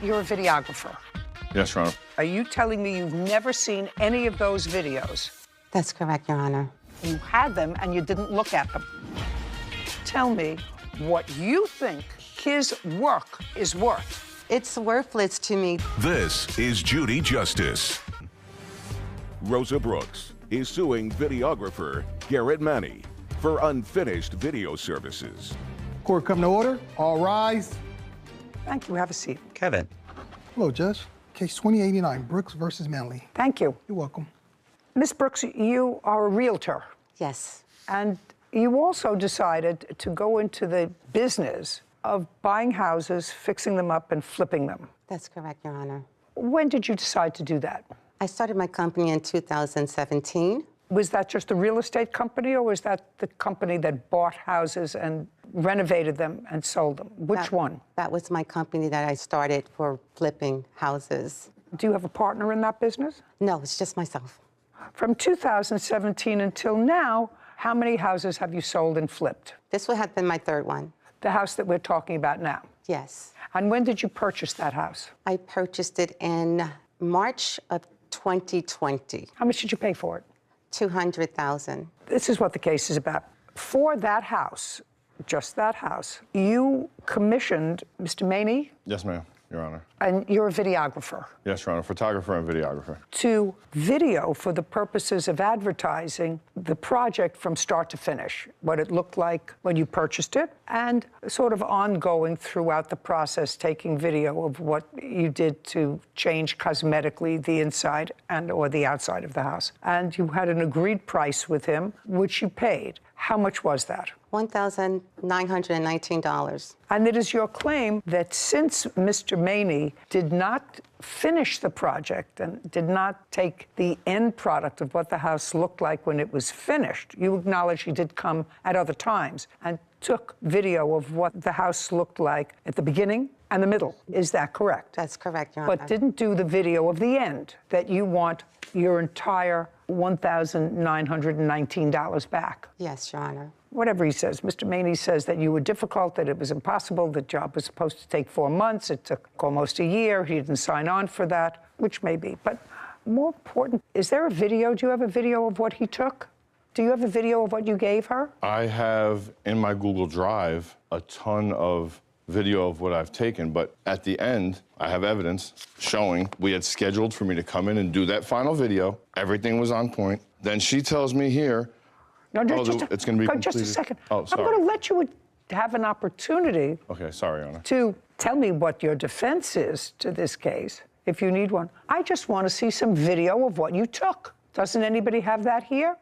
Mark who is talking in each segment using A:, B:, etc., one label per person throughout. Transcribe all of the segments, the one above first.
A: you're a videographer.
B: Yes, Your Honor.
A: Are you telling me you've never seen any of those videos?
C: That's correct, Your Honor.
A: You had them and you didn't look at them. Tell me what you think his work is worth.
C: It's worthless to me.
D: This is Judy Justice. Rosa Brooks is suing videographer Garrett Manny for unfinished video services.
E: Court come to order. All rise.
A: Thank you. Have a seat.
F: Kevin.
E: Hello, Judge. Case 2089, Brooks versus Manley.
A: Thank you.
E: You're welcome.
A: Ms. Brooks, you are a realtor.
C: Yes.
A: And you also decided to go into the business of buying houses, fixing them up, and flipping them.
C: That's correct, Your Honor.
A: When did you decide to do that?
C: I started my company in 2017.
A: Was that just a real estate company, or was that the company that bought houses and renovated them and sold them? Which one?
C: That was my company that I started for flipping houses.
A: Do you have a partner in that business?
C: No, it's just myself.
A: From 2017 until now, how many houses have you sold and flipped?
C: This would have been my third one.
A: The house that we're talking about now.
C: Yes.
A: And when did you purchase that house?
C: I purchased it in March of 2020.
A: How much did you pay for it?
C: $200,000.
A: This is what the case is about. For that house, just that house, you commissioned Mr. Maney.
B: Yes, ma'am, Your Honor.
A: And you're a videographer.
B: Yes, Your Honor, photographer and videographer.
A: To video for the purposes of advertising the project from start to finish, what it looked like when you purchased it, and sort of ongoing throughout the process, taking video of what you did to change cosmetically the inside and or the outside of the house. And you had an agreed price with him, which you paid. How much was that?
C: $1,919.
A: And it is your claim that since Mr. Maney did not finish the project and did not take the end product of what the house looked like when it was finished, you acknowledge he did come at other times and took video of what the house looked like at the beginning and the middle. Is that correct?
C: That's correct, Your Honor.
A: But didn't do the video of the end, that you want your entire $1,919 back.
C: Yes, Your Honor.
A: Whatever he says. Mr. Maney says that you were difficult, that it was impossible, the job was supposed to take 4 months, it took almost a year, he didn't sign on for that, which may be. But more important, is there a video? Do you have a video of what he took? Do you have a video of what you gave her?
B: I have in my Google Drive a ton of video of what I've taken, but at the end, I have evidence showing we had scheduled for me to come in and do that final video. Everything was on point. Then she tells me here,
A: No,
B: it's going to be completed.
A: Just a second.
B: Oh, sorry.
A: I'm going to let you have an opportunity.
B: Okay, sorry, Your Honor.
A: To tell me what your defense is to this case, if you need one. I just want to see some video of what you took. Doesn't anybody have that here?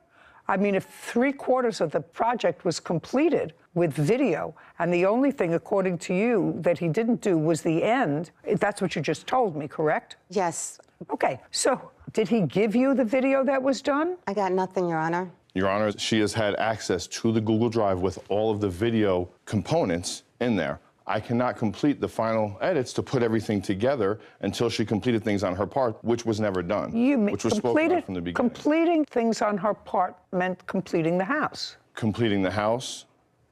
A: I mean, if 3/4 of the project was completed with video, and the only thing, according to you, that he didn't do was the end, that's what you just told me, correct?
C: Yes.
A: Okay, so did he give you the video that was done?
C: I got nothing, Your Honor.
B: Your Honor, she has had access to the Google Drive with all of the video components in there. I cannot complete the final edits to put everything together until she completed things on her part, which was never done. Which was spoken about from the beginning.
A: Completing things on her part meant completing the house.
B: Completing the house,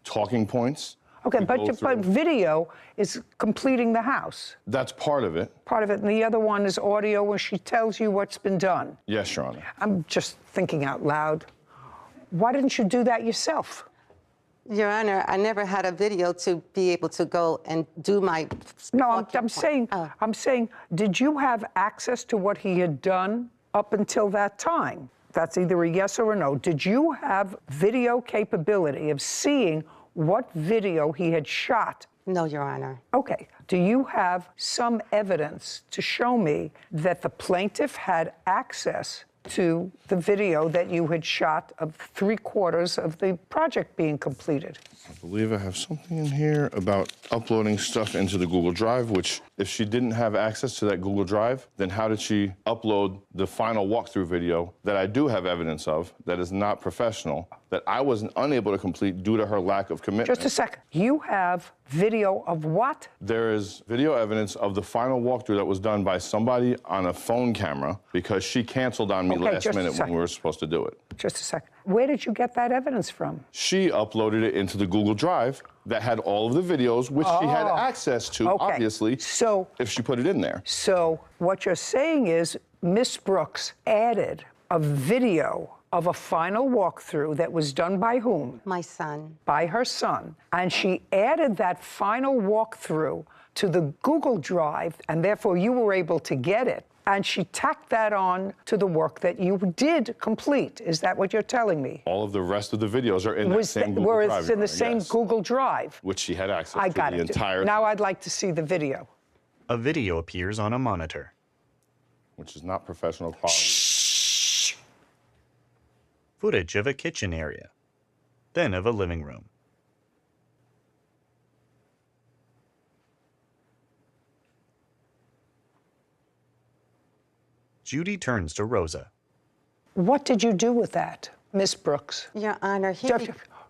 B: talking points.
A: Okay, but video is completing the house.
B: That's part of it.
A: Part of it, and the other one is audio where she tells you what's been done.
B: Yes, Your Honor.
A: I'm just thinking out loud. Why didn't you do that yourself?
C: Your Honor, I never had a video to be able to go and do my...
A: No, I'm saying, did you have access to what he had done up until that time? That's either a yes or a no. Did you have video capability of seeing what video he had shot?
C: No, Your Honor.
A: Okay. Do you have some evidence to show me that the plaintiff had access to the video that you had shot of 3/4 of the project being completed?
B: I believe I have something in here about uploading stuff into the Google Drive, which if she didn't have access to that Google Drive, then how did she upload the final walkthrough video that I do have evidence of that is not professional that I was unable to complete due to her lack of commitment.
A: Just a second. You have video of what?
B: There is video evidence of the final walkthrough that was done by somebody on a phone camera because she canceled on me
A: Okay,
B: last
A: just a
B: minute when
A: second.
B: we were supposed to do it.
A: Just a second. Where did you get that evidence from?
B: She uploaded it into the Google Drive that had all of the videos, which she had access to,
A: Okay.
B: obviously,
A: So,
B: if she put it in there.
A: so what you're saying is Miss Brooks added a video of a final walkthrough that was done by whom?
C: My son.
A: By her son. And she added that final walkthrough to the Google Drive, and therefore you were able to get it. And she tacked that on to the work that you did complete. Is that what you're telling me?
B: All of the rest of the videos are in that same Google
A: were
B: Drive.
A: it's in the
B: Your
A: same
B: Honor, yes.
A: Google Drive?
B: Which she had access
A: I
B: to
A: got
B: the
A: it.
B: entire
A: Now I'd like to see the video.
F: A video appears on a monitor.
B: which is not professional quality.
F: Footage of a kitchen area, then of a living room. Judy turns to Rosa.
A: What did you do with that, Miss Brooks?
C: Your Honor,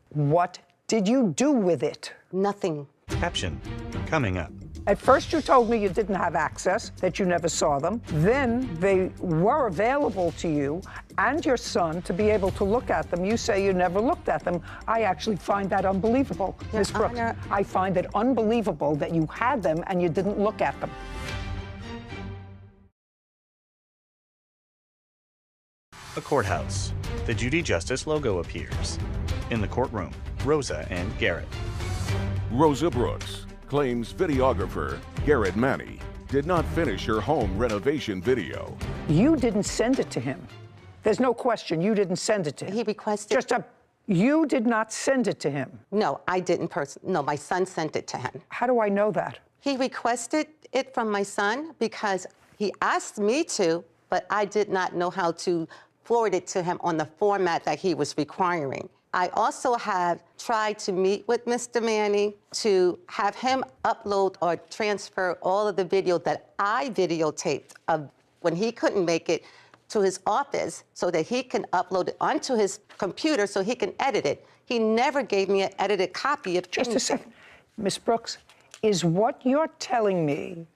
A: What did you do with it?
C: nothing.
F: Caption coming up.
A: At first you told me you didn't have access, that you never saw them. Then they were available to you and your son to be able to look at them. You say you never looked at them. I actually find that unbelievable, Ms. Brooks.
C: Honor-
A: I find it unbelievable that you had them and you didn't look at them.
F: A courthouse. The Judy Justice logo appears. In the courtroom, Rosa and Garrett.
D: Rosa Brooks claims videographer Garrett Manny did not finish her home renovation video.
A: You didn't send it to him. There's no question you didn't send it to him.
C: He requested.
A: You did not send it to him.
C: No, I didn't No, my son sent it to him.
A: How do I know that?
C: He requested it from my son because he asked me to, but I did not know how to forward it to him on the format that he was requiring. I also have tried to meet with Mr. Manning to have him upload or transfer all of the video that I videotaped of when he couldn't make it to his office so that he can upload it onto his computer so he can edit it. He never gave me an edited copy of
A: Just
C: anything.
A: a second. Ms. Brooks, is what you're telling me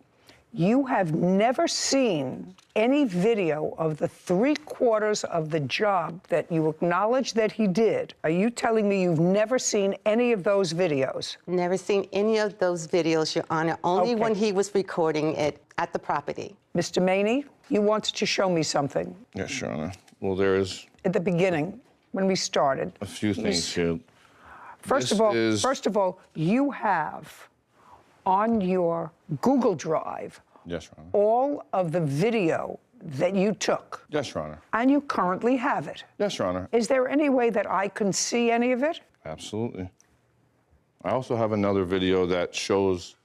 A: you have never seen any video of the 3/4 of the job that you acknowledge that he did? Are you telling me you've never seen any of those videos?
C: Never seen any of those videos, Your Honor, only
A: Okay.
C: when he was recording it at the property.
A: Mr. Maney, you wanted to show me something
B: Yes, Your Honor. Well, there is
A: at the beginning when we started.
B: a few things here.
A: First of all, you have on your Google Drive
B: Yes, Your Honor.
A: all of the video that you took,
B: Yes, Your Honor.
A: and you currently have it.
B: Yes, Your Honor.
A: Is there any way that I can see any of it?
B: Absolutely. I also have another video that shows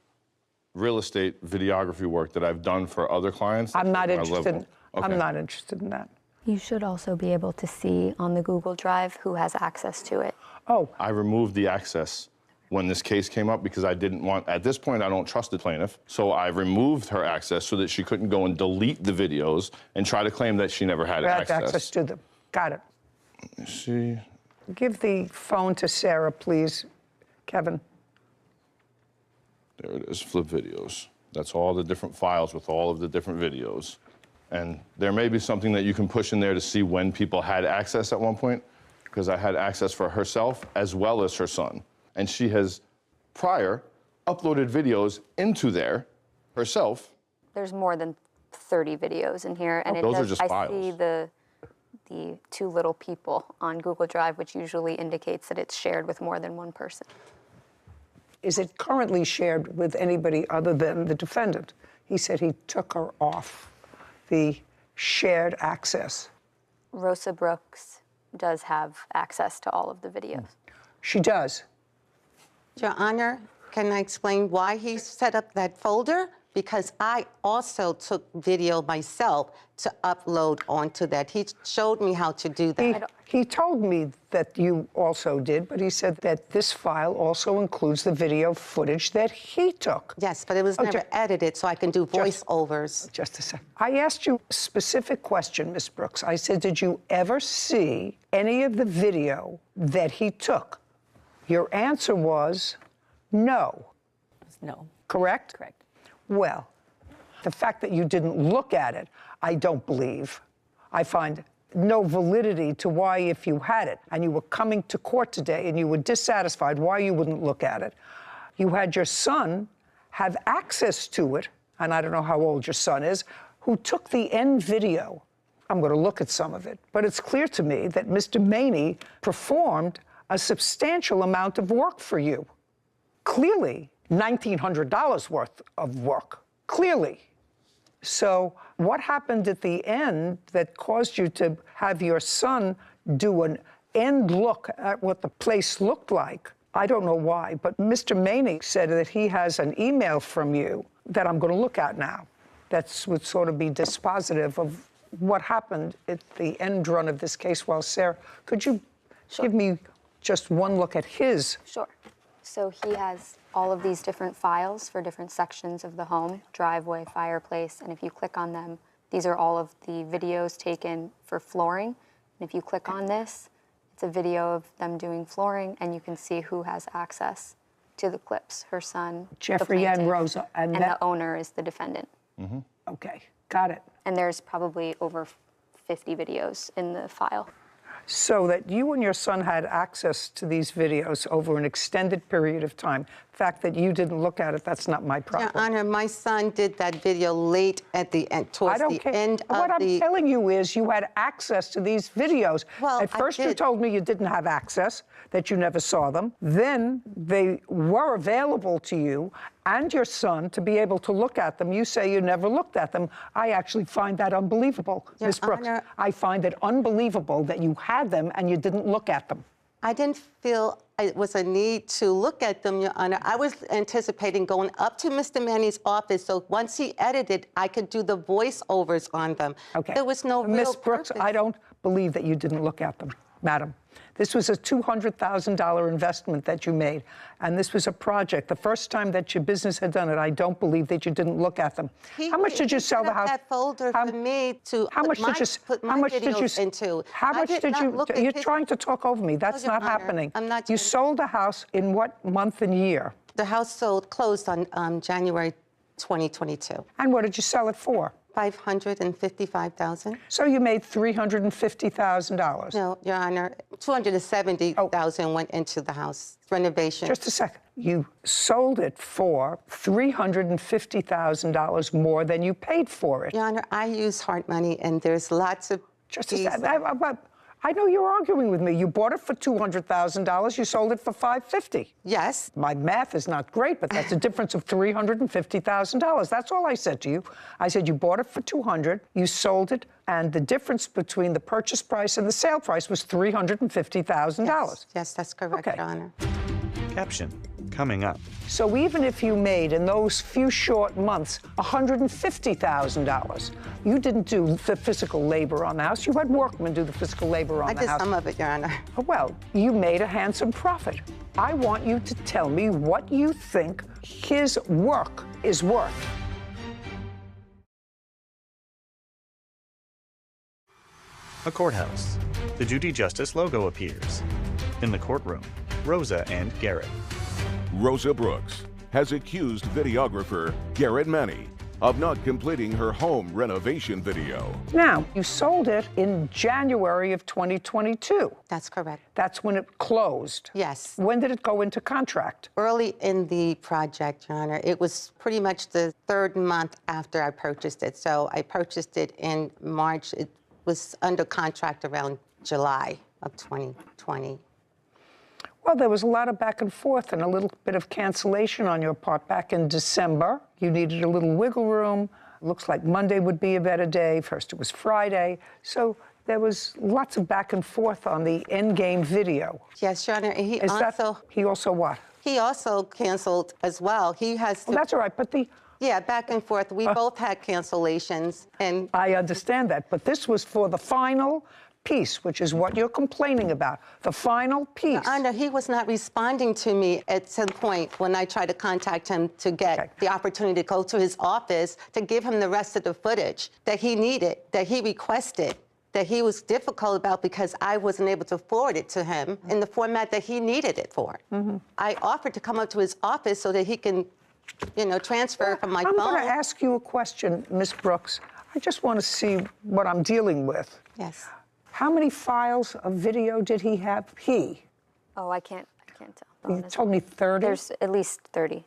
B: real estate videography work that I've done for other clients.
A: I'm not
B: That's my
A: interested.
B: level.
A: I'm
B: Okay.
A: not interested in that.
G: You should also be able to see on the Google Drive who has access to it.
A: Oh,
B: I removed the access when this case came up because I didn't want, at this point, I don't trust the plaintiff. So I removed her access so that she couldn't go and delete the videos and try to claim that she never had
A: you had
B: access.
A: access to them. Got it.
B: You see,
A: Give the phone to Sarah, please, Kevin.
B: there it is, flip videos. That's all the different files with all of the different videos. And there may be something that you can push in there to see when people had access at one point, because I had access for herself as well as her son. And she has prior uploaded videos into there herself.
G: There's more than 30 videos in here, and
B: Those are
G: does,
B: just
G: I
B: files.
G: see the two little people on Google Drive, which usually indicates that it's shared with more than one person.
A: Is it currently shared with anybody other than the defendant? He said he took her off the shared access.
G: Rosa Brooks does have access to all of the videos.
A: She does.
C: Your Honor, can I explain why he set up that folder? because I also took video myself to upload onto that. He showed me how to do that.
A: He told me that you also did, but he said that this file also includes the video footage that he took.
C: Yes, but it was never edited, so I can do voiceovers.
A: Just a second. I asked you a specific question, Ms. Brooks. I said, did you ever see any of the video that he took? Your answer was no.
H: No.
A: Correct?
H: Correct.
A: Well, the fact that you didn't look at it, I don't believe. I find no validity to why, if you had it and you were coming to court today and you were dissatisfied, why you wouldn't look at it. You had your son have access to it, and I don't know how old your son is, who took the end video. I'm going to look at some of it, but it's clear to me that Mr. Maney performed a substantial amount of work for you. Clearly, $1,900 worth of work. Clearly. So what happened at the end that caused you to have your son do an end look at what the place looked like? I don't know why, but Mr. Maney said that he has an email from you that I'm going to look at now. That would sort of be dispositive of what happened at the end run of this case. Well, Sarah, could you give me just one look at his?
G: Sure. So he has all of these different files for different sections of the home, driveway, fireplace, and if you click on them, these are all of the videos taken for flooring. And if you click on this, it's a video of them doing flooring, and you can see who has access to the clips, her son,
A: Jeffrey
G: the plaintiff,
A: and Rosa.
G: and the owner is the defendant.
B: Mm-hmm.
A: Okay, got it.
G: And there's probably over 50 videos in the file.
A: So that you and your son had access to these videos over an extended period of time. The fact that you didn't look at it, that's not my problem.
C: Your Honor, my son did that video late at the end, towards the end of the...
A: What I'm telling you is you had access to these videos.
C: Well,
A: at first
C: I
A: you
C: did.
A: told me you didn't have access, that you never saw them. Then they were available to you and your son to be able to look at them. You say you never looked at them. I actually find that unbelievable,
C: Your
A: Ms. Brooks.
C: Honor,
A: I find it unbelievable that you had them and you didn't look at them.
C: I didn't feel it was a need to look at them, Your Honor. I was anticipating going up to Mr. Manny's office, so once he edited, I could do the voiceovers on them.
A: Okay.
C: There was no real
A: Ms. Brooks,
C: purpose.
A: I don't believe that you didn't look at them, madam. This was a $200,000 investment that you made, and this was a project. The first time that your business had done it, I don't believe that you didn't look at them. How much did you sell the house?
C: That folder for me to
A: how much did you
C: put my videos into.
A: How much did you? You're trying to talk over me. That's
C: Your
A: not
C: Honor,
A: happening.
C: I'm not
A: You
C: trying-
A: sold the house in what month and year?
C: The house closed on January 2022.
A: And what did you sell it for?
C: $555,000.
A: So you made $350,000.
C: No, Your Honor, $270,000 went into the house renovation.
A: Just a second. You sold it for $350,000 more than you paid for it.
C: Your Honor, I use hard money, and there's lots of
A: Just a second. I know you're arguing with me. You bought it for $200,000. You sold it for $550,000.
C: Yes.
A: My math is not great, but that's a difference of $350,000. That's all I said to you. I said you bought it for $200,000, you sold it, and the difference between the purchase price and the sale price was $350,000.
C: Yes, that's correct,
A: Okay.
C: Your Honor.
F: Caption coming up.
A: So even if you made, in those few short months, $150,000, you didn't do the physical labor on the house. You had workmen do the physical labor on
C: I
A: the
C: did
A: house.
C: some of it, Your Honor.
A: Well, you made a handsome profit. I want you to tell me what you think his work is worth.
F: A courthouse. The Judy Justice logo appears. In the courtroom, Rosa and Garrett.
D: Rosa Brooks has accused videographer Garrett Manny of not completing her home renovation video.
A: Now, you sold it in January of 2022.
C: That's correct.
A: That's when it closed.
C: Yes.
A: When did it go into contract?
C: Early in the project, Your Honor, it was pretty much the third month after I purchased it. So I purchased it in March. It was under contract around July of 2020.
A: Well, there was a lot of back and forth and a little bit of cancellation on your part back in December. You needed a little wiggle room. Looks like Monday would be a better day. First it was Friday. So there was lots of back and forth on the endgame video.
C: Yes, Your Honor. And he
A: He also what?
C: He also canceled as well. He has to...
A: Well, that's all right, but the
C: Yeah, back and forth. We both had cancellations, and
A: I understand that, but this was for the final piece, which is what you're complaining about, the final piece.
C: Anna, he was not responding to me at some point when I tried to contact him to get the opportunity to go to his office to give him the rest of the footage that he needed, that he requested, that he was difficult about because I wasn't able to forward it to him in the format that he needed it for. I offered to come up to his office so that he can, transfer from my phone.
A: I'm going to ask you a question, Ms. Brooks. I just want to see what I'm dealing with.
C: Yes.
A: How many files of video did he have?
G: Oh, I can't tell.
A: You told me 30?
G: There's at least 30.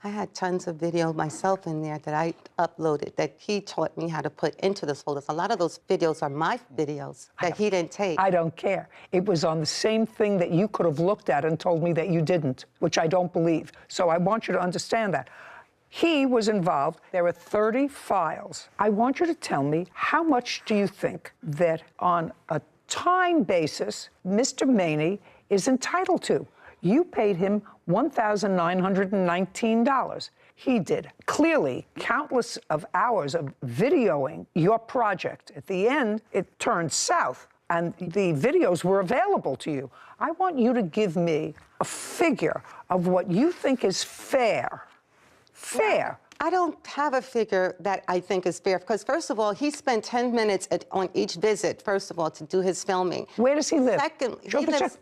C: I had tons of video myself in there that I uploaded that he taught me how to put into the folders. A lot of those videos are my videos that he didn't take.
A: I don't care. It was on the same thing that you could have looked at and told me that you didn't, which I don't believe. So I want you to understand that. He was involved. There were 30 files. I want you to tell me, how much do you think that on a time basis Mr. Maney is entitled to? You paid him $1,919. He did clearly countless of hours of videoing your project. At the end, it turned south, and the videos were available to you. I want you to give me a figure of what you think is fair. Fair.
C: I don't have a figure that I think is fair because, first of all, he spent 10 minutes on each visit, first of all, to do his filming.
A: Where does he live?
C: Second,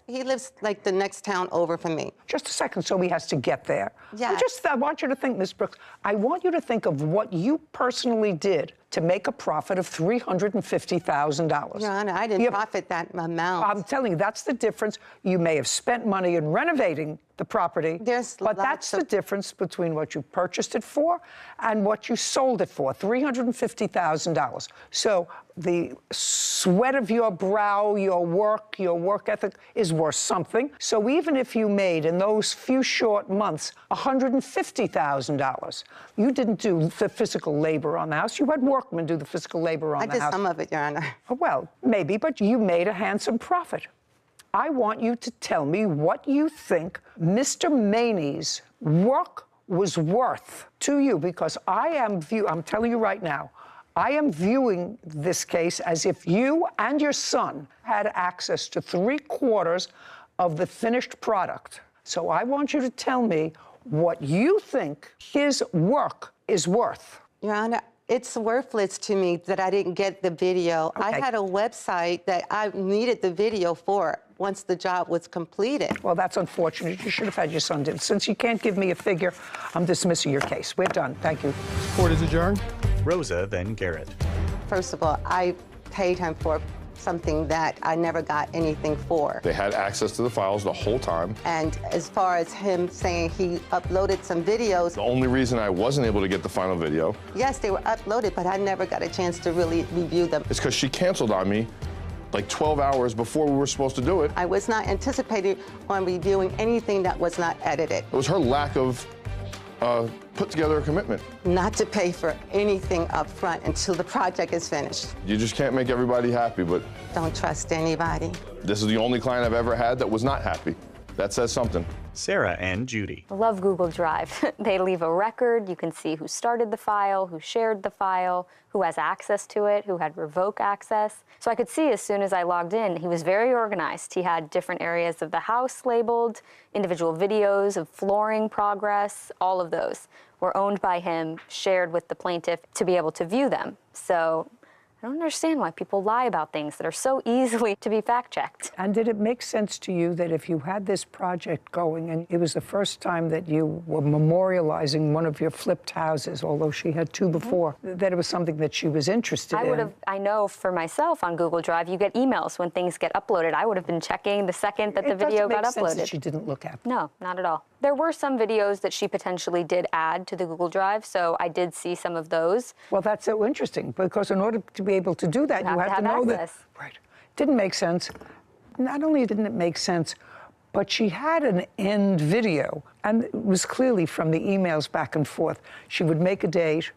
C: he lives like the next town over from me.
A: Just a second, so he has to get there.
C: Yes.
A: I want you to think, Ms. Brooks, I want you to think of what you personally did to make a profit of $350,000.
C: Your Honor, I didn't profit that amount.
A: I'm telling you, that's the difference. You may have spent money in renovating the property, but that's the difference between what you purchased it for and what you sold it for, $350,000. So the sweat of your brow, your work ethic is worth something. So even if you made in those few short months $150,000, you didn't do the physical labor on the house. You had workmen do the physical labor on the house.
C: I did some of it, Your Honor.
A: Well, maybe, but you made a handsome profit. I want you to tell me what you think Mr. Maney's work was worth to you, because I'm telling you right now, I am viewing this case as if you and your son had access to 3/4 of the finished product. So I want you to tell me what you think his work is worth.
C: Your Honor, it's worthless to me that I didn't get the video.
A: Okay.
C: I had a website that I needed the video for once the job was completed.
A: Well, that's unfortunate. You should have had your son do it. Since you can't give me a figure, I'm dismissing your case. We're done. Thank you.
E: Court is adjourned.
F: Rosa, then Garrett.
C: First of all, I paid him for something that I never got anything for.
B: They had access to the files the whole time.
C: And as far as him saying he uploaded some videos,
B: The only reason I wasn't able to get the final video
C: yes, they were uploaded, but I never got a chance to really review them.
B: is because she canceled on me like 12 hours before we were supposed to do it.
C: I was not anticipating on reviewing anything that was not edited.
B: It was her lack of put together a commitment.
C: Not to pay for anything up front until the project is finished.
B: You just can't make everybody happy, but
C: Don't trust anybody.
B: this is the only client I've ever had that was not happy. That says something.
F: Sarah and Judy.
G: I love Google Drive. They leave a record. You can see who started the file, who shared the file, who has access to it, who had revoke access. So I could see as soon as I logged in, he was very organized. He had different areas of the house labeled, individual videos of flooring progress. All of those were owned by him, shared with the plaintiff to be able to view them. So I don't understand why people lie about things that are so easily to be fact-checked.
A: And did it make sense to you that if you had this project going, and it was the first time that you were memorializing one of your flipped houses, although she had two before, that it was something that she was interested in?
G: I know for myself on Google Drive, you get emails when things get uploaded. I would have been checking the second that the video got
A: It doesn't make sense
G: uploaded.
A: that she didn't look at.
G: No, not at all. There were some videos that she potentially did add to the Google Drive, so I did see some of those.
A: Well, that's so interesting, because in order to be able to do that, you have to know
G: access.
A: that. Right. Didn't make sense. Not only didn't it make sense, but she had an end video, and it was clearly from the emails back and forth. She would make a date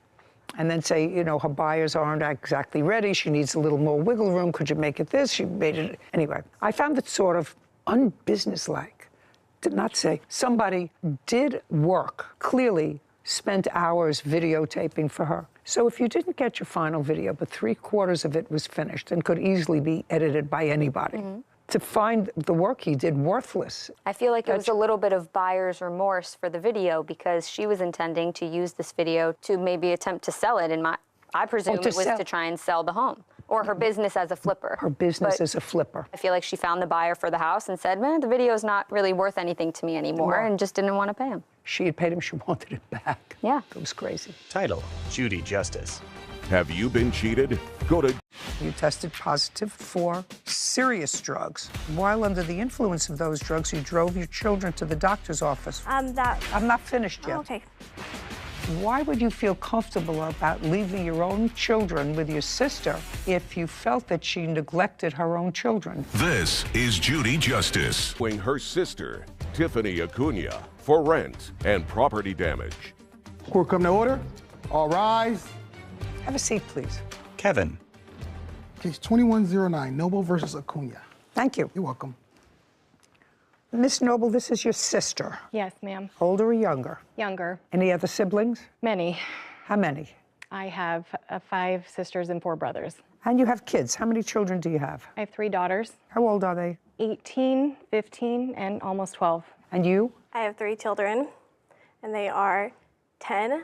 A: and then say, you know, her buyers aren't exactly ready. She needs a little more wiggle room. Could you make it this? She made it. Anyway, I found it sort of unbusinesslike. Did not say somebody did work clearly spent hours videotaping for her. So if you didn't get your final video, but 3/4 of it was finished and could easily be edited by anybody, to find the work he did worthless.
G: I feel like it was a little bit of buyer's remorse for the video because she was intending to use this video to maybe attempt to sell it. I presume it was to try and sell the home or her business as a flipper.
A: Her business as a flipper.
G: I feel like she found the buyer for the house and said, man, the video's not really worth anything to me anymore, and just didn't want to pay him.
A: She had paid him, she wanted it back.
G: Yeah.
A: It was crazy.
F: Title, Judy Justice.
D: Have you been cheated? Go to
A: You tested positive for serious drugs. While under the influence of those drugs, you drove your children to the doctor's office. I'm not finished yet.
H: Okay.
A: Why would you feel comfortable about leaving your own children with your sister if you felt that she neglected her own children?
D: This is Judy Justice. Suing her sister, Tiffany Acuna, for rent and property damage.
E: Court come to order. All rise.
A: Have a seat, please.
F: Kevin.
E: Case 2109, Noble versus Acuna.
A: Thank you.
E: You're welcome.
A: Miss Noble, this is your sister.
I: Yes, ma'am.
A: Older or younger?
I: Younger.
A: Any other siblings?
I: Many.
A: How many?
I: I have 5 sisters and 4 brothers.
A: And you have kids. How many children do you have?
I: I have 3 daughters,
A: How old are they?
I: 18, 15, and almost 12.
A: And you?
H: I have 3 children, and they are 10,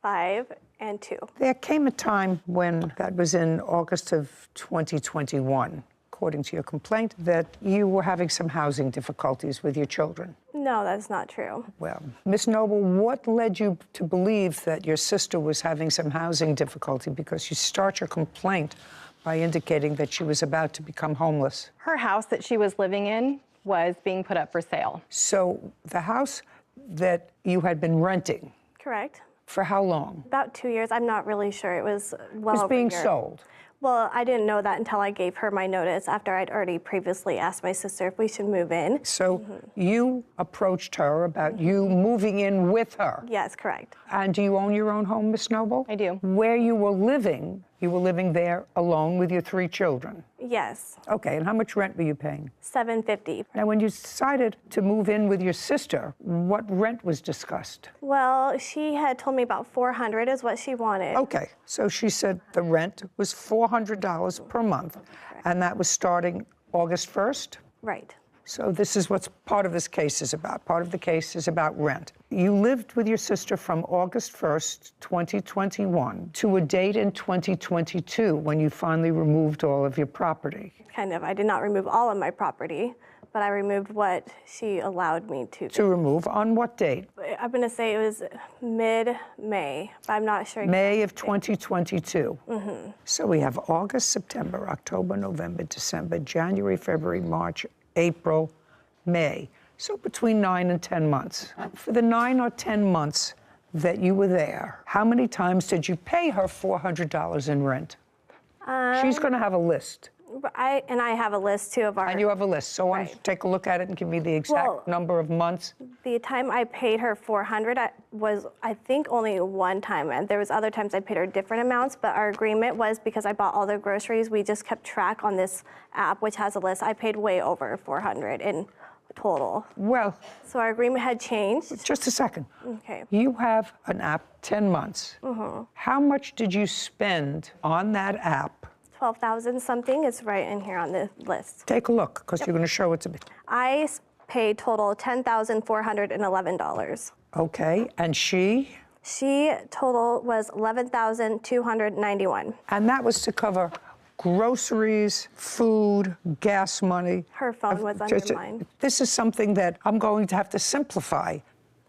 H: 5, and 2.
A: There came a time when, that was in August of 2021, according to your complaint, that you were having some housing difficulties with your children.
H: No, that's not true.
A: Well, Miss Noble, what led you to believe that your sister was having some housing difficulty? Because you start your complaint by indicating that she was about to become homeless.
I: Her house that she was living in was being put up for sale.
A: So the house that you had been renting,
H: Correct.
A: for how long?
H: About 2 years. I'm not really sure. It was well
A: Was
H: over
A: being
H: a year.
A: sold.
H: Well, I didn't know that until I gave her my notice after I'd already previously asked my sister if we should move in.
A: So you approached her about you moving in with her.
H: Yes, correct.
A: And do you own your own home, Miss Noble?
I: I do.
A: Where you were living there alone with your 3 children.
H: Yes,
A: Okay, and how much rent were you paying?
H: $750.
A: Now, when you decided to move in with your sister, what rent was discussed?
H: Well, she had told me about $400 is what she wanted.
A: Okay, so she said the rent was $400 per month, and that was starting August 1st?
H: Right.
A: So this is what part of this case is about. Part of the case is about rent. You lived with your sister from August 1st, 2021 to a date in 2022 when you finally removed all of your property.
H: Kind of. I did not remove all of my property, but I removed what she allowed me to.
A: To remove on what date?
H: I'm going to say it was mid-May, but I'm not sure.
A: May of 2022. So we have August, September, October, November, December, January, February, March, April, May. So between 9 and 10 months. For the 9 or 10 months that you were there, how many times did you pay her $400 in rent? She's going to have a list.
H: I have a list too of our.
A: And you have a list. So why don't you take a look at it and give me the exact number of months?
H: The time I paid her $400 was, I think, only one time, and there was other times I paid her different amounts. But our agreement was because I bought all the groceries, we just kept track on this app, which has a list. I paid way over $400 in total.
A: Well,
H: So our agreement had changed.
A: just a second.
H: Okay.
A: You have an app, 10 months. How much did you spend on that app?
H: 12,000 something is right in here on the list.
A: Take a look, because you're going to show it to me.
H: I paid total $10,411.
A: Okay, and she?
H: She total was $11,291.
A: And that was to cover groceries, food, gas money.
H: Her phone was under mine.
A: This is something that I'm going to have to simplify.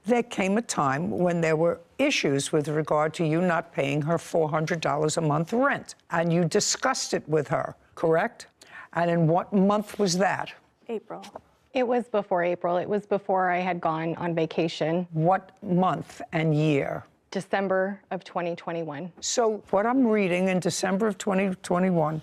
A: There came a time when there were issues with regard to you not paying her $400 a month rent, and you discussed it with her, correct? And in what month was that?
H: April.
I: It was before April. It was before I had gone on vacation.
A: What month and year?
I: December of 2021.
A: So what I'm reading in December of 2021,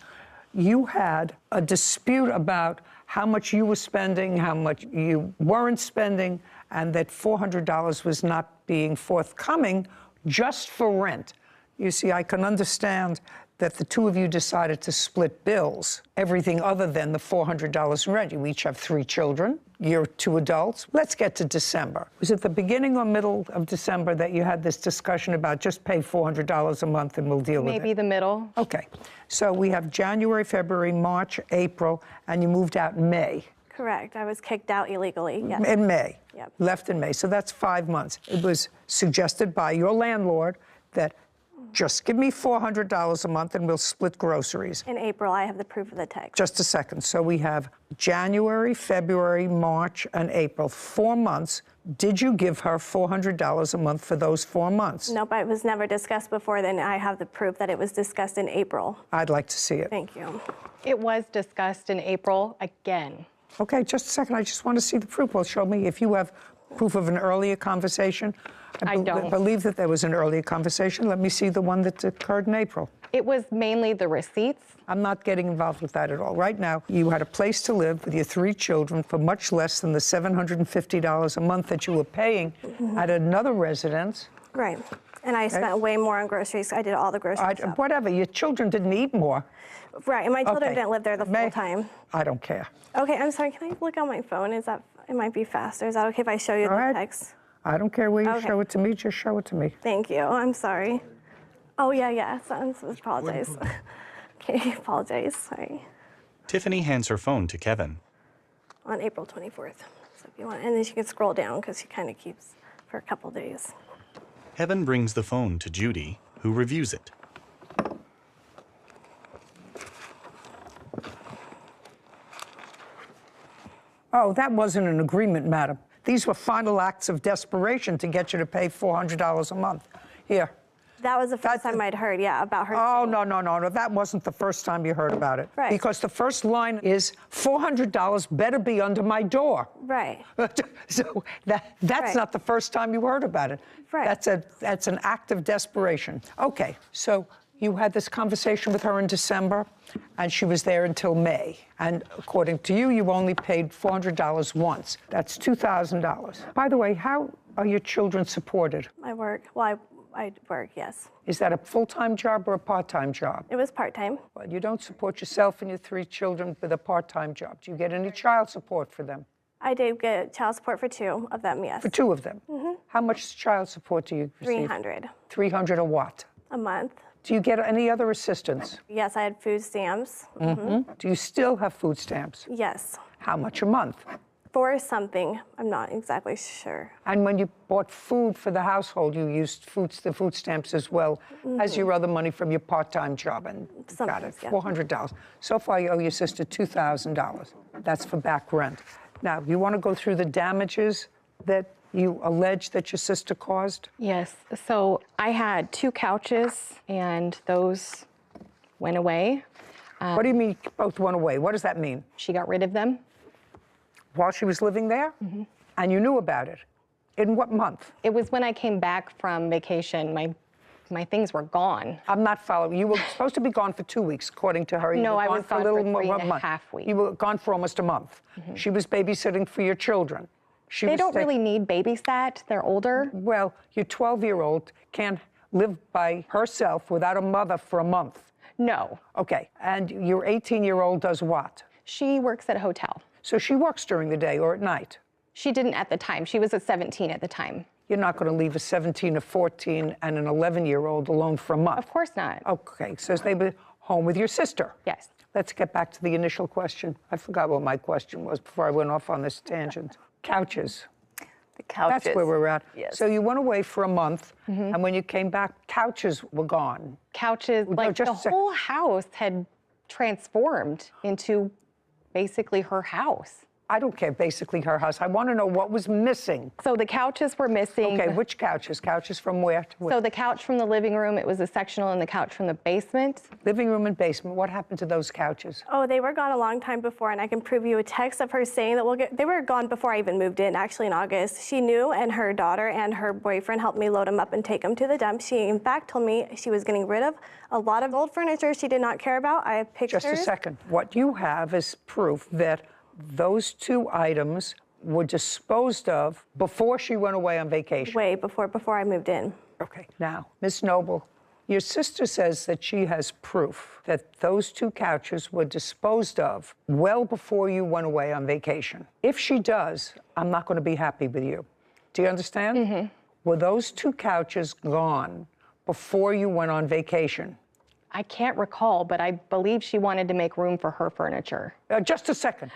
A: you had a dispute about how much you were spending, how much you weren't spending, and that $400 was not being forthcoming just for rent. You see, I can understand that the two of you decided to split bills, everything other than the $400 in rent. You each have 3 children. You're 2 adults. Let's get to December. Was it the beginning or middle of December that you had this discussion about just pay $400 a month and we'll deal with it?
I: Maybe the middle.
A: Okay. So we have January, February, March, April, and you moved out in May.
H: Correct. I was kicked out illegally, yes.
A: In May.
H: Yep.
A: Left in May. So that's 5 months. It was suggested by your landlord that just give me $400 a month and we'll split groceries.
H: In April, I have the proof of the text.
A: Just a second. So we have January, February, March, and April. 4 months. Did you give her $400 a month for those 4 months?
H: Nope, it was never discussed before then. I have the proof that it was discussed in April.
A: I'd like to see it.
H: Thank you.
I: It was discussed in April again.
A: Okay, just a second. I just want to see the proof. Well, show me if you have proof of an earlier conversation.
I: I don't.
A: Believe that there was an earlier conversation. Let me see the one that occurred in April.
I: It was mainly the receipts.
A: I'm not getting involved with that at all. Right now, you had a place to live with your 3 children for much less than the $750 a month that you were paying at another residence.
H: Right. And I spent way more on groceries. I did all the groceries.
A: Whatever. Your children didn't eat more.
H: Right, and my children
A: Okay.
H: didn't live there the full time.
A: I don't care.
H: Okay, I'm sorry. Can I look on my phone? It might be faster. Is that okay if I show you
A: All
H: the
A: right.
H: text?
A: I don't care where you
H: Okay.
A: show it to me. Just show it to me.
H: Thank you. I'm sorry. Oh, yeah. I apologize. Okay, apologize. Sorry.
F: Tiffany hands her phone to Kevin.
H: On April 24th. So if you want, and then she can scroll down because she kind of keeps for a couple days.
F: Kevin brings the phone to Judy, who reviews it.
A: Oh, that wasn't an agreement, madam. These were final acts of desperation to get you to pay $400 a month. Here.
H: That was the first time I'd heard, about her.
A: Oh,
H: too.
A: no. That wasn't the first time you heard about it.
H: Right.
A: Because the first line is $400 better be under my door.
H: Right.
A: So that's
H: Right.
A: not the first time you heard about it.
H: Right.
A: That's an act of desperation. Okay, so you had this conversation with her in December, and she was there until May. And according to you, you only paid $400 once. That's $2,000. By the way, how are your children supported?
H: I work. Well, I work, yes.
A: Is that a full-time job or a part-time job?
H: It was part-time.
A: Well, you don't support yourself and your 3 children with a part-time job. Do you get any child support for them?
H: I did get child support for 2 of them, yes.
A: For 2 of them? Mm-hmm. How much child support do you receive?
H: $300
A: $300 a what?
H: a month.
A: Do you get any other assistance?
H: Yes, I had food stamps.
A: Do you still have food stamps?
H: Yes.
A: How much a month?
H: For something, I'm not exactly sure.
A: And when you bought food for the household, you used the food stamps as well as your other money from your part-time job, and got it,
H: Sometimes, yeah.
A: $400. So far, you owe your sister $2,000. That's for back rent. Now, you want to go through the damages that you allege that your sister caused?
I: Yes. So I had 2 couches, and those went away.
A: What do you mean both went away? What does that mean?
I: She got rid of them.
A: While she was living there? And you knew about it? In what month?
I: It was when I came back from vacation. My things were gone.
A: I'm not following. You were supposed to be gone for 2 weeks, according to her. You
I: No,
A: were
I: I was gone for 3.5 weeks.
A: You were gone for almost a month. She was babysitting for your children.
I: They don't really need babysat. They're older.
A: Well, your 12-year-old can't live by herself without a mother for a month.
I: No.
A: Okay, and your 18-year-old does what?
I: She works at a hotel.
A: So she works during the day or at night?
I: She didn't at the time. She was at 17 at the time.
A: You're not going to leave a 17, a 14, and an 11-year-old alone for a month.
I: Of course not.
A: Okay, so they were home with your sister.
I: Yes.
A: Let's get back to the initial question. I forgot what my question was before I went off on this tangent. Couches.
J: The couches.
A: That's where we're at.
J: Yes.
A: So you went away for a month, and when you came back, couches were gone.
I: Couches,
A: No,
I: like
A: just
I: the whole house had transformed into basically her house.
A: I don't care, basically her house. I want to know what was missing.
I: So the couches were missing.
A: Okay, which couches? Couches from where to where?
I: So the couch from the living room, it was a sectional, and the couch from the basement.
A: Living room and basement. What happened to those couches?
H: Oh, they were gone a long time before, and I can prove you a text of her saying that they were gone before I even moved in, actually in August. She knew, and her daughter and her boyfriend helped me load them up and take them to the dump. She, in fact, told me she was getting rid of a lot of old furniture she did not care about. I have pictures.
A: Just a second. What you have is proof that those 2 items were disposed of before she went away on vacation.
H: Way before I moved in.
A: Okay. Now, Miss Noble, Your sister says that she has proof that those 2 couches were disposed of well before you went away on vacation. If she does, I'm not going to be happy with you. Do you understand? Mm-hmm. Were those 2 couches gone before you went on vacation?
I: I can't recall, but I believe she wanted to make room for her furniture.
A: Just a second.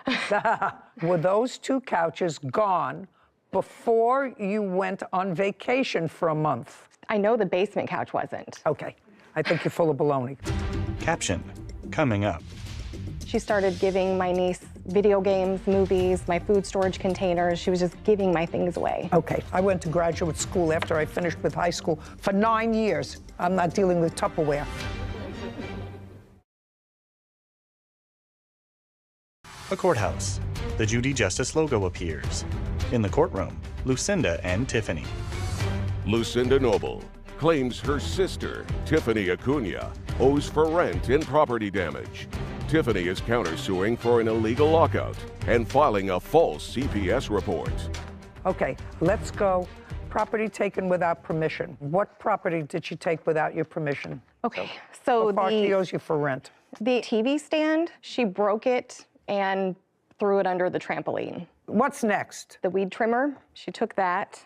A: Were those 2 couches gone before you went on vacation for a month?
I: I know the basement couch wasn't.
A: Okay. I think you're full of baloney.
F: Caption, coming up.
I: She started giving my niece video games, movies, my food storage containers. She was just giving my things away.
A: Okay. I went to graduate school after I finished with high school for 9 years. I'm not dealing with Tupperware.
F: A courthouse. The Judy Justice logo appears. In the courtroom, Lucinda and Tiffany.
D: Lucinda Noble claims her sister, Tiffany Acuna, owes for rent and property damage. Tiffany is countersuing for an illegal lockout and filing a false CPS report.
A: Okay, let's go. Property taken without permission. What property did she take without your permission?
I: Okay, so
A: far she owes you for rent.
I: The TV stand, she broke it and threw it under the trampoline.
A: What's next?
I: The weed trimmer, she took that.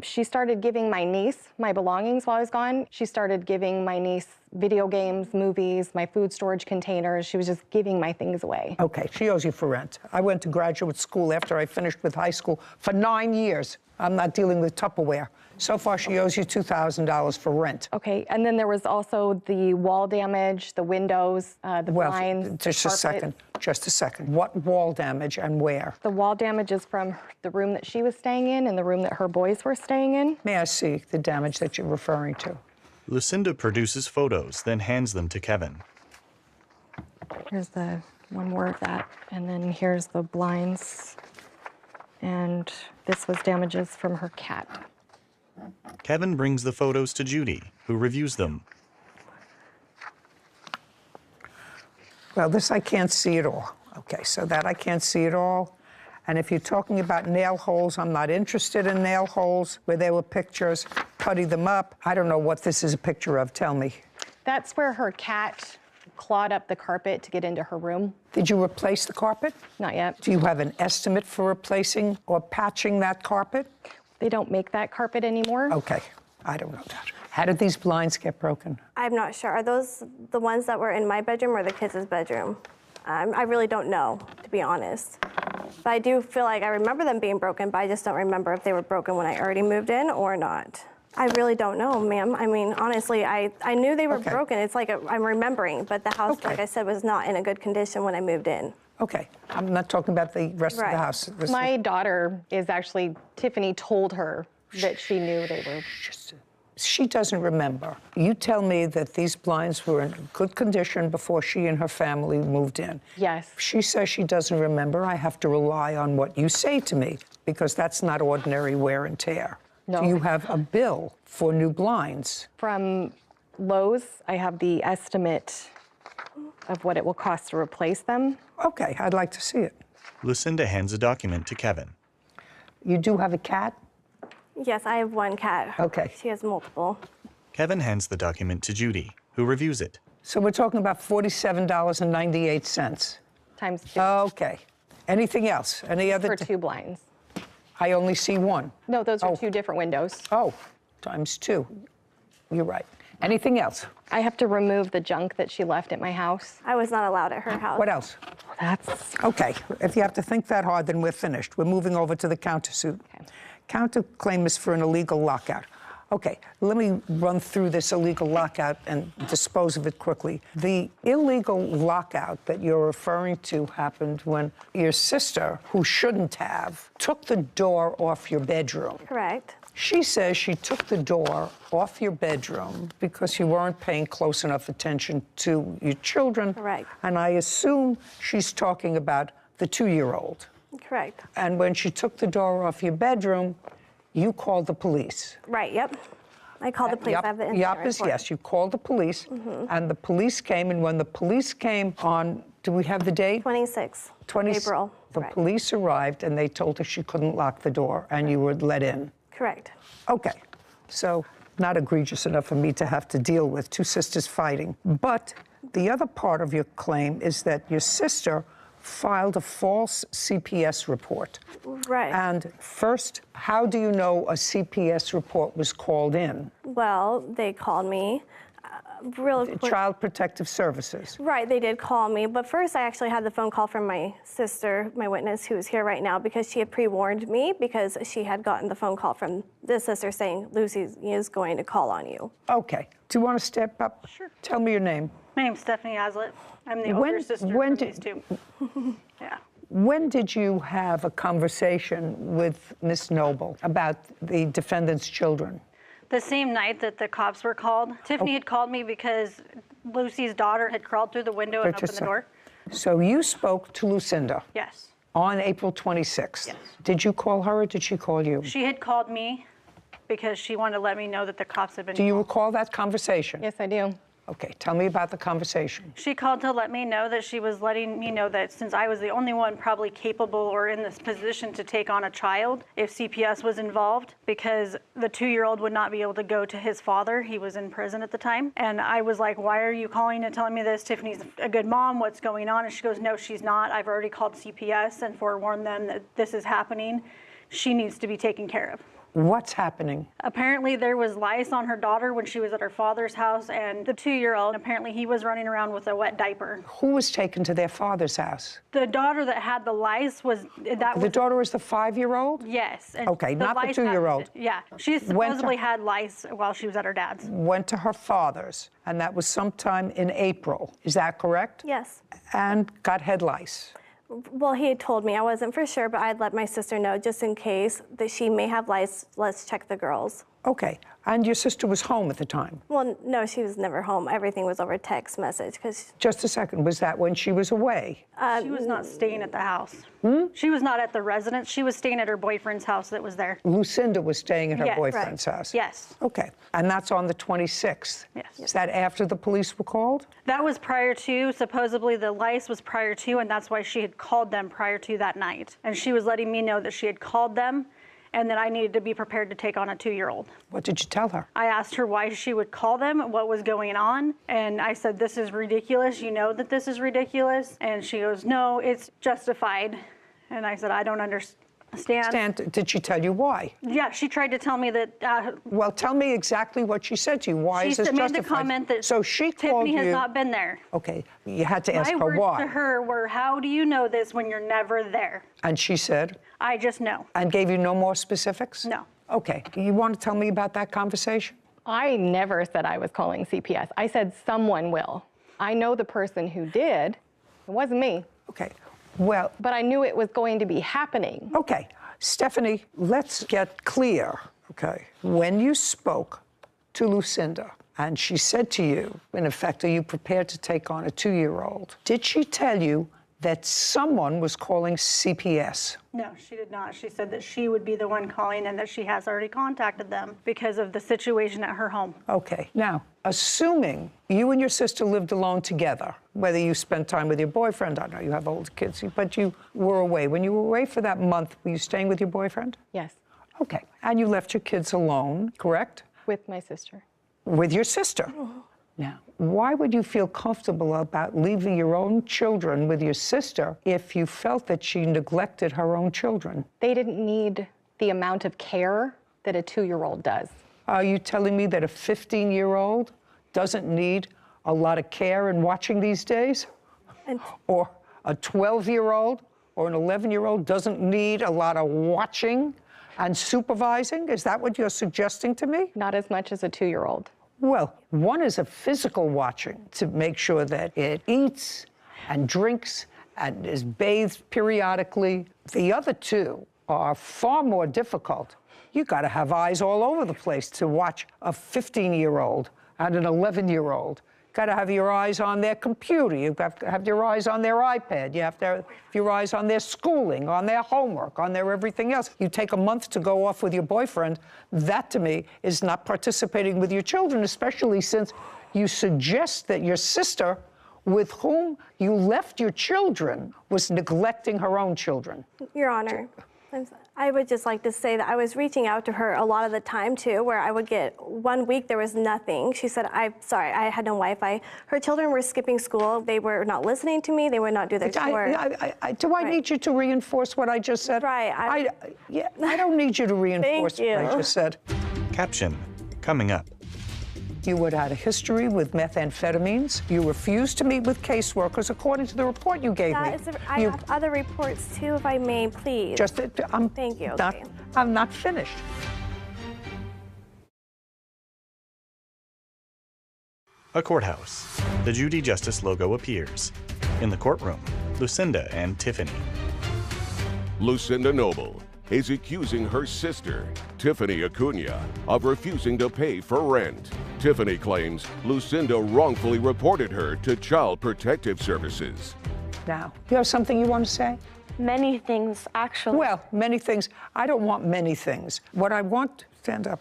I: She started giving my niece my belongings while I was gone. She started giving my niece video games, movies, my food storage containers. She was just giving my things away.
A: Okay, she owes you for rent. I went to graduate school after I finished with high school for 9 years. I'm not dealing with Tupperware. So far, she owes you $2,000 for rent.
I: Okay, and then there was also the wall damage, the windows, the blinds,
A: just a second, just a second. What wall damage and where?
I: The wall damage is from the room that she was staying in and the room that her boys were staying in.
A: May I see the damage that you're referring to?
F: Lucinda produces photos, then hands them to Kevin.
I: Here's the one more of that, and then here's the blinds, and this was damages from her cat.
F: Kevin brings the photos to Judy, who reviews them.
A: Well, this I can't see at all. Okay, so that I can't see at all. And if you're talking about nail holes, I'm not interested in nail holes where there were pictures, putting them up. I don't know what this is a picture of. Tell me.
I: That's where her cat clawed up the carpet to get into her room.
A: Did you replace the carpet?
I: Not yet.
A: Do you have an estimate for replacing or patching that carpet?
I: They don't make that carpet anymore.
A: Okay, I don't know that. How did these blinds get broken?
H: I'm not sure. Are those the ones that were in my bedroom or the kids' bedroom? I really don't know, to be honest. But I do feel like I remember them being broken, but I just don't remember if they were broken when I already moved in or not. I really don't know, ma'am. I mean, honestly, I knew they were broken. It's like I'm remembering, but the house, like I said, was not in a good condition when I moved in.
A: Okay, I'm not talking about the rest of the house.
I: My daughter is actually, Tiffany told her that she knew they were.
A: She doesn't remember. You tell me that these blinds were in good condition before she and her family moved in.
I: Yes.
A: She says she doesn't remember. I have to rely on what you say to me because that's not ordinary wear and tear.
I: No.
A: Do you have a bill for new blinds?
I: From Lowe's, I have the estimate of what it will cost to replace them.
A: Okay, I'd like to see it.
F: Lucinda hands a document to Kevin.
A: You do have a cat?
H: Yes, I have one cat.
A: Okay.
H: She has multiple.
F: Kevin hands the document to Judy, who reviews it.
A: So we're talking about $47.98.
I: Times 2.
A: Okay. Anything else? Any other?
I: For 2 blinds.
A: I only see one.
I: No, those are 2 different windows.
A: Oh, times 2. You're right. Anything else?
I: I have to remove the junk that she left at my house.
H: I was not allowed at her house.
A: What else?
I: That's
A: Okay. If you have to think that hard, then we're finished. We're moving over to the countersuit.
I: Okay.
A: Counterclaim is for an illegal lockout. Okay, let me run through this illegal lockout and dispose of it quickly. The illegal lockout that you're referring to happened when your sister, who shouldn't have, took the door off your bedroom.
H: Correct.
A: She says she took the door off your bedroom because you weren't paying close enough attention to your children.
H: Correct.
A: And I assume she's talking about the 2-year-old.
H: Correct.
A: And when she took the door off your bedroom, you called the police.
H: Right, yep. I called the police. I have the incident
A: Yup is
H: report.
A: yes. You called the police, and the police came. And when the police came on, do we have the date?
H: 26 April.
A: The
H: Correct.
A: police arrived, and they told her she couldn't lock the door, and you were let in.
H: Correct.
A: Okay. So not egregious enough for me to have to deal with, two sisters fighting. But the other part of your claim is that your sister filed a false CPS report.
H: Right.
A: And first, how do you know a CPS report was called in?
H: Well, they called me. Real quick.
A: Child Protective Services.
H: Right, they did call me, but first I actually had the phone call from my sister, my witness, who's here right now, because she had pre-warned me because she had gotten the phone call from this sister saying, Lucy is going to call on you.
A: Okay. Do you want to step up?
J: Sure.
A: Tell me your name.
J: My name's Stephanie Aslett. I'm the older sister from these two. Yeah.
A: When did you have a conversation with Miss Noble about the defendant's children?
J: The same night that the cops were called. Tiffany had called me because Lucy's daughter had crawled through the window and opened the door.
A: So you spoke to Lucinda?
J: Yes.
A: On April 26th?
J: Yes.
A: Did you call her or did she call you?
J: She had called me because she wanted to let me know that the cops had been
A: Do you
J: called.
A: recall that conversation?
I: Yes, I do.
A: Okay, tell me about the conversation.
J: She called to let me know that she was letting me know that since I was the only one probably capable or in this position to take on a child, if CPS was involved, because the 2-year-old would not be able to go to his father. He was in prison at the time. And I was like, why are you calling and telling me this? Tiffany's a good mom. What's going on? And she goes, no, she's not. I've already called CPS and forewarned them that this is happening. She needs to be taken care of.
A: What's happening?
J: Apparently there was lice on her daughter when she was at her father's house, and the 2-year-old, apparently he was running around with a wet diaper.
A: Who was taken to their father's house?
J: The daughter that had the lice was...
A: The daughter was the 5-year-old?
J: Yes. And
A: Okay, not the
J: lice
A: 2-year-old.
J: Yeah. She supposedly had lice while she was at her dad's.
A: Went to her father's, and that was sometime in April. Is that correct?
H: Yes.
A: And got head lice.
H: Well, he had told me, I wasn't for sure, but I'd let my sister know just in case that she may have lice. Let's check the girls.
A: Okay, and your sister was home at the time?
H: Well, no, she was never home. Everything was over text message. Because
A: Just a second, was that when she was away?
J: She was not staying at the house. She was not at the residence. She was staying at her boyfriend's house that was there.
A: Lucinda was staying at her
J: Yes.
A: boyfriend's house?
J: Yes.
A: Okay, and that's on the 26th?
J: Yes.
A: Is that after the police were called?
J: That was prior to, supposedly the lice was prior to, and that's why she had called them prior to that night. And she was letting me know that she had called them and that I needed to be prepared to take on a 2-year-old.
A: What did you tell her?
J: I asked her why she would call them, what was going on, and I said, this is ridiculous. You know that this is ridiculous? And she goes, no, it's justified. And I said, I don't understand.
A: Did she tell you why?
J: Yeah, she tried to tell me that...
A: Well, tell me exactly what she said to you. Why is this
J: She made
A: justified?
J: the comment that
A: so she called
J: Tiffany
A: you.
J: has not been there.
A: Okay, you had to ask
J: My
A: her
J: words
A: why.
J: to her were, how do you know this when you're never there?
A: And she said?
J: I just know.
A: And gave you no more specifics?
J: No.
A: Okay, you want to tell me about that conversation?
I: I never said I was calling CPS. I said someone will. I know the person who did. It wasn't me.
A: Okay, well...
I: But I knew it was going to be happening.
A: Okay, Stephanie, let's get clear, okay? When you spoke to Lucinda and she said to you, in effect, are you prepared to take on a 2-year-old? Did she tell you that someone was calling CPS?
J: No, she did not. She said that she would be the one calling and that she has already contacted them because of the situation at her home.
A: Okay, now, assuming you and your sister lived alone together, whether you spent time with your boyfriend, I know you have older kids, but you were away. When you were away for that month, were you staying with your boyfriend?
I: Yes.
A: Okay, and you left your kids alone, correct?
I: With my sister.
A: With your sister. Now, why would you feel comfortable about leaving your own children with your sister if you felt that she neglected her own children?
I: They didn't need the amount of care that a 2-year-old does.
A: Are you telling me that a 15-year-old doesn't need a lot of care and watching these days? Or a 12-year-old or an 11-year-old doesn't need a lot of watching and supervising? Is that what you're suggesting to me?
I: Not as much as a 2-year-old.
A: Well, one is a physical watching to make sure that it eats and drinks and is bathed periodically. The other two are far more difficult. You got to have eyes all over the place to watch a 15-year-old and an 11-year-old. Got to have your eyes on their computer. You have to have your eyes on their iPad. You have to have your eyes on their schooling, on their homework, on their everything else. You take a month to go off with your boyfriend. That, to me, is not participating with your children, especially since you suggest that your sister, with whom you left your children, was neglecting her own children.
H: Your Honor, I would just like to say that I was reaching out to her a lot of the time too, where I would get 1 week there was nothing. She said, "I'm sorry, I had no Wi-Fi." Her children were skipping school. They were not listening to me. They would not do their homework.
A: Do I need you to reinforce what I just said?
H: Right.
A: I don't need you to reinforce what I just said.
F: Caption coming up.
A: You had had a history with methamphetamines. You refused to meet with caseworkers, according to the report you gave me.
H: I have other reports too, if I may, please.
A: Thank
H: you.
A: Okay. I'm not finished.
F: A courthouse. The Judy Justice logo appears. In the courtroom, Lucinda and Tiffany.
D: Lucinda Noble is accusing her sister, Tiffany Acuna, of refusing to pay for rent. Tiffany claims Lucinda wrongfully reported her to Child Protective Services.
A: Now, you have something you want to say?
K: Many things, actually.
A: Well, many things. I don't want many things. What I want, stand up.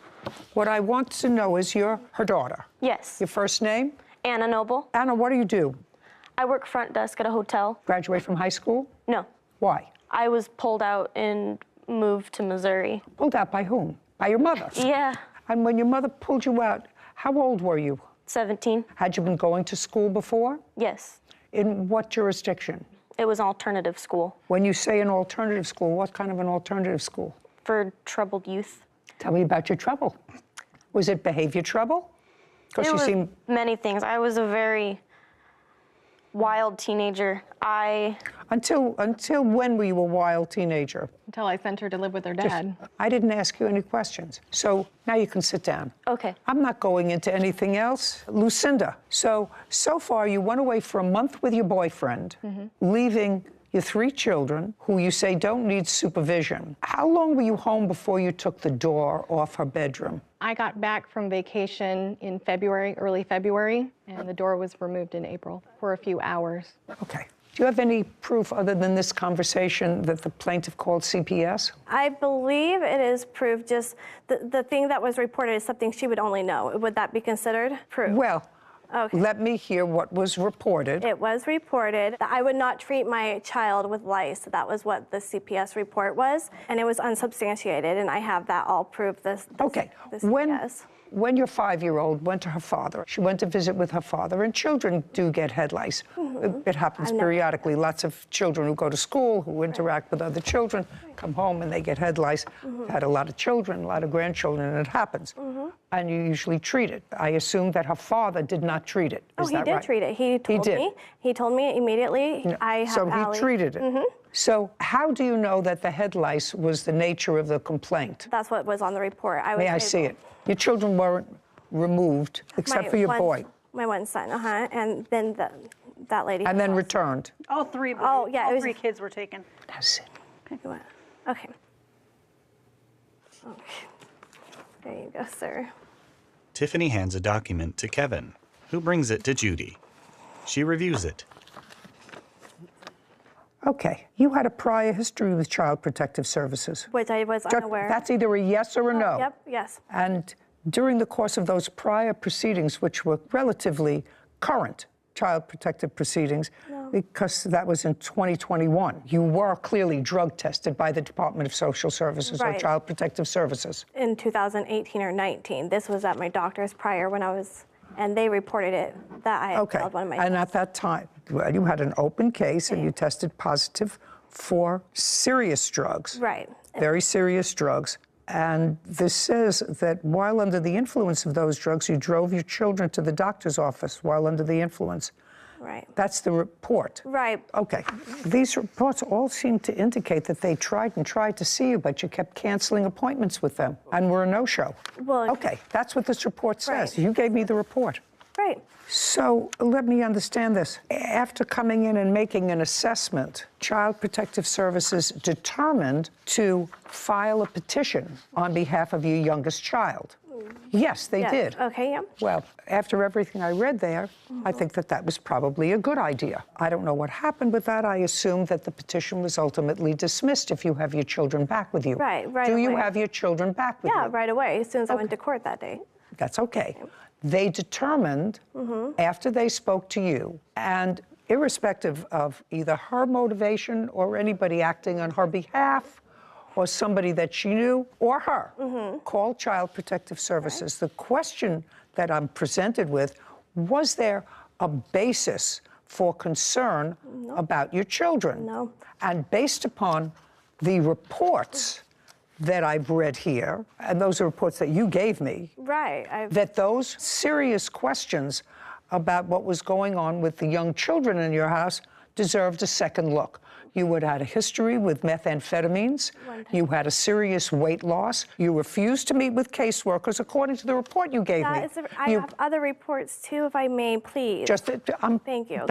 A: What I want to know is you're her daughter.
K: Yes.
A: Your first name?
K: Anna Noble.
A: Anna, what do you do?
K: I work front desk at a hotel.
A: Graduate from high school?
K: No.
A: Why?
K: I was pulled out and moved to Missouri.
A: Pulled out by whom? By your mother?
K: Yeah.
A: And when your mother pulled you out, how old were you?
K: 17.
A: Had you been going to school before?
K: Yes.
A: In what jurisdiction?
K: It was an alternative school.
A: When you say an alternative school, what kind of an alternative school?
K: For troubled youth.
A: Tell me about your trouble. Was it behavior trouble?
K: It was many things. I was a very wild teenager.
A: Until when were you a wild teenager?
I: Until I sent her to live with her dad.
A: I didn't ask you any questions. So now you can sit down.
K: Okay.
A: I'm not going into anything else. Lucinda, so far you went away for a month with your boyfriend, leaving your 3 children who you say don't need supervision. How long were you home before you took the door off her bedroom?
I: I got back from vacation in February, early February, and the door was removed in April for a few hours.
A: Okay. Do you have any proof other than this conversation that the plaintiff called CPS?
H: I believe it is proof. Just the thing that was reported is something she would only know. Would that be considered proof?
A: Well,
H: okay.
A: Let me hear what was reported.
H: It was reported that I would not treat my child with lice. That was what the CPS report was, and it was unsubstantiated, and I have that all proof.
A: Okay. When your 5-year-old went to her father, she went to visit with her father, and children do get head lice. It happens periodically. Lots of children who go to school, who interact with other children, come home and they get head lice. Had a lot of children, a lot of grandchildren, and it happens. And you usually treat it. I assume that her father did not treat it. Is that right?
H: He did treat it. He told me. He told me immediately.
A: No. So he treated it. So how do you know that the head lice was the nature of the complaint?
H: That's what was on the report.
A: May I see it? Your children weren't removed, except for your boy.
H: My one son, and then that lady.
A: And then returned.
J: All 3 boys.
H: Oh, yeah.
J: All 3 kids were taken.
A: That's it.
H: Okay. Okay. There you go, sir.
F: Tiffany hands a document to Kevin, who brings it to Judy. She reviews it.
A: Okay, you had a prior history with Child Protective Services.
H: Which I was unaware.
A: That's either a yes or a no.
H: Yep, yes.
A: And during the course of those prior proceedings, which were relatively current Child Protective proceedings, because that was in 2021, you were clearly drug tested by the Department of Social Services or Child Protective Services.
H: In 2018 or 19. This was at my doctor's prior when I was, and they reported it that I had failed one of my tests.
A: And at that time, well, you had an open case and you tested positive for serious drugs.
H: Right.
A: Very serious drugs. And this says that while under the influence of those drugs, you drove your children to the doctor's office while under the influence.
H: Right.
A: That's the report.
H: Right.
A: Okay. These reports all seem to indicate that they tried to see you, but you kept canceling appointments with them and were a no-show.
H: Well,
A: okay, that's what this report says. You gave me the report.
H: Right.
A: So let me understand this. After coming in and making an assessment, Child Protective Services determined to file a petition on behalf of your youngest child. Yes, they did.
H: Okay, yeah.
A: Well, after everything I read there, I think that was probably a good idea. I don't know what happened with that. I assume that the petition was ultimately dismissed if you have your children back with you.
H: Right away.
A: Do you have your children back with you?
H: Yeah, right away, as soon as I went to court that day.
A: That's okay. They determined, after they spoke to you, and irrespective of either her motivation or anybody acting on her behalf or somebody that she knew, or her, call Child Protective Services. The question that I'm presented with, was there a basis for concern about your children?
H: No.
A: And based upon the reports that I've read here, and those are reports that you gave me,
H: Right.
A: that those serious questions about what was going on with the young children in your house deserved a second look. You had had a history with methamphetamines. You had a serious weight loss. You refused to meet with caseworkers, according to the report you gave me.
H: I have other reports too, if I may, please.
A: Thank you.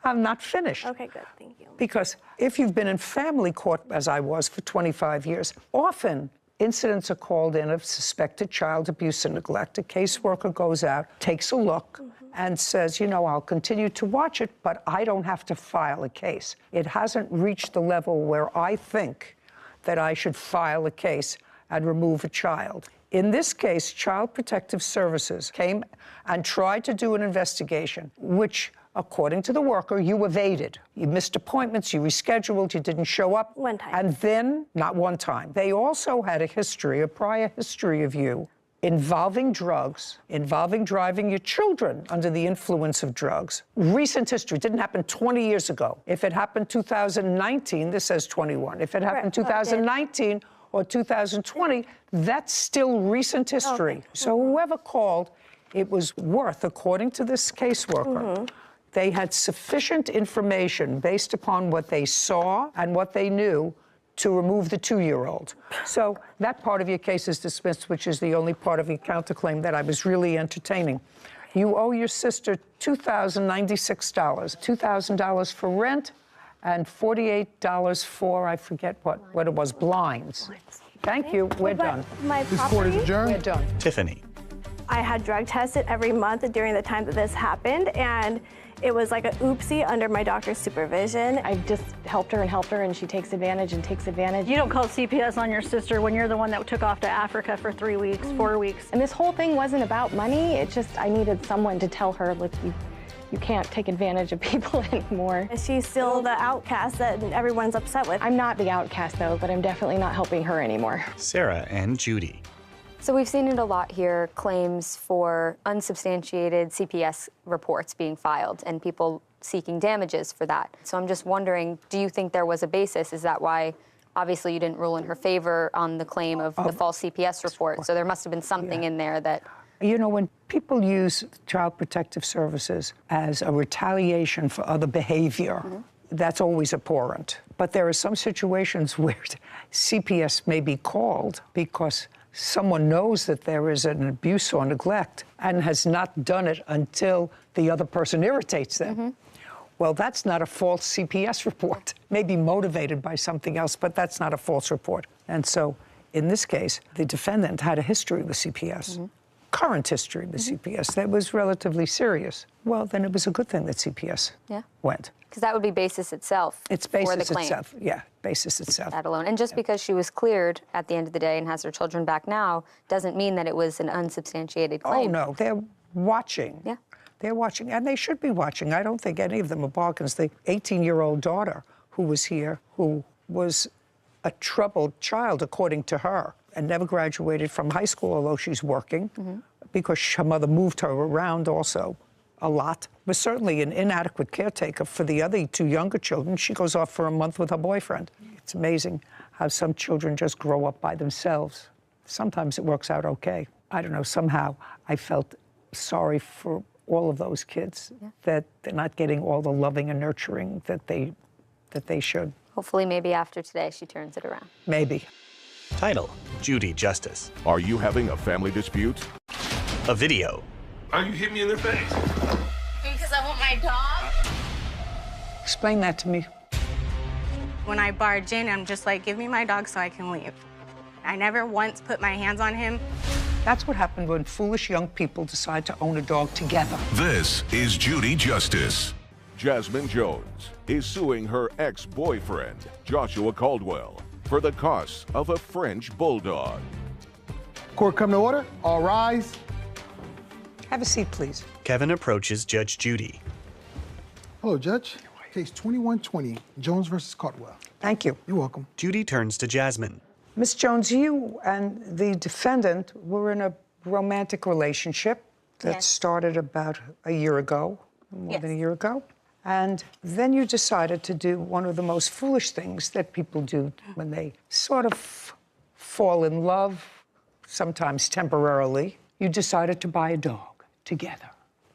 A: I'm not finished.
H: Okay, good. Thank you.
A: Because if you've been in family court, as I was for 25 years, often incidents are called in of suspected child abuse and neglect. A caseworker goes out, takes a look, and says, you know, I'll continue to watch it, but I don't have to file a case. It hasn't reached the level where I think that I should file a case and remove a child. In this case, Child Protective Services came and tried to do an investigation, which, according to the worker, you evaded. You missed appointments, you rescheduled, you didn't show up.
H: One time.
A: And then, not one time, they also had a prior history of you involving drugs, involving driving your children under the influence of drugs. Recent history, didn't happen 20 years ago. If it happened 2019, this says 21. If it happened 2019 or 2020, that's still recent history.
H: Okay.
A: So whoever called, it was worth, according to this caseworker, they had sufficient information based upon what they saw and what they knew to remove the 2-year-old. So that part of your case is dismissed, which is the only part of your counterclaim that I was really entertaining. You owe your sister $2,096, $2,000 for rent and $48 for, I forget what it was, blinds. Thank you, we're done.
H: My
E: This court is
H: property,
E: adjourned.
A: We're done.
F: Tiffany.
H: I had drug tested every month during the time that this happened, and it was like a oopsie under my doctor's supervision.
I: I've just helped her, and she takes advantage and takes advantage.
J: You don't call CPS on your sister when you're the one that took off to Africa for 3 weeks, 4 weeks.
I: And this whole thing wasn't about money. It just, I needed someone to tell her, look, you can't take advantage of people anymore.
H: She's still the outcast that everyone's upset with.
I: I'm not the outcast, though, but I'm definitely not helping her anymore.
F: Sarah and Judy.
G: So we've seen it a lot here, claims for unsubstantiated CPS reports being filed and people seeking damages for that. So I'm just wondering, do you think there was a basis? Is that why, obviously, you didn't rule in her favor on the claim of the false CPS report? So there must have been something in there that...
A: You know, when people use Child Protective Services as a retaliation for other behavior, that's always abhorrent. But there are some situations where CPS may be called because someone knows that there is an abuse or neglect and has not done it until the other person irritates them. Well, that's not a false CPS report. Maybe motivated by something else, but that's not a false report. And so, in this case, the defendant had a history with CPS, current history with CPS that was relatively serious. Well, then it was a good thing that CPS went.
G: Because that would be basis itself
A: It's
G: for
A: basis
G: the claim.
A: itself, basis itself.
G: That alone. And just because she was cleared at the end of the day and has her children back now doesn't mean that it was an unsubstantiated claim.
A: Oh, no, they're watching.
G: Yeah.
A: They're watching, and they should be watching. I don't think any of them are bargains. The 18-year-old daughter who was here, who was a troubled child, according to her, and never graduated from high school, although she's working, because her mother moved her around also a lot, was certainly an inadequate caretaker for the other 2 younger children. She goes off for a month with her boyfriend. It's amazing how some children just grow up by themselves. Sometimes it works out okay. I don't know, somehow I felt sorry for all of those kids, that they're not getting all the loving and nurturing that they should.
G: Hopefully, maybe after today, she turns it around.
A: Maybe.
F: Title, Judy Justice.
D: Are you having a family dispute?
F: A video.
L: Why you hit me in the face?
M: Because I want my dog.
A: Explain that to me.
M: When I barge in, I'm just like, give me my dog so I can leave. I never once put my hands on him.
A: That's what happened when foolish young people decide to own a dog together.
D: This is Judy Justice. Jasmine Jones is suing her ex-boyfriend, Joshua Caldwell, for the costs of a French bulldog.
E: Court come to order. All rise.
A: Have a seat, please.
F: Kevin approaches Judge Judy.
E: Hello, Judge. Case 2120, Jones versus Caldwell.
A: Thank you.
E: You're welcome.
F: Judy turns to Jasmine.
A: Ms. Jones, you and the defendant were in a romantic relationship that started about a year ago, more than a year ago. And then you decided to do one of the most foolish things that people do when they sort of fall in love, sometimes temporarily. You decided to buy a dog together.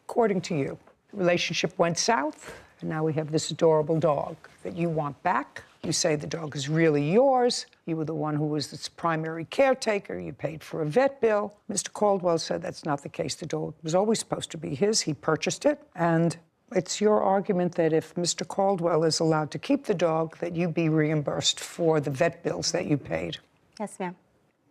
A: According to you, the relationship went south, and now we have this adorable dog that you want back. You say the dog is really yours. You were the one who was its primary caretaker. You paid for a vet bill. Mr. Caldwell said that's not the case. The dog was always supposed to be his. He purchased it, and it's your argument that if Mr. Caldwell is allowed to keep the dog, that you be reimbursed for the vet bills that you paid.
M: Yes, ma'am.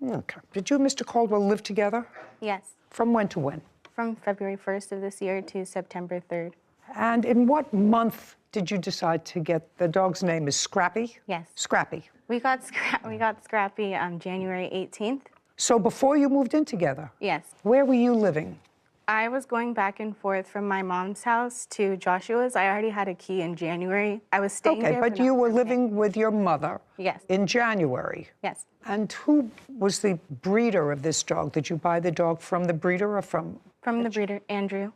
A: Okay. Did you and Mr. Caldwell live together?
M: Yes.
A: From when to when?
M: From February 1st of this year to September 3rd.
A: And in what month did you decide to get the dog's name is Scrappy?
M: Yes.
A: Scrappy.
M: We got Scrappy January 18th.
A: So before you moved in together?
M: Yes.
A: Where were you living?
M: I was going back and forth from my mom's house to Joshua's. I already had a key in January. I was staying there.
A: Okay, but you were living with your mother.
M: Yes.
A: In January.
M: Yes.
A: And who was the breeder of this dog? Did you buy the dog from the breeder or from?
M: From the breeder, Andrew.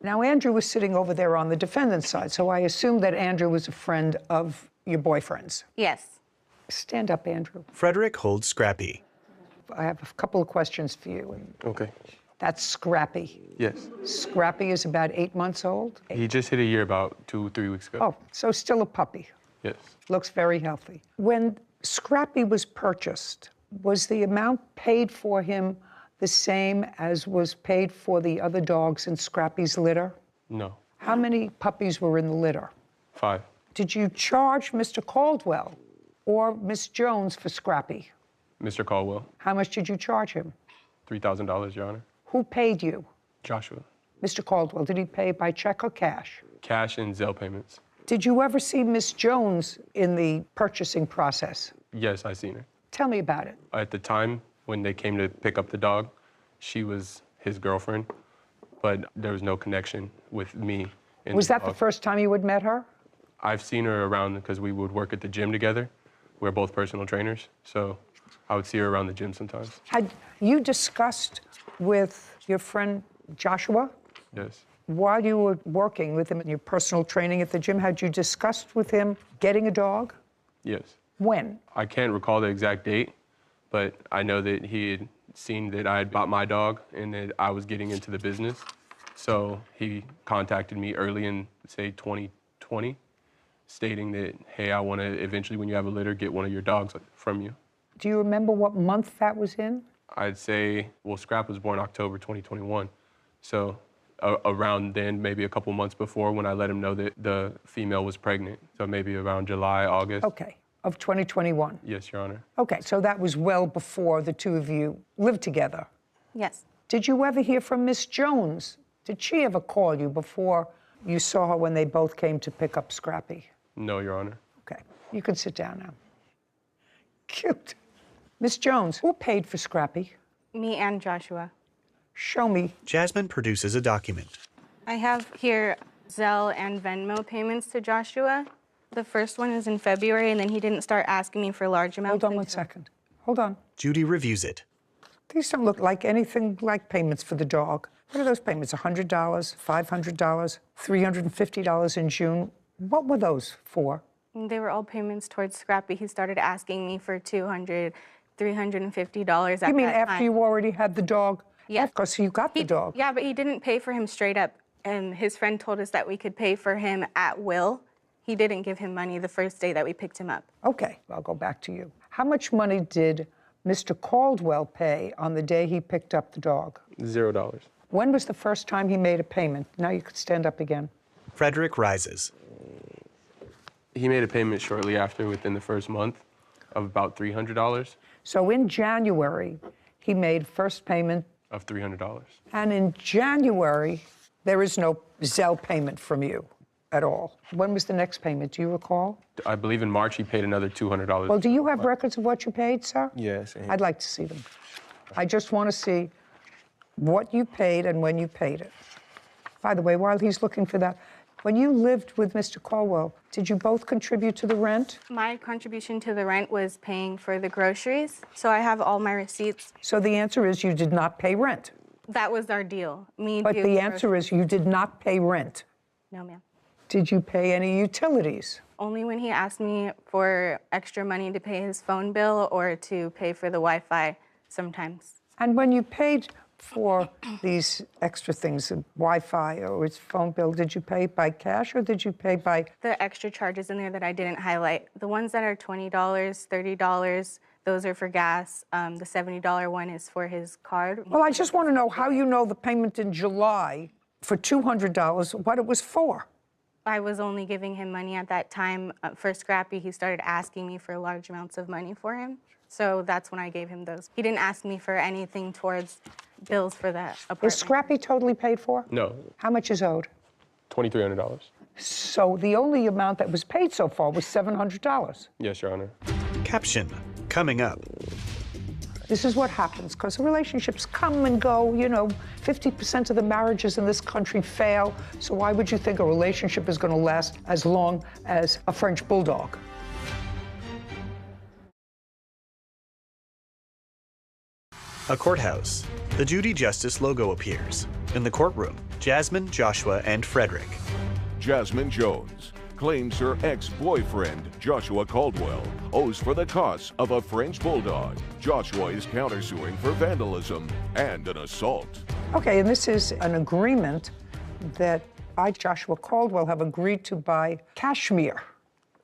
A: Now, Andrew was sitting over there on the defendant's side, so I assume that Andrew was a friend of your boyfriend's.
M: Yes.
A: Stand up, Andrew.
N: Frederick holds Scrappy.
A: I have a couple of questions for you.
O: Okay.
A: That's Scrappy.
O: Yes.
A: Scrappy is about 8 months old?
O: He just hit a year about 2-3 weeks ago.
A: Oh, so still a puppy.
O: Yes.
A: Looks very healthy. When Scrappy was purchased, was the amount paid for him the same as was paid for the other dogs in Scrappy's litter?
O: No.
A: How many puppies were in the litter?
O: 5.
A: Did you charge Mr. Caldwell or Miss Jones for Scrappy?
O: Mr. Caldwell.
A: How much did you charge him?
O: $3,000, Your Honor.
A: Who paid you?
O: Joshua.
A: Mr. Caldwell, did he pay by check or cash?
O: Cash and Zelle payments.
A: Did you ever see Miss Jones in the purchasing process?
O: Yes, I seen her.
A: Tell me about it.
O: At the time when they came to pick up the dog, she was his girlfriend, but there was no connection with me.
A: Was that the first time you had met her?
O: I've seen her around because we would work at the gym together. We're both personal trainers, so I would see her around the gym sometimes.
A: Had you discussed with your friend Joshua?
O: Yes.
A: While you were working with him in your personal training at the gym, had you discussed with him getting a dog?
O: Yes.
A: When?
O: I can't recall the exact date, but I know that he had seen that I had bought my dog and that I was getting into the business. So he contacted me early in, say, 2020, stating that, hey, I want to eventually, when you have a litter, get one of your dogs from you.
A: Do you remember what month that was in?
O: I'd say, well, Scrap was born October 2021. So around then, maybe a couple months before when I let him know that the female was pregnant. So maybe around July, August.
A: Okay, of 2021.
O: Yes, Your Honor.
A: Okay, so that was well before the two of you lived together.
M: Yes.
A: Did you ever hear from Miss Jones? Did she ever call you before you saw her when they both came to pick up Scrappy?
O: No, Your Honor.
A: Okay, you can sit down now. Cute. Miss Jones, who paid for Scrappy?
M: Me and Joshua.
A: Show me.
N: Jasmine produces a document.
M: I have here Zelle and Venmo payments to Joshua. The first one is in February, and then he didn't start asking me for large amounts.
A: Hold on 1 second. Hold on.
N: Judy reviews it.
A: These don't look like anything like payments for the dog. What are those payments? $100, $500, $350 in June. What were those for?
M: They were all payments towards Scrappy. He started asking me for $200, $350 at that time.
A: You mean after you already had the dog?
M: Yes.
A: Because you got the dog.
M: Yeah, but he didn't pay for him straight up. And his friend told us that we could pay for him at will. He didn't give him money the first day that we picked him up.
A: Okay, I'll go back to you. How much money did Mr. Caldwell pay on the day he picked up the dog?
O: $0.
A: When was the first time he made a payment? Now you could stand up again.
N: Frederick rises.
O: He made a payment shortly after, within the first month, of about $300.
A: So in January, he made first payment
O: of $300.
A: And in January, there is no Zelle payment from you at all. When was the next payment? Do you recall?
O: I believe in March he paid another $200.
A: Well, do you have records of what you paid, sir?
O: Yes.
A: I'd like to see them. I just want to see what you paid and when you paid it. By the way, while he's looking for that, When you lived with Mr. Caldwell, did you both contribute to the rent?
M: My contribution to the rent was paying for the groceries, so I have all my receipts.
A: So the answer is you did not pay rent.
M: That was our deal.
A: But the answer is you did not pay rent.
M: No, ma'am.
A: Did you pay any utilities?
M: Only when he asked me for extra money to pay his phone bill or to pay for the Wi-Fi sometimes.
A: And when you paid for these extra things, Wi-Fi or his phone bill, did you pay by cash or did you pay by?
M: The extra charges in there that I didn't highlight. The ones that are $20, $30, those are for gas. The $70 one is for his card.
A: Well, I just want to know how you know the payment in July for $200, what it was for.
M: I was only giving him money at that time. For Scrappy, he started asking me for large amounts of money for him. So that's when I gave him those. He didn't ask me for anything towards bills for that apartment.
A: Is Scrappy totally paid for?
O: No.
A: How much is owed?
O: $2,300.
A: So the only amount that was paid so far was $700.
O: Yes, Your Honor.
N: Caption coming up.
A: This is what happens, because relationships come and go. You know, 50% of the marriages in this country fail. So why would you think a relationship is going to last as long as a French bulldog?
N: A courthouse. The Judy Justice logo appears. In the courtroom, Jasmine, Joshua, and Frederick.
D: Jasmine Jones claims her ex-boyfriend, Joshua Caldwell, owes for the costs of a French bulldog. Joshua is countersuing for vandalism and an assault.
A: Okay, and this is an agreement that I, Joshua Caldwell, have agreed to buy Cashmere.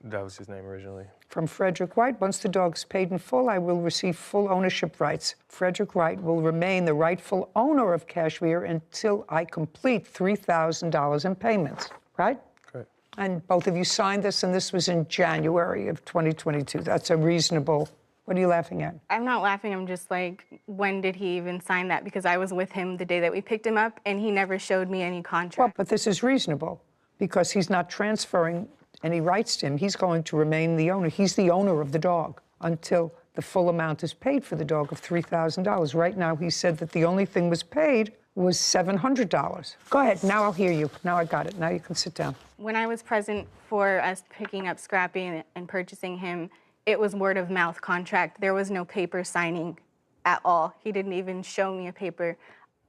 O: That was his name originally.
A: From Frederick Wright. Once the dog is paid in full, I will receive full ownership rights. Frederick Wright will remain the rightful owner of Cashmere until I complete $3,000 in payments, right?
O: Correct.
A: And both of you signed this, and this was in January of 2022. That's a reasonable. What are you laughing at?
M: I'm not laughing. I'm just like, when did he even sign that? Because I was with him the day that we picked him up, and he never showed me any contract.
A: Well, but this is reasonable because he's not transferring any rights to him. He's going to remain the owner. He's the owner of the dog until the full amount is paid for the dog of $3,000. Right now, he said that the only thing was paid was $700. Go ahead. Now I'll hear you. Now I got it. Now you can sit down.
M: When I was present for us picking up Scrappy and purchasing him, it was word of mouth contract. There was no paper signing at all. He didn't even show me a paper.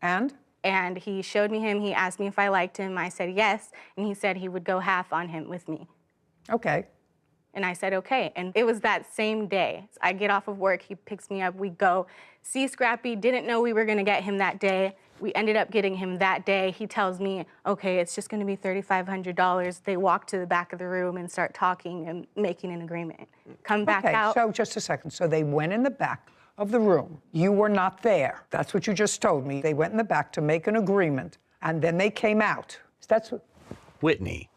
A: And?
M: And he showed me him. He asked me if I liked him. I said yes. And he said he would go half on him with me.
A: Okay.
M: And I said, okay. And it was that same day. I get off of work, he picks me up, we go see Scrappy, didn't know we were gonna get him that day. We ended up getting him that day. He tells me, okay, it's just gonna be $3,500. They walk to the back of the room and start talking and making an agreement. Come back out.
A: So just a second. So they went in the back of the room. You were not there. That's what you just told me. They went in the back to make an agreement, and then they came out. That's what...
N: Whitney.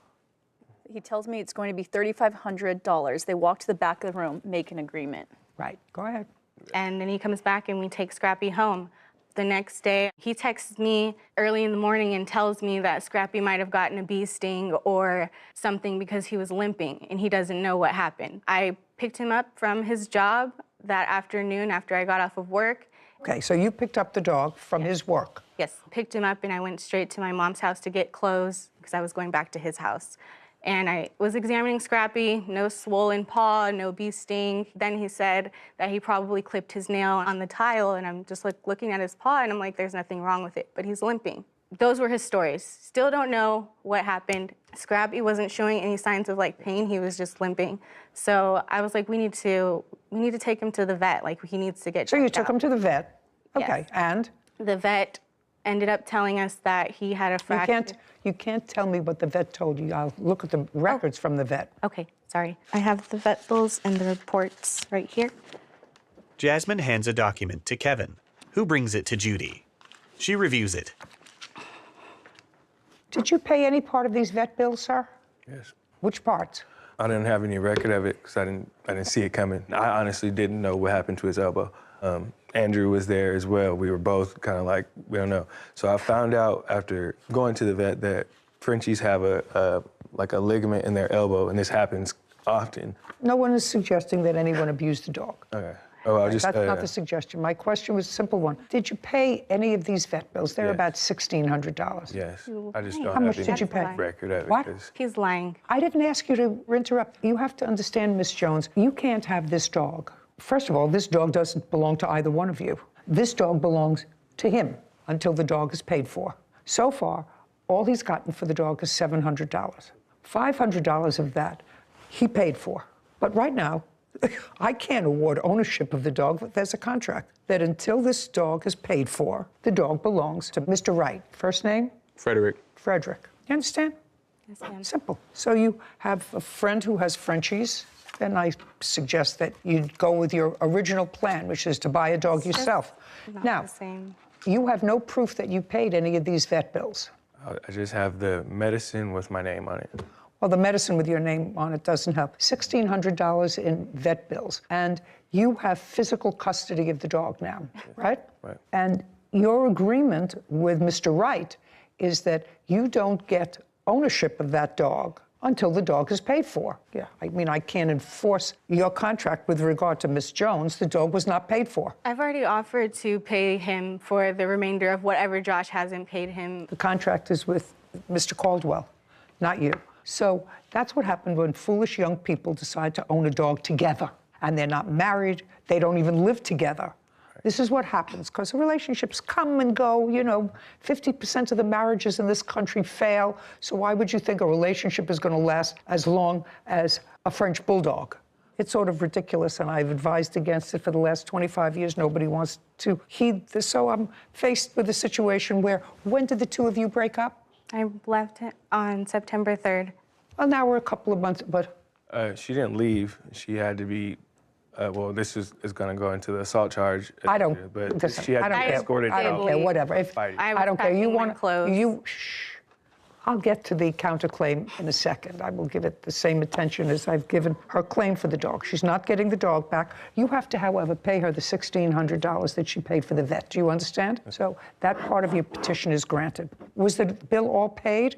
P: He tells me it's going to be $3,500. They walk to the back of the room, make an agreement.
A: Right. Go ahead.
M: And then he comes back and we take Scrappy home. The next day, he texts me early in the morning and tells me that Scrappy might have gotten a bee sting or something because he was limping and he doesn't know what happened. I picked him up from his job that afternoon after I got off of work.
A: Okay, so you picked up the dog from his work.
M: Yes, picked him up and I went straight to my mom's house to get clothes because I was going back to his house. And I was examining Scrappy, no swollen paw, no bee sting. Then he said that he probably clipped his nail on the tile, and I'm just like looking at his paw, and I'm like, there's nothing wrong with it, but he's limping. Those were his stories. Still don't know what happened. Scrappy wasn't showing any signs of like pain, he was just limping. So I was like, we need to take him to the vet, like he needs to get checked out.
A: So you took him to the vet? Okay,
M: yes.
A: And?
M: The vet ended up telling us that he had a fracture.
A: You can't tell me what the vet told you. I'll look at the records from the vet.
M: Okay, sorry. I have the vet bills and the reports right here.
N: Jasmine hands a document to Kevin, who brings it to Judy. She reviews it.
A: Did you pay any part of these vet bills, sir?
Q: Yes.
A: Which parts?
Q: I didn't have any record of it because I didn't see it coming. I honestly didn't know what happened to his elbow. Andrew was there as well. We were both kind of like, we don't know. So I found out after going to the vet that Frenchies have a ligament in their elbow, and this happens often.
A: No one is suggesting that anyone abused the dog.
Q: Okay. Oh,
A: That's not the suggestion. My question was a simple one. Did you pay any of these vet bills? They're about $1,600.
Q: Yes. I just don't
A: How much
Q: have
A: did you
Q: any
A: pay?
Q: record of it.
A: What?
Q: 'cause
M: He's lying.
A: I didn't ask you to interrupt. You have to understand, Miss Jones, you can't have this dog. First of all, this dog doesn't belong to either one of you. This dog belongs to him until the dog is paid for. So far, all he's gotten for the dog is $700. $500 of that he paid for. But right now, I can't award ownership of the dog, but there's a contract that until this dog is paid for, the dog belongs to Mr. Wright. First name?
O: Frederick.
A: Frederick. You understand?
M: Yes, ma'am.
A: Simple. So you have a friend who has Frenchies, then I suggest that you go with your original plan, which is to buy a dog yourself.
M: Not
A: Now,
M: the same.
A: you have no proof that you paid any of these vet bills.
Q: I just have the medicine with my name on it.
A: Well, the medicine with your name on it doesn't help. $1,600 in vet bills. And you have physical custody of the dog now, right?
Q: Right.
A: And your agreement with Mr. Wright is that you don't get ownership of that dog until the dog is paid for. Yeah, I mean, I can't enforce your contract with regard to Miss Jones. The dog was not paid for.
M: I've already offered to pay him for the remainder of whatever Josh hasn't paid him.
A: The contract is with Mr. Caldwell, not you. So that's what happened when foolish young people decide to own a dog together. And they're not married, they don't even live together. This is what happens, because relationships come and go. You know, 50% of the marriages in this country fail. So why would you think a relationship is going to last as long as a French bulldog? It's sort of ridiculous, and I've advised against it for the last 25 years. Nobody wants to heed this. So I'm faced with a situation where, when did the two of you break up?
M: I left on September 3rd.
A: Well, now we're a couple of months, but...
Q: She didn't leave. She had to be, well, this is going to go into the assault charge.
A: I don't,
Q: But
A: listen,
Q: she had
A: I
Q: to
A: don't
Q: be
A: care.
Q: escorted
A: I don't
Q: out.
A: care, whatever. If,
Q: Fighting.
A: I don't care. You want
M: clothes.
A: I'll get to the counterclaim in a second. I will give it the same attention as I've given her claim for the dog. She's not getting the dog back. You have to, however, pay her the $1,600 that she paid for the vet. Do you understand? So that part of your petition is granted. Was the bill all paid?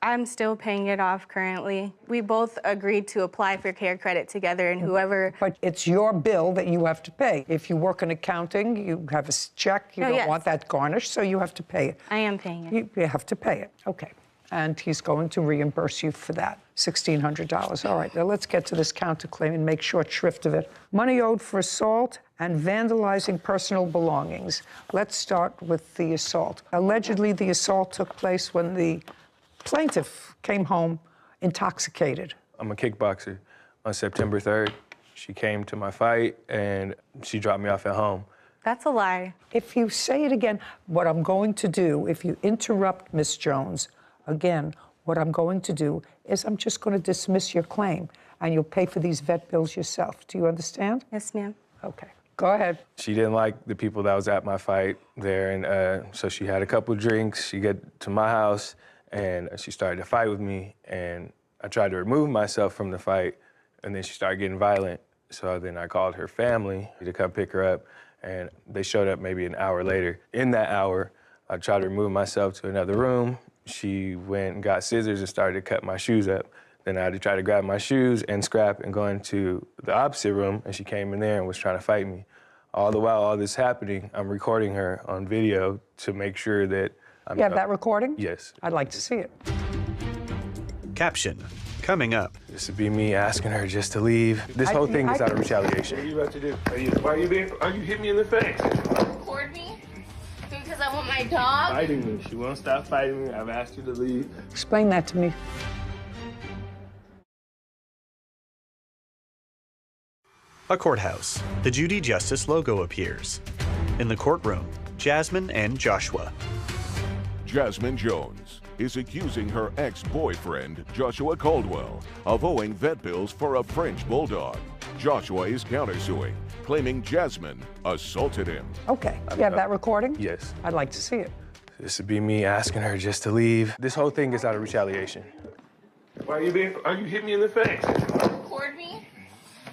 M: I'm still paying it off currently. We both agreed to apply for care credit together, and whoever...
A: But it's your bill that you have to pay. If you work in accounting, you have a check, you don't want that garnished, so you have to pay it.
M: I am paying it.
A: You have to pay it. Okay. And he's going to reimburse you for that, $1,600. All right, now let's get to this counterclaim and make short shrift of it. Money owed for assault and vandalizing personal belongings. Let's start with the assault. Allegedly, the assault took place when the plaintiff came home intoxicated.
Q: I'm a kickboxer. On September 3rd, she came to my fight, and she dropped me off at home.
M: That's a lie.
A: If you say it again, what I'm going to do, if you interrupt Miss Jones, again, what I'm going to do is I'm just going to dismiss your claim, and you'll pay for these vet bills yourself. Do you understand?
M: Yes, ma'am.
A: Okay. Go ahead.
Q: She didn't like the people that was at my fight there, and so she had a couple drinks. She got to my house, and she started to fight with me, and I tried to remove myself from the fight, and then she started getting violent. So then I called her family to come pick her up, and they showed up maybe an hour later. In that hour, I tried to remove myself to another room. She went and got scissors and started to cut my shoes up. Then I had to try to grab my shoes and scrap and go into the opposite room, and she came in there and was trying to fight me. All the while all this happening, I'm recording her on video to make sure that I'm...
A: You have that recording?
Q: Yes.
A: I'd like to see it.
N: Caption, coming up.
Q: This would be me asking her just to leave. This whole thing is out of retaliation.
L: What are you about to do? Why are you hitting me in the face?
K: Record me? Because I want my dog?
Q: Fighting me. She won't stop fighting me. I've asked her to leave.
A: Explain that to me.
N: A courthouse. The Judy Justice logo appears. In the courtroom, Jasmine and Joshua.
D: Jasmine Jones is accusing her ex-boyfriend, Joshua Caldwell, of owing vet bills for a French bulldog. Joshua is countersuing, claiming Jasmine assaulted him.
A: Okay. You have that recording?
Q: Yes.
A: I'd like to see it.
Q: This would be me asking her just to leave. This whole thing is out of retaliation.
L: Why are you hitting me in the face?
K: Record me?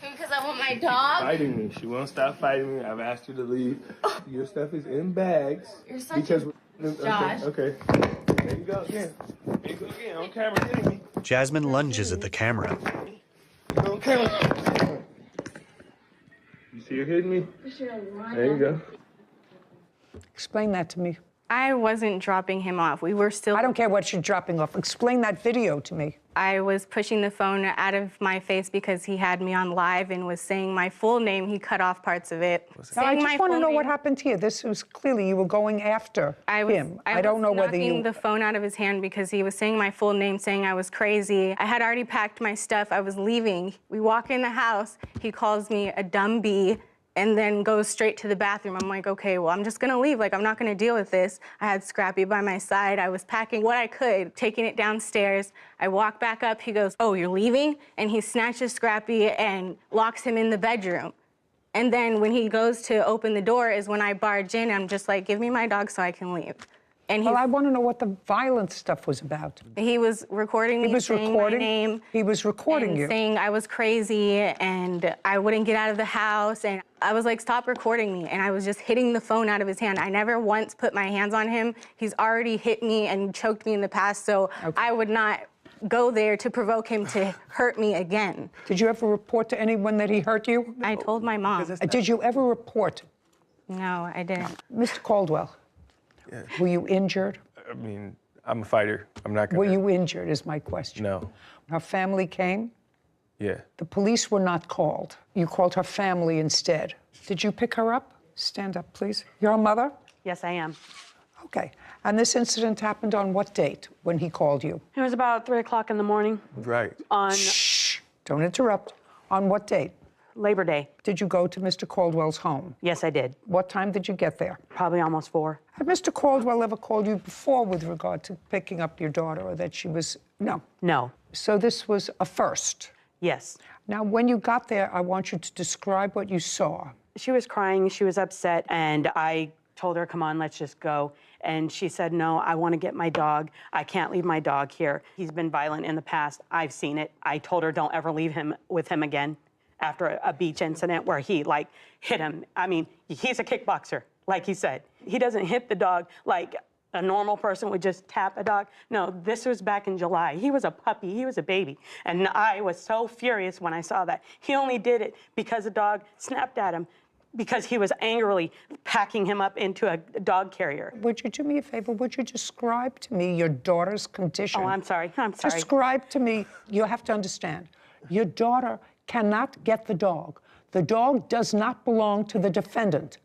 K: Because I want my dog?
Q: Fighting me. She won't stop fighting me. I've asked her to leave. Your stuff is in bags.
K: You're such a... Josh.
Q: Okay. There you go again. There you go again. On camera hitting me.
N: Jasmine lunges at the camera.
Q: On camera. You
L: So you're hitting me? There you go.
A: Explain that to me.
M: I wasn't dropping him off. We were still...
A: I don't care what you're dropping off. Explain that video to me.
M: I was pushing the phone out of my face because he had me on live and was saying my full name. He cut off parts of it.
A: No, I just want to know what happened here. This was clearly you were going after him. I don't know whether you...
M: knocking the phone out of his hand because he was saying my full name, saying I was crazy. I had already packed my stuff. I was leaving. We walk in the house. He calls me a dumb bee and then goes straight to the bathroom. I'm like, okay, well, I'm just gonna leave. Like, I'm not gonna deal with this. I had Scrappy by my side. I was packing what I could, taking it downstairs. I walk back up. He goes, oh, you're leaving? And he snatches Scrappy and locks him in the bedroom. And then when he goes to open the door is when I barge in. I'm just like, give me my dog so I can leave. And
A: well, I want to know what the violent stuff was about.
M: He was recording me,
A: he was
M: saying
A: recording,
M: my name.
A: He was recording you.
M: Saying I was crazy and I wouldn't get out of the house. And I was like, stop recording me. And I was just hitting the phone out of his hand. I never once put my hands on him. He's already hit me and choked me in the past, so I would not go there to provoke him to hurt me again.
A: Did you ever report to anyone that he hurt you?
M: I told my mom.
A: Did you ever report?
M: No, I didn't.
A: Mr. Caldwell, were you injured?
Q: I mean, I'm a fighter. I'm not gonna...
A: Were you injured is my question.
Q: No.
A: Her family came?
Q: Yeah.
A: The police were not called. You called her family instead. Did you pick her up? Stand up, please. You're a mother?
R: Yes, I am.
A: Okay. And this incident happened on what date when he called you?
R: It was about 3 o'clock in the morning.
Q: Right.
R: On...
A: Shh. Don't interrupt. On what date?
R: Labor Day.
A: Did you go to Mr. Caldwell's home?
R: Yes, I did.
A: What time did you get there?
R: Probably almost 4.
A: Had Mr. Caldwell ever called you before with regard to picking up your daughter, or that she was... No.
R: No.
A: So this was a first?
R: Yes.
A: Now, when you got there, I want you to describe what you saw.
R: She was crying, she was upset, and I told her, come on, let's just go. And she said, no, I want to get my dog. I can't leave my dog here. He's been violent in the past. I've seen it. I told her, don't ever leave him with him again after a beach incident where he, like, hit him. I mean, he's a kickboxer, like he said. He doesn't hit the dog like a normal person would just tap a dog. No, this was back in July. He was a puppy, he was a baby. And I was so furious when I saw that. He only did it because the dog snapped at him, because he was angrily packing him up into a dog carrier.
A: Would you do me a favor? Would you describe to me your daughter's condition?
R: Oh, I'm sorry.
A: Describe to me, you have to understand, your daughter cannot get the dog. The dog does not belong to the defendant.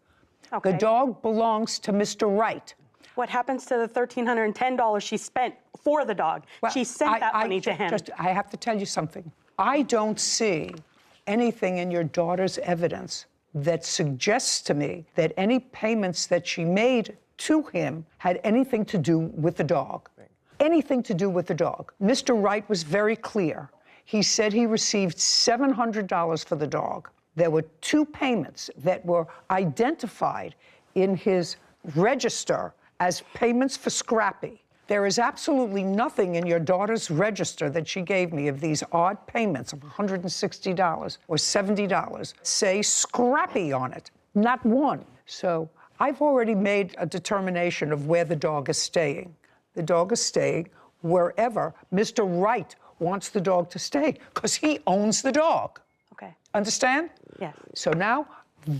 R: Okay.
A: The dog belongs to Mr. Wright.
R: What happens to the $1,310 she spent for the dog?
A: Well,
R: she sent that money to him.
A: I have to tell you something. I don't see anything in your daughter's evidence that suggests to me that any payments that she made to him had anything to do with the dog. Anything to do with the dog. Mr. Wright was very clear. He said he received $700 for the dog. There were 2 payments that were identified in his register as payments for Scrappy. There is absolutely nothing in your daughter's register that she gave me of these odd payments of $160 or $70 say Scrappy on it. Not one. So I've already made a determination of where the dog is staying. The dog is staying wherever Mr. Wright wants the dog to stay, because he owns the dog.
R: Okay.
A: Understand?
R: Yes.
A: So now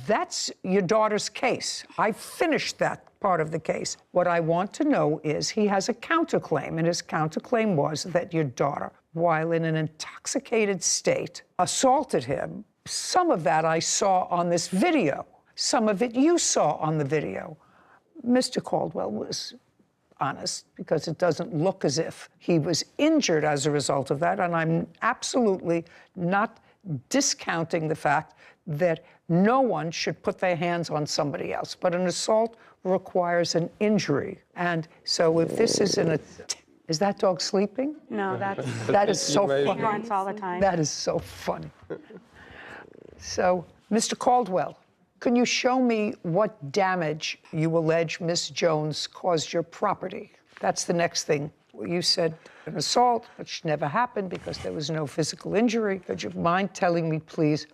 A: that's your daughter's case. I finished that part of the case. What I want to know is he has a counterclaim, and his counterclaim was that your daughter, while in an intoxicated state, assaulted him. Some of that I saw on this video. Some of it you saw on the video. Mr. Caldwell was honest, because it doesn't look as if he was injured as a result of that, and I'm absolutely not discounting the fact that no one should put their hands on somebody else, but an assault requires an injury. And so if this is is that dog sleeping?
R: No,
A: that is so funny.
R: He grunts all the time.
A: That is so funny. So, Mr. Caldwell, can you show me what damage you allege Miss Jones caused your property? That's the next thing. You said an assault, which never happened because there was no physical injury. Would you mind telling me, please,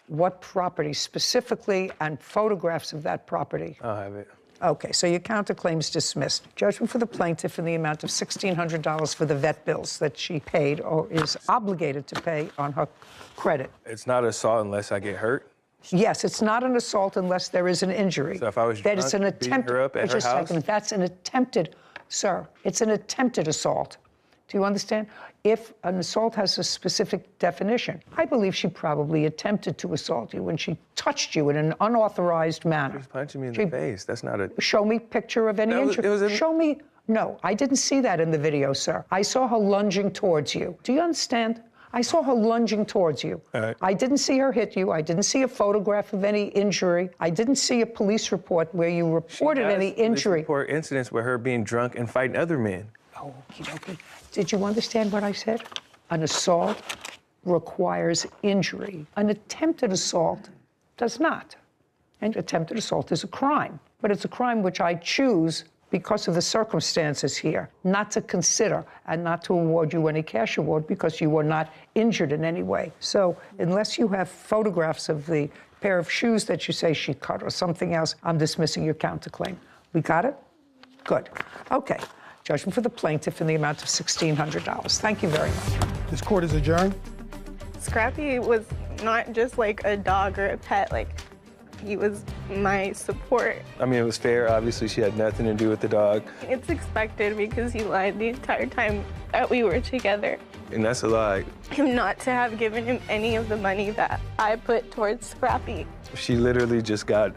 A: what property specifically and photographs of that property?
Q: I'll have it.
A: Okay, so your counterclaim's dismissed. Judgment for the plaintiff in the amount of $1,600 for the vet bills that she paid or is obligated to pay on her credit.
Q: It's not assault unless I get hurt.
A: Yes, it's not an assault unless there is an injury.
Q: So if I was
A: that it's an
Q: drunk, beating
A: attempt.
Q: her up at her
A: just a
Q: house?
A: second. That's an attempted, sir. It's an attempted assault. Do you understand? If an assault has a specific definition, I believe she probably attempted to assault you when she touched you in an unauthorized manner.
Q: She was punching me in the face. That's not a...
A: Show me picture of any injury. Show me. No, I didn't see that in the video, sir. I saw her lunging towards you. Do you understand? I saw her lunging towards you. I didn't see her hit you. I didn't see a photograph of any injury. I didn't see a police report where you reported any injury.
Q: Report incidents with her being drunk and fighting other men.
A: Oh, okay. Did you understand what I said? An assault requires injury. An attempted assault does not. And attempted assault is a crime. But it's a crime which I choose, because of the circumstances here, not to consider and not to award you any cash award because you were not injured in any way. So unless you have photographs of the pair of shoes that you say she cut or something else, I'm dismissing your counterclaim. We got it? Good. Okay. Judgment for the plaintiff in the amount of $1,600. Thank you very much.
E: This court is adjourned.
H: Scrappy was not just like a dog or a pet, like he was my support.
Q: I mean, it was fair. Obviously, she had nothing to do with the dog.
H: It's expected because he lied the entire time that we were together.
Q: And that's a lie.
H: Him not to have given him any of the money that I put towards Scrappy.
Q: She literally just got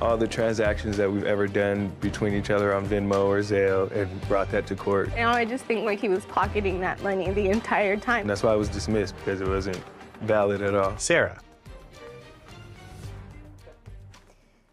Q: all the transactions that we've ever done between each other on Venmo or Zelle and brought that to court.
H: Now I just think like he was pocketing that money the entire time.
Q: And that's why it was dismissed, because it wasn't valid at all.
N: Sarah.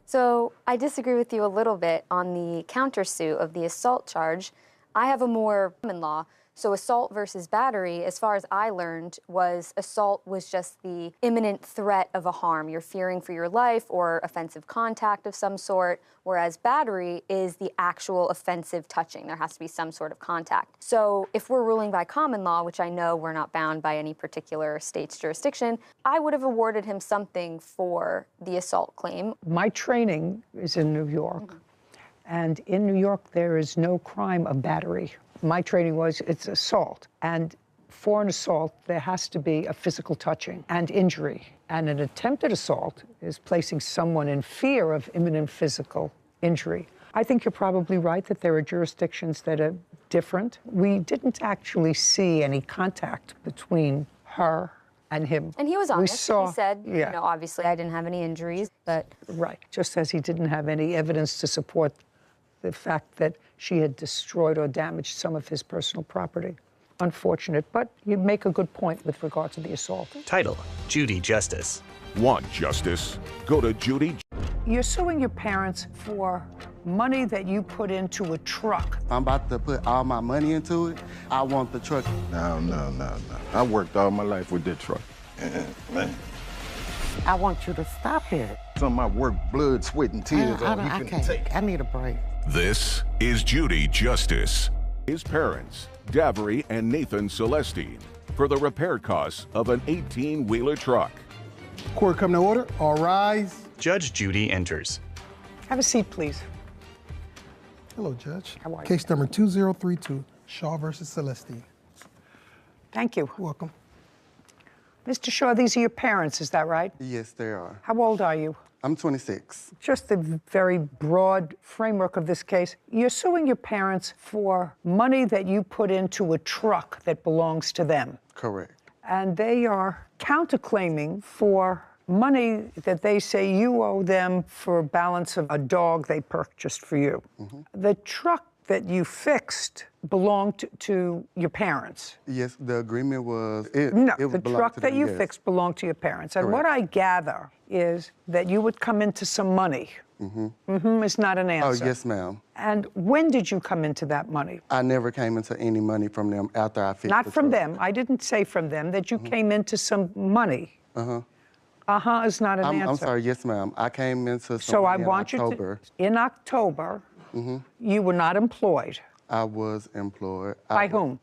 G: So I disagree with you a little bit on the countersuit of the assault charge. I have a more common law. So assault versus battery, as far as I learned, was assault was just the imminent threat of a harm. You're fearing for your life or offensive contact of some sort, whereas battery is the actual offensive touching. There has to be some sort of contact. So if we're ruling by common law, which I know we're not bound by any particular state's jurisdiction, I would have awarded him something for the assault claim.
A: My training is in New York, and in New York there is no crime of battery. My training was it's assault, and for an assault there has to be a physical touching and injury, and an attempted assault is placing someone in fear of imminent physical injury. I think you're probably right that there are jurisdictions that are different. We didn't actually see any contact between her and him.
G: And he was honest.
A: We saw,
G: he said, you know, obviously I didn't have any injuries, but...
A: Right, just as he didn't have any evidence to support the fact that she had destroyed or damaged some of his personal property. Unfortunate, but you make a good point with regard to the assault.
N: Title, Judy Justice.
D: Want justice? Go to Judy.
A: You're suing your parents for money that you put into a truck.
S: I'm about to put all my money into it. I want the truck.
T: No. I worked all my life with that truck. Man.
U: I want you to stop it.
T: Some of my work, blood, sweat, and tears on.
U: I can't. I need a break.
D: This is Judy Justice. His parents, Davery and Nathan Celestine, for the repair costs of an 18-wheeler truck.
E: Court come to order. All rise.
N: Judge Judy enters.
A: Have a seat, please.
E: Hello, Judge.
A: How are you?
E: Case number 2032, Shaw versus Celestine.
A: Thank you.
E: Welcome.
A: Mr. Shaw, these are your parents, is that right?
S: Yes, they are.
A: How old are you?
S: I'm 26.
A: Just the very broad framework of this case. You're suing your parents for money that you put into a truck that belongs to them.
S: Correct.
A: And they are counterclaiming for money that they say you owe them for a balance of a dog they purchased for you. The truck that you fixed belonged to your parents.
S: Yes, the agreement was...
A: The truck that you fixed belonged to your parents. And what I gather is that you would come into some money. Is not an answer.
S: Oh, yes, ma'am.
A: And when did you come into that money?
S: I never came into any money from them after I fixed
A: Not
S: the
A: from
S: truck.
A: them. I didn't say from them, that you came into some money. Is not an answer.
S: I'm sorry, yes, ma'am. I came into some
A: So I
S: money
A: want
S: in
A: you
S: October.
A: to... In October, you were not employed.
S: I was employed.
A: By whom?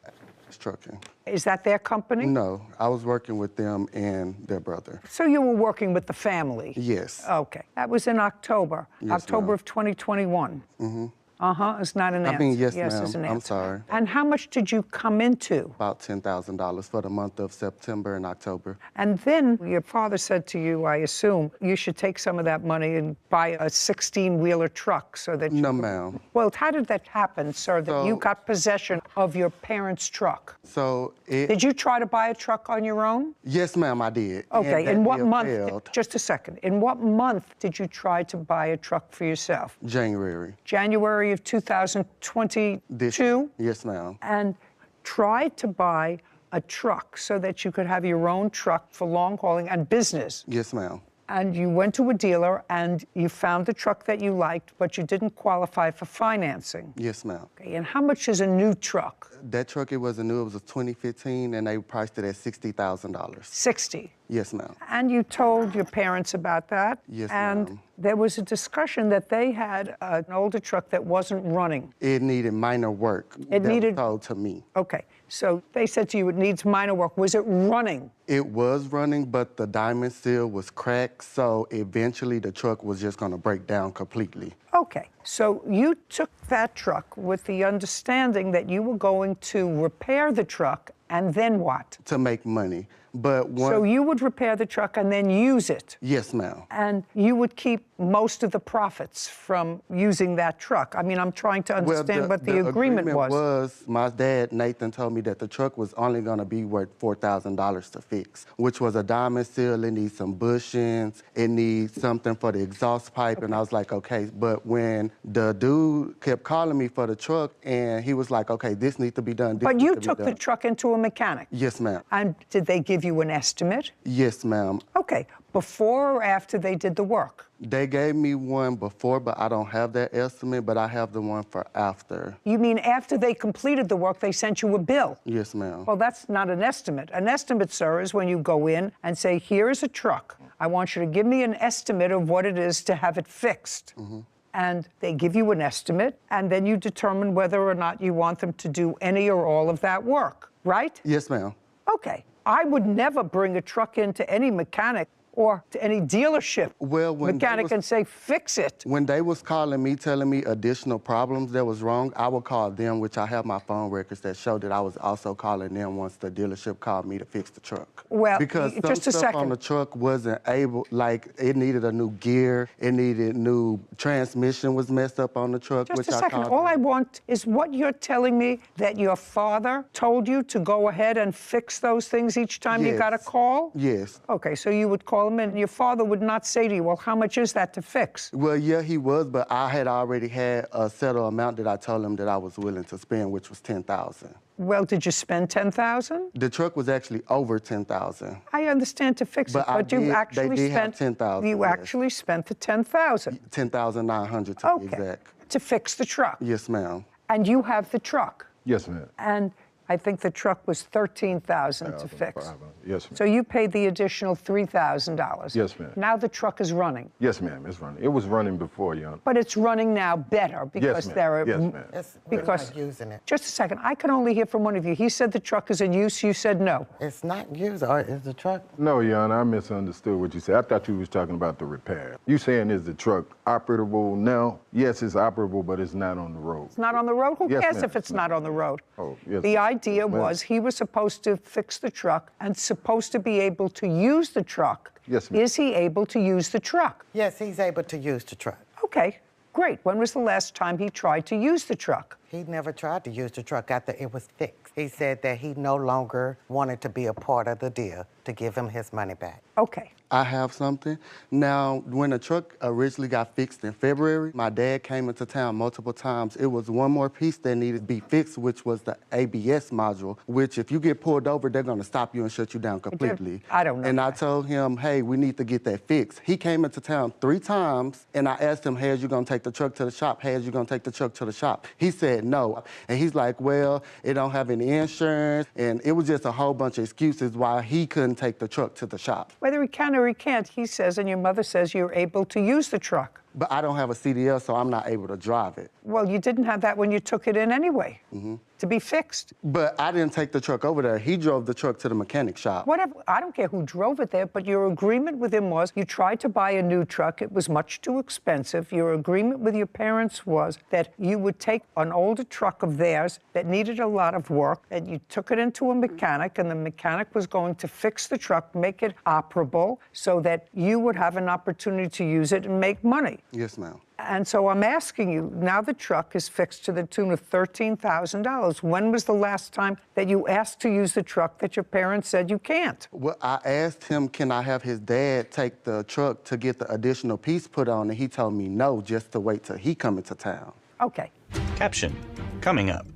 S: Trucking.
A: Is that their company?
S: No, I was working with them and their brother.
A: So you were working with the family?
S: Yes.
A: Okay. That was in October.
S: Yes,
A: October
S: ma'am.
A: of 2021. It's not an answer.
S: I mean, yes,
A: yes
S: ma'am.
A: is an answer.
S: I'm sorry.
A: And how much did you come into?
S: About $10,000 for the month of September and October.
A: And then your father said to you, I assume, you should take some of that money and buy a 16-wheeler truck so that you...
S: No, ma'am.
A: Well, how did that happen, sir, that you got possession of your parents' truck?
S: So
A: Did you try to buy a truck on your own?
S: Yes, ma'am, I did.
A: Okay,
S: And
A: in
S: that
A: what
S: deal
A: month?
S: failed.
A: Just a second. In what month did you try to buy a truck for yourself?
S: January.
A: January of 2022?
S: Yes, ma'am.
A: And tried to buy a truck so that you could have your own truck for long hauling and business.
S: Yes, ma'am.
A: And you went to a dealer and you found the truck that you liked, but you didn't qualify for financing.
S: Yes, ma'am.
A: Okay, and how much is a new truck?
S: That truck, it was a 2015, and they priced it at $60,000.
A: 60.
S: Yes, ma'am.
A: And you told your parents about that?
S: Yes,
A: And
S: ma'am.
A: there was a discussion that they had an older truck that wasn't running.
S: It needed minor work.
A: It needed...
S: That was told to me.
A: Okay, so they said to you it needs minor work. Was it running?
S: It was running, but the diamond seal was cracked, so eventually the truck was just going to break down completely.
A: Okay, so you took that truck with the understanding that you were going to repair the truck, and then what?
S: To make money. But once...
A: So you would repair the truck and then use it?
S: Yes, ma'am.
A: And you would keep most of the profits from using that truck? I mean, I'm trying to understand what the agreement was.
S: My dad, Nathan, told me that the truck was only going to be worth $4,000 to fix, which was a diamond seal. It needs some bushings. It needs something for the exhaust pipe. Okay. And I was like, okay. But when the dude kept calling me for the truck, and he was like, okay, this needs to be done.
A: But you took the truck into a mechanic?
S: Yes, ma'am.
A: And did they give you an estimate?
S: Yes, ma'am.
A: Okay. Before or after they did the work?
S: They gave me one before, but I don't have that estimate, but I have the one for after.
A: You mean after they completed the work, they sent you a bill?
S: Yes, ma'am.
A: Well, that's not an estimate. An estimate, sir, is when you go in and say, here's a truck. I want you to give me an estimate of what it is to have it fixed.
S: Mm-hmm.
A: And they give you an estimate, and then you determine whether or not you want them to do any or all of that work, right?
S: Yes, ma'am.
A: Okay. I would never bring a truck into any mechanic or to any dealership mechanic and say, fix it.
S: When they was calling me, telling me additional problems that was wrong, I would call them, which I have my phone records that show that I was also calling them once the dealership called me to fix the truck.
A: Well,
S: because some
A: just a
S: stuff
A: second.
S: on the truck wasn't able, like it needed a new gear, it needed new transmission was messed up on the truck.
A: Just a second. All I want is what you're telling me, that your father told you to go ahead and fix those things each time you got a call?
S: Yes.
A: Okay, so you would call him and your father would not say to you, well, how much is that to fix?
S: Well, yeah, he was, but I had already had a settled amount that I told him that I was willing to spend, which was $10,000.
A: Well, did you spend $10,000?
S: The truck was actually over $10,000.
A: I understand to fix it, but you actually spent
S: $10,000.
A: You actually spent the $10,000.
S: $10,900 to be exact.
A: To fix the truck.
S: Yes, ma'am.
A: And you have the truck.
T: Yes, ma'am.
A: And I think the truck was $13,000 to fix.
T: Yes, ma'am.
A: So you paid the additional $3,000.
T: Yes, ma'am.
A: Now the truck is running.
T: Yes, ma'am, it's running. It was running before, Your Honor.
A: But it's running now better because there are...
T: Yes, ma'am.
U: We're not using it.
A: Just a second. I can only hear from one of you. He said the truck is in use. You said no.
U: It's not used. Or is the truck?
T: No, Your Honor, I misunderstood what you said. I thought you was talking about the repair. You saying is the truck operable now? Yes, it's operable, but it's not on the road.
A: It's not on the road? Who
T: Yes,
A: cares
T: ma'am.
A: if it's not on the road?
T: Oh, yes.
A: The idea was he was supposed to fix the truck and supposed to be able to use the truck.
T: Yes, ma'am.
A: Is he able to use the truck?
U: Yes, he's able to use the truck.
A: Okay, great. When was the last time he tried to use the truck?
U: He never tried to use the truck after it was fixed. He said that he no longer wanted to be a part of the deal, to give him his money back.
A: Okay.
S: I have something. Now, when the truck originally got fixed in February, my dad came into town multiple times. It was one more piece that needed to be fixed, which was the ABS module, which if you get pulled over, they're gonna stop you and shut you down completely.
A: I don't know.
S: And I told him, hey, we need to get that fixed. He came into town 3 times, and I asked him, hey, is you gonna take the truck to the shop? Hey, is you gonna take the truck to the shop? He said no. And he's like, well, it don't have any insurance. And it was just a whole bunch of excuses why he couldn't take the truck to the shop.
A: Whether he can or he can't, he says, and your mother says you're able to use the truck.
S: But I don't have a CDL, so I'm not able to drive it.
A: Well, you didn't have that when you took it in anyway.
S: Mm-hmm.
A: to be fixed.
S: But I didn't take the truck over there. He drove the truck to the mechanic shop.
A: Whatever, I don't care who drove it there, but your agreement with him was you tried to buy a new truck. It was much too expensive. Your agreement with your parents was that you would take an older truck of theirs that needed a lot of work, and you took it into a mechanic, and the mechanic was going to fix the truck, make it operable, so that you would have an opportunity to use it and make money.
S: Yes, ma'am.
A: And so I'm asking you, now the truck is fixed to the tune of $13,000. When was the last time that you asked to use the truck that your parents said you can't?
S: Well, I asked him, can I have his dad take the truck to get the additional piece put on, and he told me no, just to wait till he come into town.
A: Okay.
N: Caption, coming up.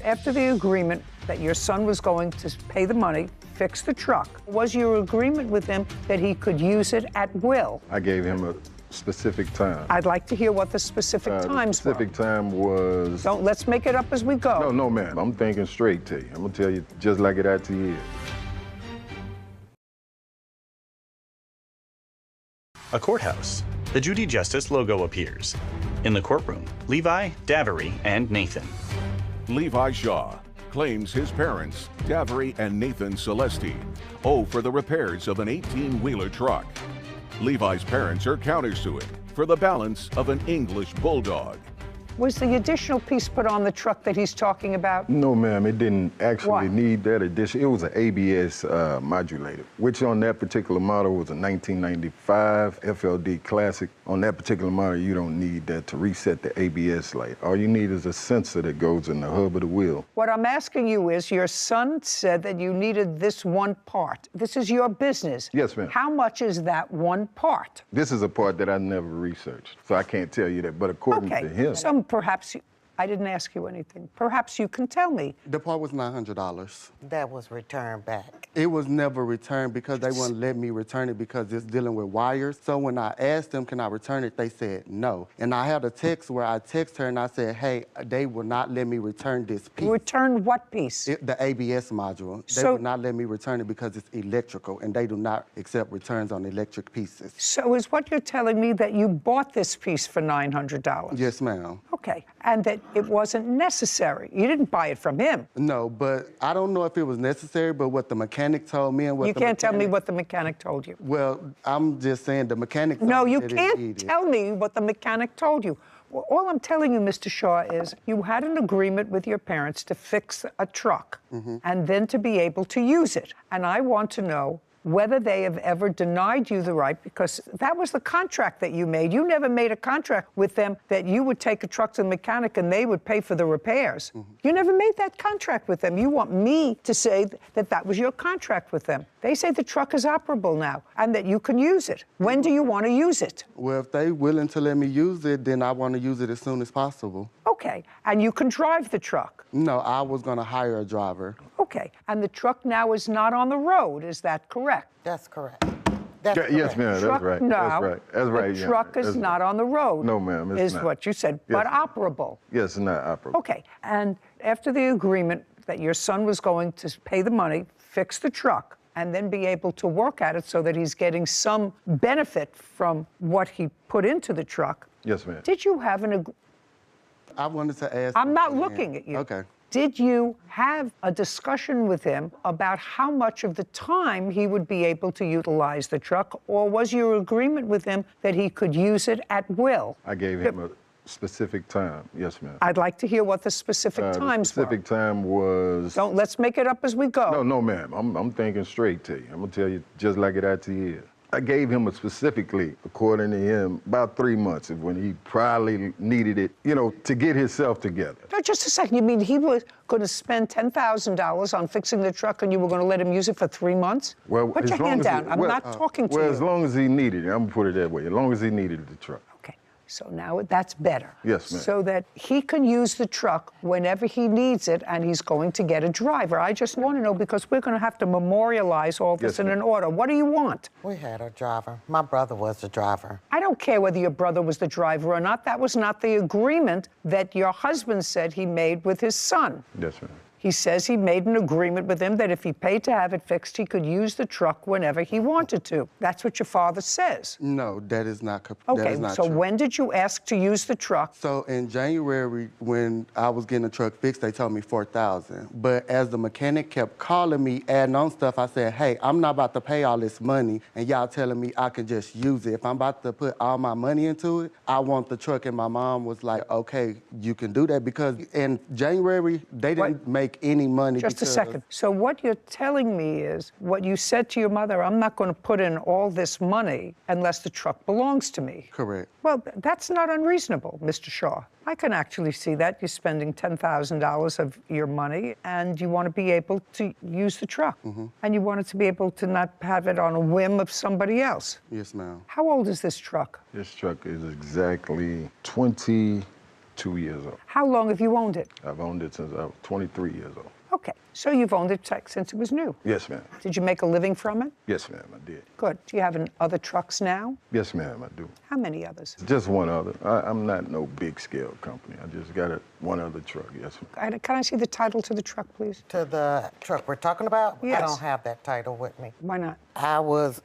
A: After the agreement that your son was going to pay the money, fix the truck, was your agreement with him that he could use it at will?
T: I gave him a specific time.
A: I'd like to hear what the specific times
T: were. The specific time was...
A: Let's make it up as we go.
T: No, ma'am. I'm thinking straight to you. I'm going to tell you just like it actually is.
N: A courthouse. The Judy Justice logo appears. In the courtroom, Levi, Davery, and Nathan.
D: Levi Shaw claims his parents, Davery and Nathan Celestine, owe for the repairs of an 18-wheeler truck. Levi's parents are countersuing for the balance of an English bulldog.
A: Was the additional piece put on the truck that he's talking about?
T: No, ma'am, it didn't actually need that addition. It was an ABS modulator, which on that particular model was a 1995 FLD Classic. On that particular model, you don't need that to reset the ABS light. All you need is a sensor that goes in the hub of the wheel.
A: What I'm asking you is, your son said that you needed this one part. This is your business.
T: Yes, ma'am.
A: How much is that one part?
T: This is a part that I never researched, so I can't tell you that, but according to him...
A: Perhaps I didn't ask you anything. Perhaps you can tell me.
S: The part was $900.
U: That was returned back.
S: It was never returned because they wouldn't let me return it because it's dealing with wires. So when I asked them, can I return it, they said no. And I had a text where I texted her and I said, hey, they will not let me return this piece.
A: Return what piece?
S: The ABS module. They would not let me return it because it's electrical, and they do not accept returns on electric pieces.
A: So is what you're telling me that you bought this piece for $900?
S: Yes, ma'am.
A: Okay, and that it wasn't necessary. You didn't buy it from him.
S: No, but I don't know if it was necessary, but what the mechanic told me and what
A: you can't tell me what the mechanic told you.
S: Well, I'm just saying the mechanic told
A: No,
S: me
A: you
S: that
A: can't tell me what the mechanic told you. Well, all I'm telling you, Mr. Shaw, is you had an agreement with your parents to fix a truck and then to be able to use it. And I want to know whether they have ever denied you the right, because that was the contract that you made. You never made a contract with them that you would take a truck to the mechanic and they would pay for the repairs. You never made that contract with them. You want me to say that that was your contract with them. They say the truck is operable now and that you can use it. When do you want to use it?
S: Well, if they're willing to let me use it, then I want to use it as soon as possible.
A: Okay, and you can drive the truck?
S: No, I was going to hire a driver.
A: Okay, and the truck now is not on the road, is that correct?
U: That's correct.
T: Yes, ma'am, that's right.
A: Now,
T: that's right.
A: The truck is not on the road.
T: No, ma'am, it's
A: is
T: not.
A: What you said,
T: Yes.
A: but operable.
T: Yes, it's not operable.
A: Okay, and after the agreement that your son was going to pay the money, fix the truck, and then be able to work at it so that he's getting some benefit from what he put into the truck.
T: Yes, ma'am.
A: Did you have an
S: I wanted to ask...
A: I'm not looking at you.
S: Okay.
A: Did you have a discussion with him about how much of the time he would be able to utilize the truck, or was your agreement with him that he could use it at will?
T: I gave him a specific time. Yes, ma'am.
A: I'd like to hear what the specific times were.
T: The specific time was...
A: Let's make it up as we go.
T: No, ma'am. I'm thinking straight to you. I'm going to tell you just like it actually is. I gave him specifically, according to him, about 3 months of when he probably needed it, to get himself together.
A: No, just a second. You mean he was going to spend $10,000 on fixing the truck and you were going to let him use it for 3 months?
T: Well,
A: put your hand down. I'm not talking to you.
T: Well, as long as he needed it. I'm going to put it that way. As long as he needed the truck.
A: Okay. So now that's better.
T: Yes, ma'am.
A: So that he can use the truck whenever he needs it, and he's going to get a driver. I just want to know, because we're going to have to memorialize all this in an order. What do you want?
U: We had a driver. My brother was the driver.
A: I don't care whether your brother was the driver or not. That was not the agreement that your husband said he made with his son.
T: Yes, ma'am.
A: He says he made an agreement with him that if he paid to have it fixed, he could use the truck whenever he wanted to. That's what your father says.
S: No, that is not
A: Okay,
S: that is not
A: so
S: true.
A: when did you ask to use the truck?
S: So in January, when I was getting the truck fixed, they told me $4,000. But as the mechanic kept calling me, adding on stuff, I said, hey, I'm not about to pay all this money, and y'all telling me I can just use it. If I'm about to put all my money into it, I want the truck. And my mom was like, okay, you can do that, because in January, they didn't make any money.
A: Just a second. So what you're telling me is what you said to your mother, I'm not going to put in all this money unless the truck belongs to me.
S: Correct.
A: Well, that's not unreasonable, Mr. Shaw. I can actually see that. You're spending $10,000 of your money, and you want to be able to use the truck. And you want it to be able to not have it on a whim of somebody else.
S: Yes, ma'am.
A: How old is this truck?
T: This truck is exactly 22 years old.
A: How long have you owned it?
T: I've owned it since I was 23 years old.
A: Okay, so you've owned it since it was new.
T: Yes, ma'am.
A: Did you make a living from it?
T: Yes, ma'am, I did.
A: Good. Do you have other trucks now?
T: Yes, ma'am, I do.
A: How many others?
T: Just one other. I'm not no big scale company. I just got one other truck, yes, ma'am.
A: Can I see the title to the truck, please?
U: To the truck we're talking about?
A: Yes.
U: I don't have that title with me.
A: Why not?
U: I was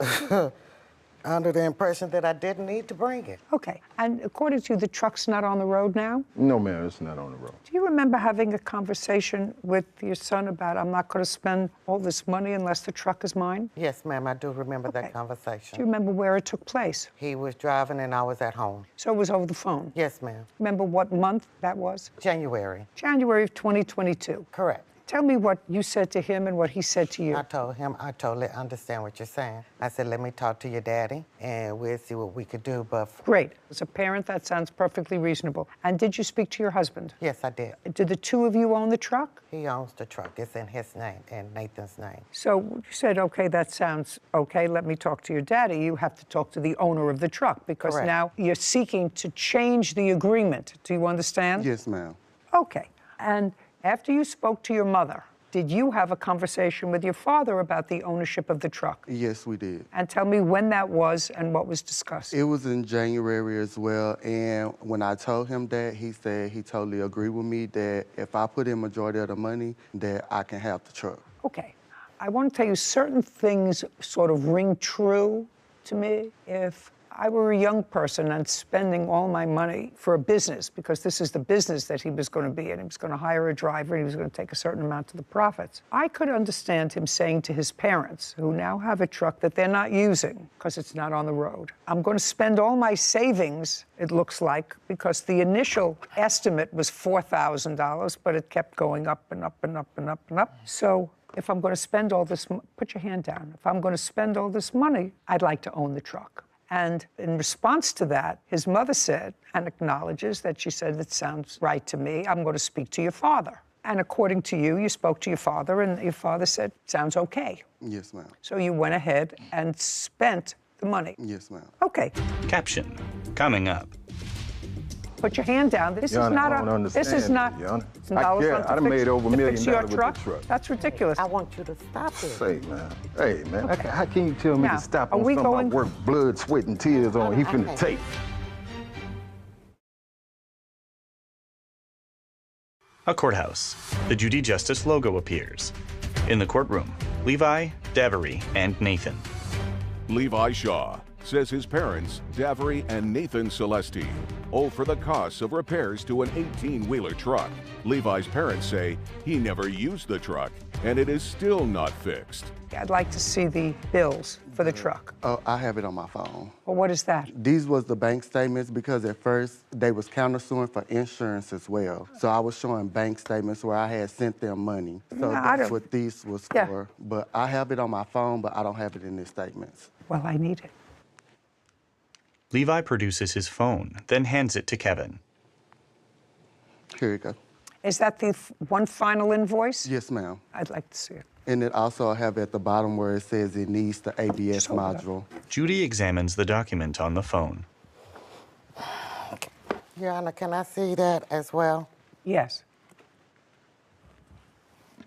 U: under the impression that I didn't need to bring it.
A: Okay, and according to you, the truck's not on the road now?
T: No, ma'am, it's not on the road.
A: Do you remember having a conversation with your son about, I'm not going to spend all this money unless the truck is mine?
U: Yes, ma'am, I do remember that conversation.
A: Do you remember where it took place?
U: He was driving and I was at home.
A: So it was over the phone?
U: Yes, ma'am.
A: Remember what month that was?
U: January.
A: January of 2022.
U: Correct.
A: Tell me what you said to him and what he said to you.
U: I told him, I totally understand what you're saying. I said, let me talk to your daddy and we'll see what we could do, but...
A: Great. As a parent, that sounds perfectly reasonable. And did you speak to your husband?
U: Yes, I did.
A: Did the two of you own the truck?
U: He owns the truck. It's in his name and Nathan's name.
A: So you said, okay, that sounds okay, let me talk to your daddy. You have to talk to the owner of the truck because
U: Correct.
A: now you're seeking to change the agreement. Do you understand?
S: Yes, ma'am.
A: Okay. And after you spoke to your mother, did you have a conversation with your father about the ownership of the truck?
S: Yes, we did.
A: And tell me when that was and what was discussed.
S: It was in January as well, and when I told him that, he said he totally agreed with me that if I put in majority of the money, that I can have the truck.
A: Okay. I want to tell you certain things sort of ring true to me. If I were a young person and spending all my money for a business, because this is the business that he was going to be in, he was going to hire a driver and he was going to take a certain amount of the profits. I could understand him saying to his parents, who now have a truck that they're not using because it's not on the road, I'm going to spend all my savings, it looks like, because the initial estimate was $4,000, but it kept going up and up and up and up and up. So if I'm going to spend all this, put your hand down. If I'm going to spend all this money, I'd like to own the truck. And in response to that, his mother said, and acknowledges that she said, it sounds right to me, I'm going to speak to your father. And according to you, you spoke to your father, and your father said, sounds okay.
S: Yes, ma'am.
A: So you went ahead and spent the money.
S: Yes, ma'am.
A: Okay.
N: Caption, coming up.
A: Put your hand down. This
T: Your
A: is
T: Honor,
A: not
T: I don't
A: a.
T: understand
A: This is
T: you,
A: not.
T: Your Honor.
A: Some dollars
T: I
A: on to
T: done
A: fix-
T: made over $1
A: to
T: million
A: fix your
T: with the
A: truck.
T: truck.
A: That's ridiculous.
U: I want you to stop it.
T: Say, man. Hey, man, how can you tell me
A: Now,
T: to stop
A: are
T: on
A: we
T: something
A: going-
T: I worked blood, sweat, and tears on? He finna take.
N: A courthouse. The Judy Justice logo appears. In the courtroom, Levi, Davery, and Nathan.
D: Levi Shaw says his parents, Davery and Nathan Celestine, owe for the costs of repairs to an 18-wheeler truck. Levi's parents say he never used the truck, and it is still not fixed.
A: I'd like to see the bills for the truck.
S: Oh, I have it on my phone.
A: Well, what is that?
S: These was the bank statements because at first they was countersuing for insurance as well. So I was showing bank statements where I had sent them money. So
A: No, I
S: that's
A: don't-
S: what these was
A: Yeah.
S: for. But I have it on my phone, but I don't have it in these statements.
A: Well, I need it.
N: Levi produces his phone, then hands it to Kevin.
S: Here you go.
A: Is that the one final invoice?
S: Yes, ma'am.
A: I'd like to see it.
S: And it also have at the bottom where it says it needs the ABS module.
N: Judy examines the document on the phone.
U: Your Honor, can I see that as well?
A: Yes.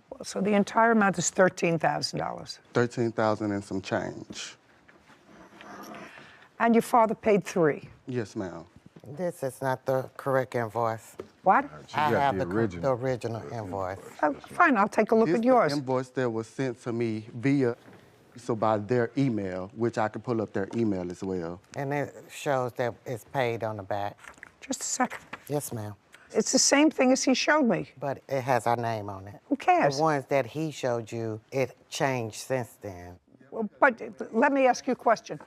A: Well, so the entire amount is $13,000.
S: $13,000 and some change.
A: And your father paid $3,000.
S: Yes, ma'am.
U: This is not the correct invoice.
A: What?
U: I
T: got
U: have
T: the
U: the original invoice.
A: Oh, fine, I'll take a look
S: This
A: at yours.
S: the invoice that was sent to me via, so by their email, which I could pull up their email as well.
U: And it shows that it's paid on the back.
A: Just a second.
U: Yes, ma'am.
A: It's the same thing as he showed me.
U: But it has our name on it.
A: Who cares?
U: The ones that he showed you, it changed since then.
A: Well, but let me ask you a question.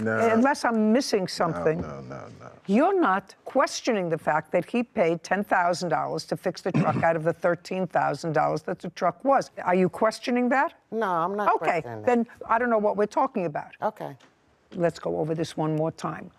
T: No.
A: Unless I'm missing something.
T: No.
A: You're not questioning the fact that he paid $10,000 to fix the truck out of the $13,000 that the truck was. Are you questioning that?
U: No, I'm not
A: Okay,
U: questioning that.
A: then I don't know what we're talking about.
U: Okay.
A: Let's go over this one more time.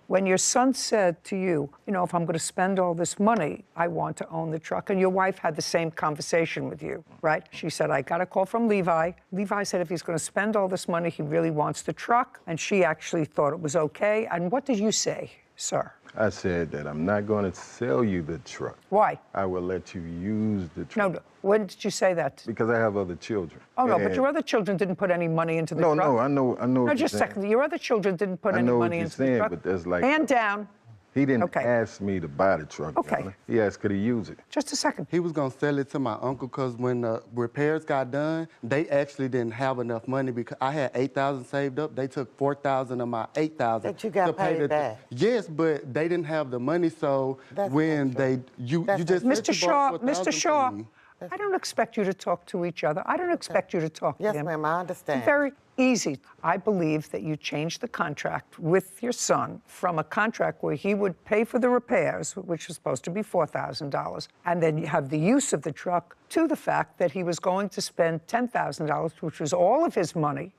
A: When your son said to you, you know, if I'm going to spend all this money, I want to own the truck, and your wife had the same conversation with you, right? She said, I got a call from Levi. Levi said if he's going to spend all this money, he really wants the truck, and she actually thought it was okay. And what did you say, sir?
T: I said that I'm not going to sell you the truck.
A: Why?
T: I will let you use the truck.
A: No, when did you say that?
T: Because I have other children.
A: Oh, no, but
T: And-
A: your other children didn't put any money into the
T: No,
A: truck.
T: no, I know what
A: No,
T: you're
A: just a
T: saying.
A: second. Your other children didn't put
T: I
A: any
T: know what
A: money
T: you're
A: into
T: saying,
A: the truck.
T: but that's like-
A: Hand down.
T: He didn't
A: Okay.
T: ask me to buy the truck.
A: Okay.
T: Yana. He asked could he use it.
A: Just a second.
S: He was gonna sell it to my uncle because when the repairs got done, they actually didn't have enough money because I had $8,000 saved up. They took $4,000 of my $8,000.
U: That you got
S: to pay
U: paid
S: the,
U: back.
S: Yes, but they didn't have the money, so when you just
A: Mr.
S: said you
A: Shaw,
S: bought
A: Mr.
S: $4,000
A: Shaw,
S: for me.
A: I don't expect you to talk to each other. I don't expect you to talk to him.
U: Yes, ma'am, I understand.
A: Very easy. I believe that you changed the contract with your son from a contract where he would pay for the repairs, which was supposed to be $4,000, and then you have the use of the truck, to the fact that he was going to spend $10,000, which was all of his money.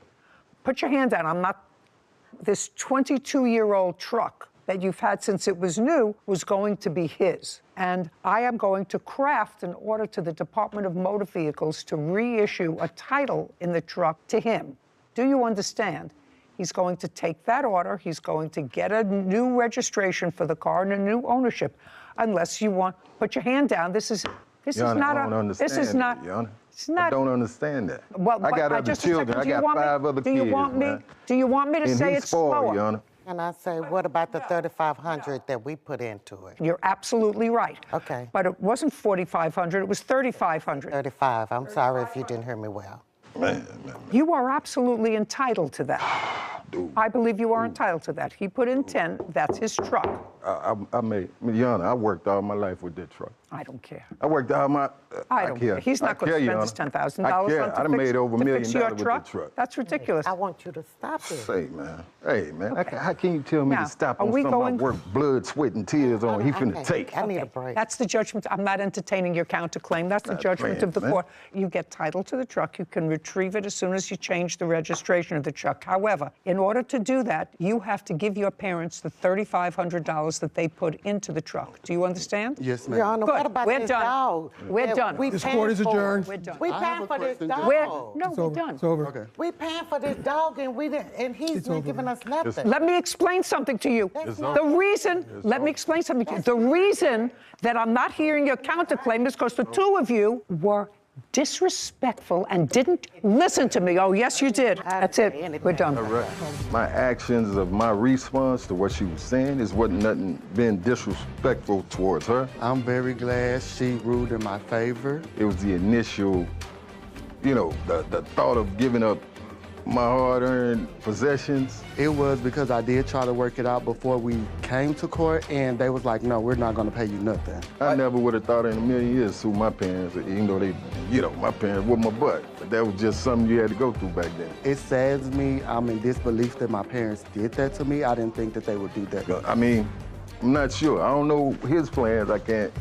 A: Put your hand down. I'm not. This 22-year-old truck that you've had since it was new was going to be his. And I am going to craft an order to the Department of Motor Vehicles to reissue a title in the truck to him. Do you understand? He's going to take that order. He's going to get a new registration for the car and a new ownership. Unless you want, put your hand down. This is
T: Yana,
A: not
T: I don't
A: a.
T: understand
A: This is not.
T: that, Yana.
A: It's not.
T: I don't understand that.
A: Well,
T: I
A: but
T: got other
A: just a second,
T: children.
A: do
T: I
A: you
T: got
A: want me-
T: 5 other
A: do you
T: kids,
A: want me?
T: man.
A: Do you want me to
T: And
A: say
T: he's
A: it's
T: spoiled,
A: slower?
T: Yana.
U: And I say, what about the $3,500 that we put into it?
A: You're absolutely right.
U: Okay.
A: But it wasn't $4,500, it was $3,500.
U: 35. I'm sorry if you didn't hear me well.
T: Man.
A: You are absolutely entitled to that. I believe you are entitled to that. He put in 10, that's his truck.
T: Yana, I worked all my life with that truck.
A: I don't care.
T: I worked all my.
A: I don't care. He's not going to spend his $10,000
T: I care. I done made over $1 million
A: fix your
T: with the
A: truck.
T: truck.
A: That's ridiculous.
U: I want you to stop it.
T: Say, man. Hey, man. How can you tell me
A: Now,
T: to stop
A: are
T: on
A: we
T: something I
A: going-
T: worked blood, sweat, and tears on? He finna take.
U: I need a break.
A: That's the judgment. I'm not entertaining your counterclaim. That's the judgment
T: playing,
A: of the
T: man.
A: court. You get title to the truck. You can retrieve it as soon as you change the registration of the truck. However, in order to do that, you have to give your parents the $3,500 that they put into the truck. Do you understand?
S: Yes, ma'am.
U: Your Honor,
A: Good.
U: what about
A: We're
U: this
A: done.
U: dog?
A: We're
U: that
A: done.
U: we
E: This
U: paying
E: court is
U: for?
E: adjourned.
A: We're done.
U: We
S: I have
U: paying
S: a
U: for this
S: question,
U: dog.
S: Judge.
A: We're done.
E: It's over.
S: Okay.
U: We paying for this dog and he's not giving us nothing.
A: Let me explain something to you. The reason, let me explain something to you. The reason that I'm not hearing your counterclaim is because the two of you were disrespectful and didn't listen to me. Oh, yes, you did. That's it. We're done.
T: All right. My actions of my response to what she was saying is wasn't nothing being disrespectful towards her.
S: I'm very glad she ruled in my favor.
T: It was the initial, the thought of giving up my hard-earned possessions.
S: It was because I did try to work it out before we came to court, and they was like, no, we're not gonna pay you nothing.
T: I never would have thought in a million years sue my parents, even though they, my parents were my butt. But that was just something you had to go through back then.
S: It saddens me. I'm in disbelief that my parents did that to me. I didn't think that they would do that.
T: I mean, I'm not sure. I don't know his plans. I can't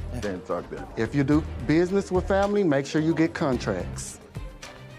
T: talk that.
S: If you do business with family, make sure you get contracts.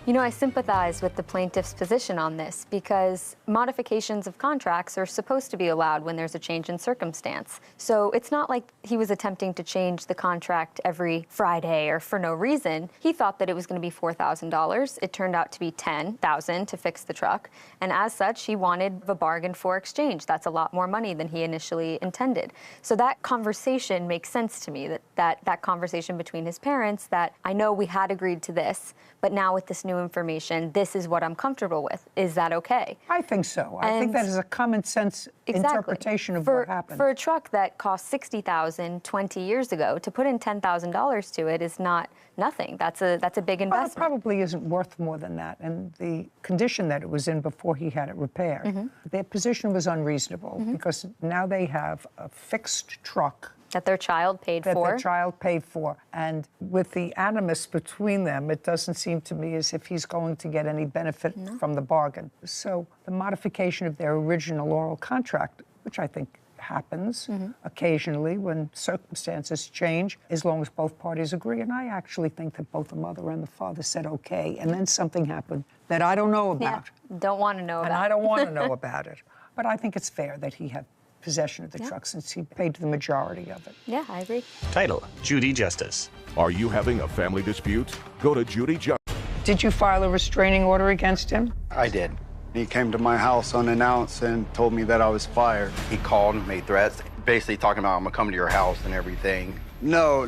G: You know, I sympathize with the plaintiff's position on this because modifications of contracts are supposed to be allowed when there's a change in circumstance. So it's not like he was attempting to change the contract every Friday or for no reason. He thought that it was going to be $4,000. It turned out to be $10,000 to fix the truck. And as such, he wanted a bargain for exchange. That's a lot more money than he initially intended. So that conversation makes sense to me, that conversation between his parents, that I know we had agreed to this, but now with this new new information. This is what I'm comfortable with. Is that okay?
A: I think so. I think that is a common sense interpretation of what happened.
G: For a truck that cost $60,000 20 years ago, to put in $10,000 to it is not nothing. That's a big investment.
A: Well, it probably isn't worth more than that. And the condition that it was in before he had it repaired, their position was unreasonable because now they have a fixed truck
G: that their child paid for.
A: That their child paid for. And with the animus between them, it doesn't seem to me as if he's going to get any benefit from the bargain. So the modification of their original oral contract, which I think happens occasionally when circumstances change, as long as both parties agree. And I actually think that both the mother and the father said okay, and then something happened that I don't know about.
G: Don't want to know about.
A: And I don't want to know about it. But I think it's fair that he had possession of the truck since he paid the majority of it.
G: Yeah, I agree.
N: Title, Judy Justice.
D: Are you having a family dispute? Go to Judy Justice.
A: Did you file a restraining order against him?
C: I did. He came to my house unannounced and told me that I was fired.
V: He called and made threats, basically talking about I'm gonna come to your house and everything.
C: No.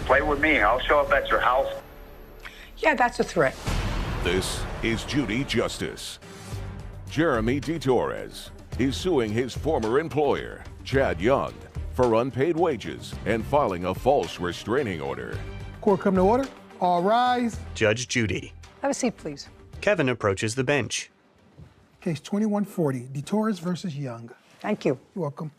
W: Play with me. I'll show up at your house.
A: Yeah, that's a threat.
D: This is Judy Justice. Jeremy DeTorres is suing his former employer, Chad Young, for unpaid wages and filing a false restraining order.
E: Court come to order. All rise.
N: Judge Judy.
A: Have a seat, please.
N: Kevin approaches the bench.
E: Case 2140, DeTorres versus Young.
A: Thank you.
E: You're welcome.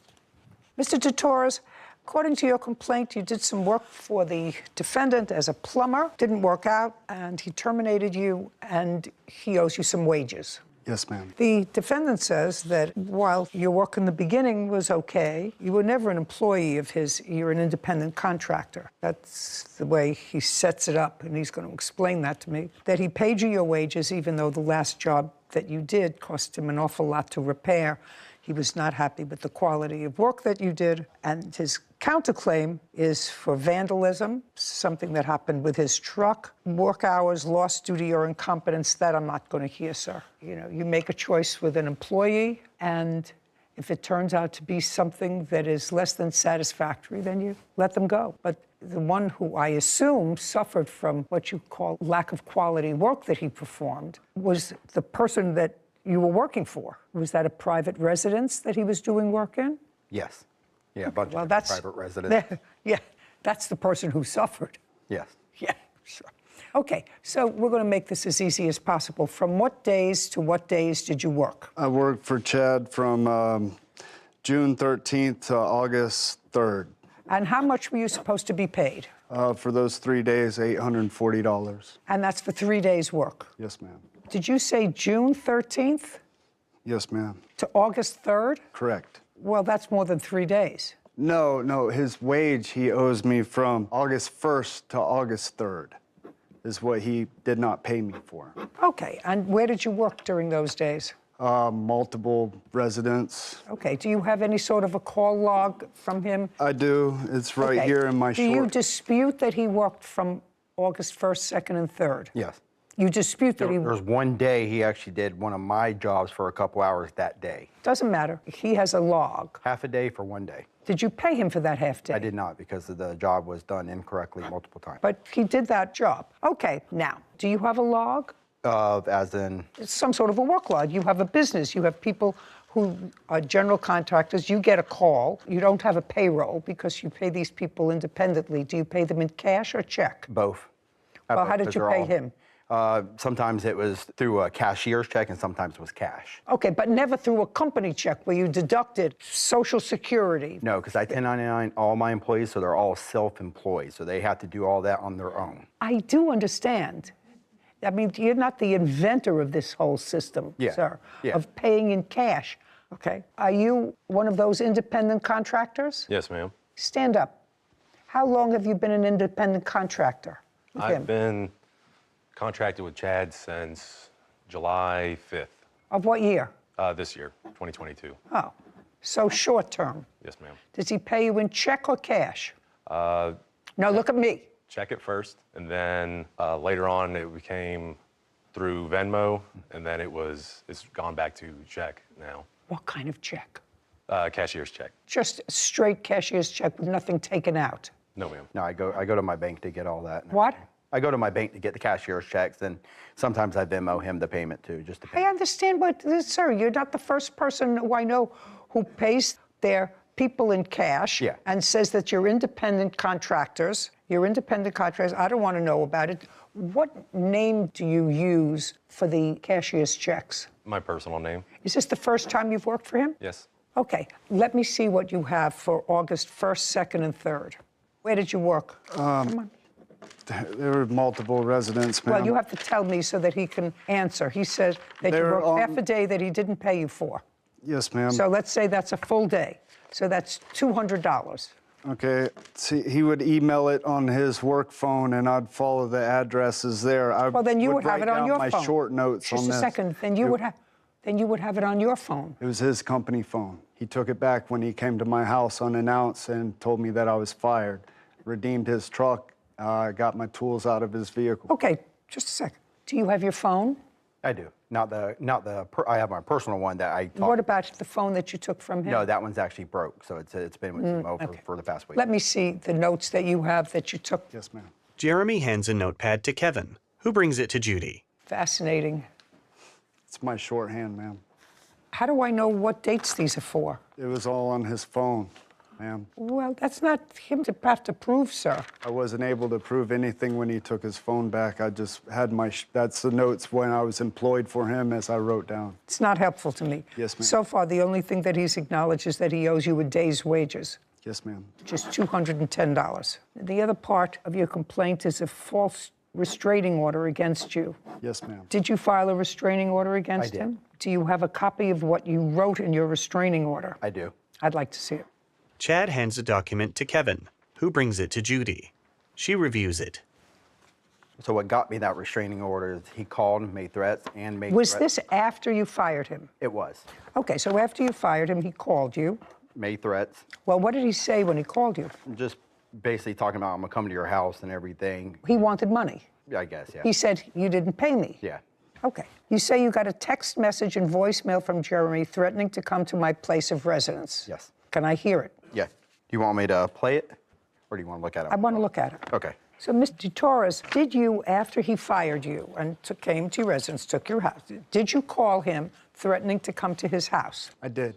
A: Mr. DeTorres, according to your complaint, you did some work for the defendant as a plumber. Didn't work out, and he terminated you, and he owes you some wages.
C: Yes, ma'am.
A: The defendant says that while your work in the beginning was okay, you were never an employee of his. You're an independent contractor. That's the way he sets it up, and he's going to explain that to me. That he paid you your wages even though the last job that you did cost him an awful lot to repair. He was not happy with the quality of work that you did, and his counterclaim is for vandalism, something that happened with his truck, work hours, lost due to your incompetence. That I'm not going to hear, sir. You know, you make a choice with an employee, and if it turns out to be something that is less than satisfactory, then you let them go. But the one who I assume suffered from what you call lack of quality work that he performed was the person that you were working for. Was that a private residence that he was doing work in?
V: Yes. Yeah, a bunch of
A: that's
V: private residents.
A: Yeah, that's the person who suffered.
V: Yes.
A: Yeah, sure. Okay, so we're going to make this as easy as possible. From what days to what days did you work?
C: I worked for Chad from June 13th to August 3rd.
A: And how much were you supposed to be paid?
C: For those 3 days, $840.
A: And that's for 3 days' work?
C: Yes, ma'am.
A: Did you say June 13th?
C: Yes, ma'am.
A: To August 3rd?
C: Correct.
A: Well, that's more than 3 days.
C: No, his wage he owes me from August 1st to August 3rd is what he did not pay me for.
A: Okay, and where did you work during those days?
C: Multiple residents.
A: Okay, do you have any sort of a call log from him?
C: I do. It's right here in my
A: Do you dispute that he worked from August 1st, 2nd, and 3rd?
V: Yes.
A: You dispute that
V: There was one day he actually did one of my jobs for a couple hours that day.
A: Doesn't matter. He has a log.
V: Half a day for one day.
A: Did you pay him for that half day?
V: I did not, because the job was done incorrectly multiple times.
A: But he did that job. Okay, now, do you have a log?
V: As in?
A: It's some sort of a work log. You have a business. You have people who are general contractors. You get a call. You don't have a payroll because you pay these people independently. Do you pay them in cash or check?
V: Both.
A: Well, how did you pay him?
V: Sometimes it was through a cashier's check and sometimes it was cash.
A: Okay, but never through a company check where you deducted Social Security.
V: No, because I 1099 all my employees, so they're all self-employed, so they have to do all that on their own.
A: I do understand. I mean, you're not the inventor of this whole system, sir, of paying in cash. Okay. Are you one of those independent contractors?
X: Yes, ma'am.
A: Stand up. How long have you been an independent contractor?
X: I've been contracted with Chad since July 5th.
A: Of what year?
X: This year, 2022.
A: Oh, so short term.
X: Yes, ma'am.
A: Does he pay you in check or cash? No, look at me.
X: Check it first, and then later on it became through Venmo, and then it's gone back to check now.
A: What kind of check?
X: Cashier's check.
A: Just a straight cashier's check with nothing taken out?
X: No, ma'am.
V: No, I go to my bank to get all that.
A: What?
V: I go to my bank to get the cashier's checks, and sometimes I Venmo him the payment too, just to pay.
A: I understand, but sir, you're not the first person who I know who pays their people in cash and says that you're independent contractors. You're independent contractors. I don't want to know about it. What name do you use for the cashier's checks?
X: My personal name.
A: Is this the first time you've worked for him?
X: Yes.
A: Okay, let me see what you have for August 1st, 2nd, and 3rd. Where did you work? Come on.
C: There were multiple residents, ma'am.
A: Well, you have to tell me so that he can answer. He said that you worked half a day that he didn't pay you for.
C: Yes, ma'am.
A: So let's say that's a full day. So that's $200.
C: Okay. See, he would email it on his work phone, and I'd follow the addresses there.
A: Well, then you would have it on your phone.
C: My short notes on this.
A: Just a second. Then you would have it on your phone.
C: It was his company phone. He took it back when he came to my house unannounced and told me that I was fired. Redeemed his truck. Got my tools out of his vehicle.
A: Okay, just a second. Do you have your phone?
V: I do. I have my personal one that I.
A: What about the phone that you took from him?
V: No, that one's actually broke, so it's been with Venmo for the past week.
A: Let me see the notes that you have that you took.
C: Yes, ma'am.
N: Jeremy hands a notepad to Kevin, who brings it to Judy.
A: Fascinating.
C: It's my shorthand, ma'am.
A: How do I know what dates these are for?
C: It was all on his phone, ma'am.
A: Well, that's not him to have to prove, sir.
C: I wasn't able to prove anything when he took his phone back. I just had that's the notes when I was employed for him as I wrote down.
A: It's not helpful to me.
C: Yes, ma'am.
A: So far, the only thing that he's acknowledged is that he owes you a day's wages.
C: Yes, ma'am.
A: Which is $210. The other part of your complaint is a false restraining order against you.
C: Yes, ma'am.
A: Did you file a restraining order against him? Do you have a copy of what you wrote in your restraining order?
V: I do.
A: I'd like to see it.
N: Chad hands the document to Kevin, who brings it to Judy. She reviews it.
V: So what got me that restraining order is he called, made threats, and made
A: Was
V: threats.
A: this after you fired him?
V: It was.
A: Okay, so after you fired him, he called you.
V: Made threats.
A: Well, what did he say when he called you?
V: Just basically talking about I'm gonna come to your house and everything.
A: He wanted money.
V: I guess, yeah.
A: He said, you didn't pay me.
V: Yeah.
A: Okay. You say you got a text message and voicemail from Jeremy threatening to come to my place of residence.
V: Yes.
A: Can I hear it?
V: Yeah. Do you want me to play it, or do you want to look at it?
A: I want to look at it.
V: Okay.
A: So, Mr. Torres, did you, after he fired you and came to your residence, took your house, did you call him threatening to come to his house?
C: I did.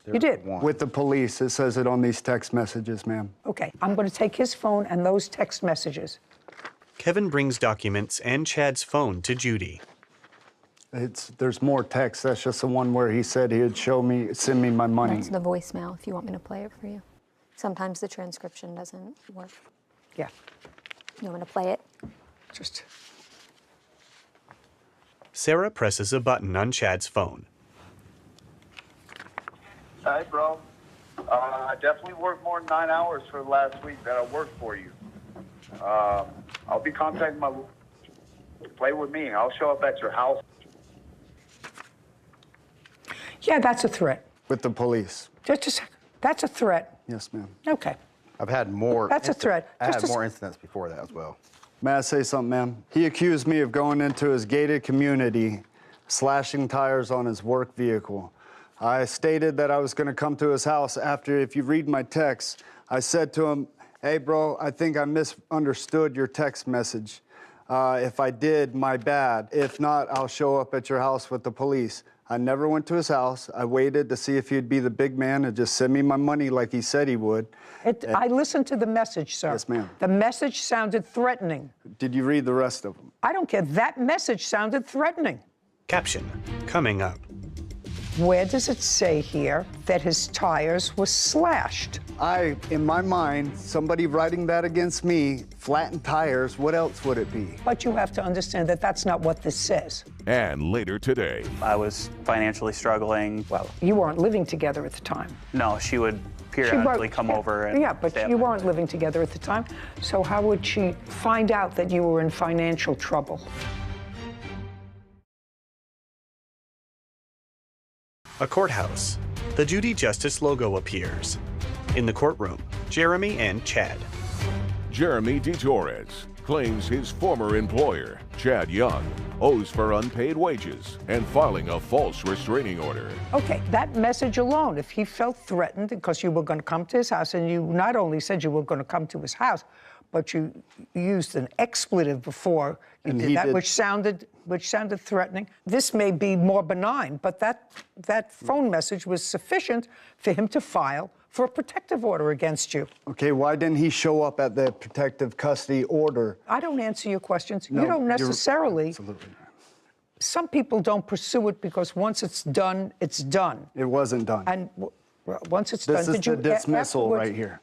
A: You did?
C: With the police. It says it on these text messages, ma'am.
A: Okay. I'm going to take his phone and those text messages.
N: Kevin brings documents and Chad's phone to Judy.
C: There's more text. That's just the one where he said he'd send me my money.
G: That's the voicemail if you want me to play it for you. Sometimes the transcription doesn't work.
A: Yeah.
G: You want me to play it?
A: Just.
N: Sarah presses a button on Chad's phone.
W: Hey, bro. I definitely worked more than 9 hours for the last week that I worked for you. I'll be contacting my... Play with me. I'll show up at your house.
A: Yeah, that's a threat.
C: With the police.
A: Just a second. That's a threat.
C: Yes, ma'am.
A: Okay.
V: I've had more.
A: That's a threat.
V: I had more incidents before that as well.
C: May I say something, ma'am? He accused me of going into his gated community, slashing tires on his work vehicle. I stated that I was going to come to his house after, if you read my text, I said to him, hey, bro, I think I misunderstood your text message. If I did, my bad. If not, I'll show up at your house with the police. I never went to his house. I waited to see if he'd be the big man and just send me my money like he said he would.
A: I listened to the message, sir.
C: Yes, ma'am.
A: The message sounded threatening.
C: Did you read the rest of them?
A: I don't care. That message sounded threatening.
N: Caption coming up.
A: Where does it say here that his tires were slashed?
C: In my mind, somebody writing that against me, flattened tires, what else would it be?
A: But you have to understand that that's not what this says.
D: And later today.
B: I was financially struggling.
A: Well, you weren't living together at the time.
B: No, she would periodically come over and
A: yeah, but you weren't living together at the time. So how would she find out that you were in financial trouble?
N: A courthouse. The Judy Justice logo appears. In the courtroom, Jeremy and Chad.
D: Jeremy DeTorres claims his former employer, Chad Young, owes for unpaid wages and filing a false restraining order.
A: Okay, that message alone, if he felt threatened because you were going to come to his house, and you not only said you were going to come to his house, but you used an expletive before you
C: And
A: did
C: he
A: that,
C: did-
A: which sounded threatening. This may be more benign, but that phone message was sufficient for him to file for a protective order against you.
C: Okay, why didn't he show up at the protective custody order?
A: I don't answer your questions.
C: No,
A: you don't
C: you're-
A: necessarily.
C: Absolutely.
A: Some people don't pursue it because once it's done, it's done.
C: It wasn't done.
A: And once it's
C: This
A: done,
C: is the dismissal right here.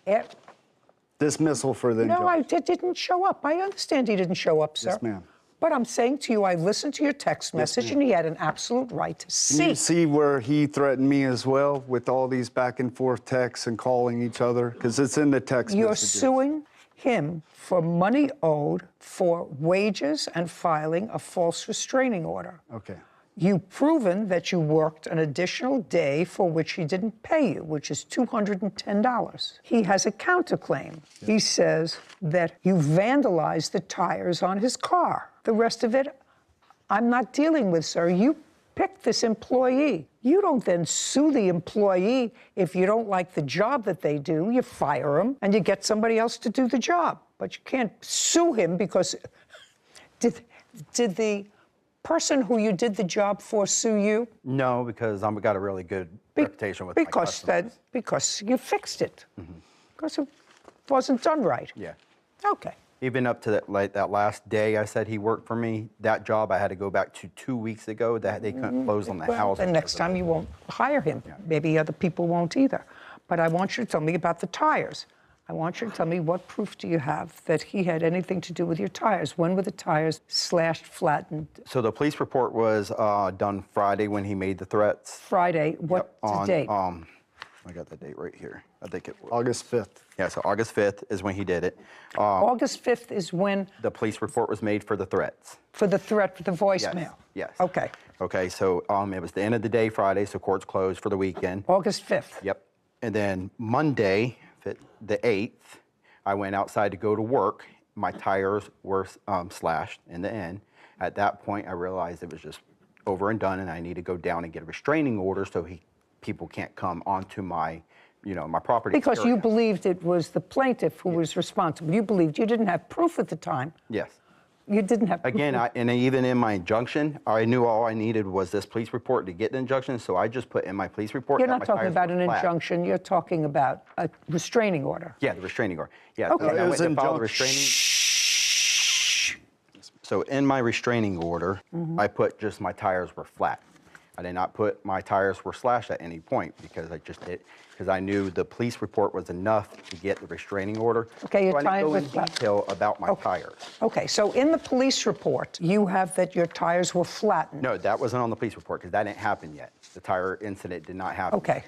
C: Dismissal for the
A: No,
C: injunction.
A: didn't show up. I understand he didn't show up, sir.
C: Yes, ma'am.
A: But I'm saying to you, I listened to your text message,
C: ma'am.
A: and he had an absolute right to
C: Can you
A: see.
C: see where he threatened me as well with all these back and forth texts and calling each other? Because it's in the text
A: You're
C: messages.
A: suing him for money owed for wages and filing a false restraining order.
C: Okay.
A: You've proven that you worked an additional day for which he didn't pay you, which is $210. He has a counterclaim. He says that you vandalized the tires on his car. The rest of it, I'm not dealing with, sir. You picked this employee. You don't then sue the employee if you don't like the job that they do. You fire him and you get somebody else to do the job. But you can't sue him because did the person who you did the job for sue you?
V: No, because I've got a really good reputation with my customers.
A: Because you fixed it. Because it wasn't done right.
V: Yeah.
A: Okay.
V: Even up to that last day I said he worked for me, that job I had to go back to 2 weeks ago. That they couldn't close on the house.
A: The next time you won't hire him. Yeah. Maybe other people won't either. But I want you to tell me about the tires. I want you to tell me what proof do you have that he had anything to do with your tires? When were the tires slashed, flattened?
V: So the police report was done Friday when he made the threats.
A: Friday. What's the date?
V: I got the date right here. I think it was
C: August 5th.
V: Yeah, so August 5th is when he did it.
A: August 5th is when
V: the police report was made for the threats.
A: For the threat, for the voicemail?
V: Yes.
A: Okay.
V: Okay, so it was the end of the day Friday, so court's closed for the weekend.
A: August 5th.
V: Yep. And then Monday, the 8th, I went outside to go to work. My tires were slashed in the end. At that point, I realized it was just over and done, and I need to go down and get a restraining order so people can't come onto my, my property.
A: Because you believed it was the plaintiff who was responsible. You believed you didn't have proof at the time.
V: Yes.
A: You didn't have proof.
V: Again, and even in my injunction, I knew all I needed was this police report to get the injunction, so I just put in my police report.
A: You're not talking about an injunction. You're talking about a restraining order.
V: Yeah, the restraining order. Yeah.
A: Okay.
V: So I went to file the restraining. So in my restraining order, I put just my tires were flat. I did not put my tires were slashed at any point because I knew the police report was enough to get the restraining order.
A: Okay, your
V: so I
A: tires
V: didn't go
A: were
V: in
A: flat.
V: detail about my tires.
A: Okay, so in the police report, you have that your tires were flattened.
V: No, that wasn't on the police report because that didn't happen yet. The tire incident did not happen.
A: Okay.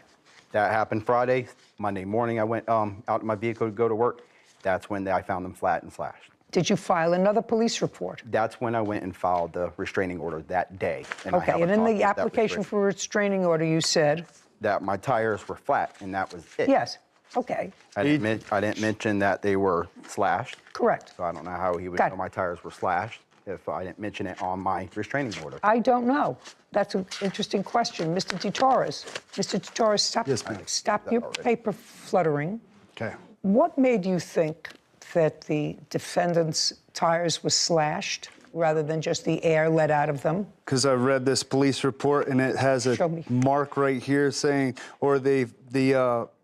V: That happened Friday. Monday morning, I went out in my vehicle to go to work. That's when I found them flat and slashed.
A: Did you file another police report?
V: That's when I went and filed the restraining order that day. And
A: Okay, and in the application for a restraining order, you said?
V: That my tires were flat, and that was it.
A: Yes, okay.
V: I didn't mention that they were slashed.
A: Correct.
V: So I don't know how he would know my tires were slashed if I didn't mention it on my restraining order.
A: I don't know. That's an interesting question. Mr. DeTorres. Mr. DeTorres, stop your paper fluttering.
C: Okay.
A: What made you think that the defendant's tires were slashed rather than just the air let out of them?
C: Because I read this police report and it has a mark right here saying, or the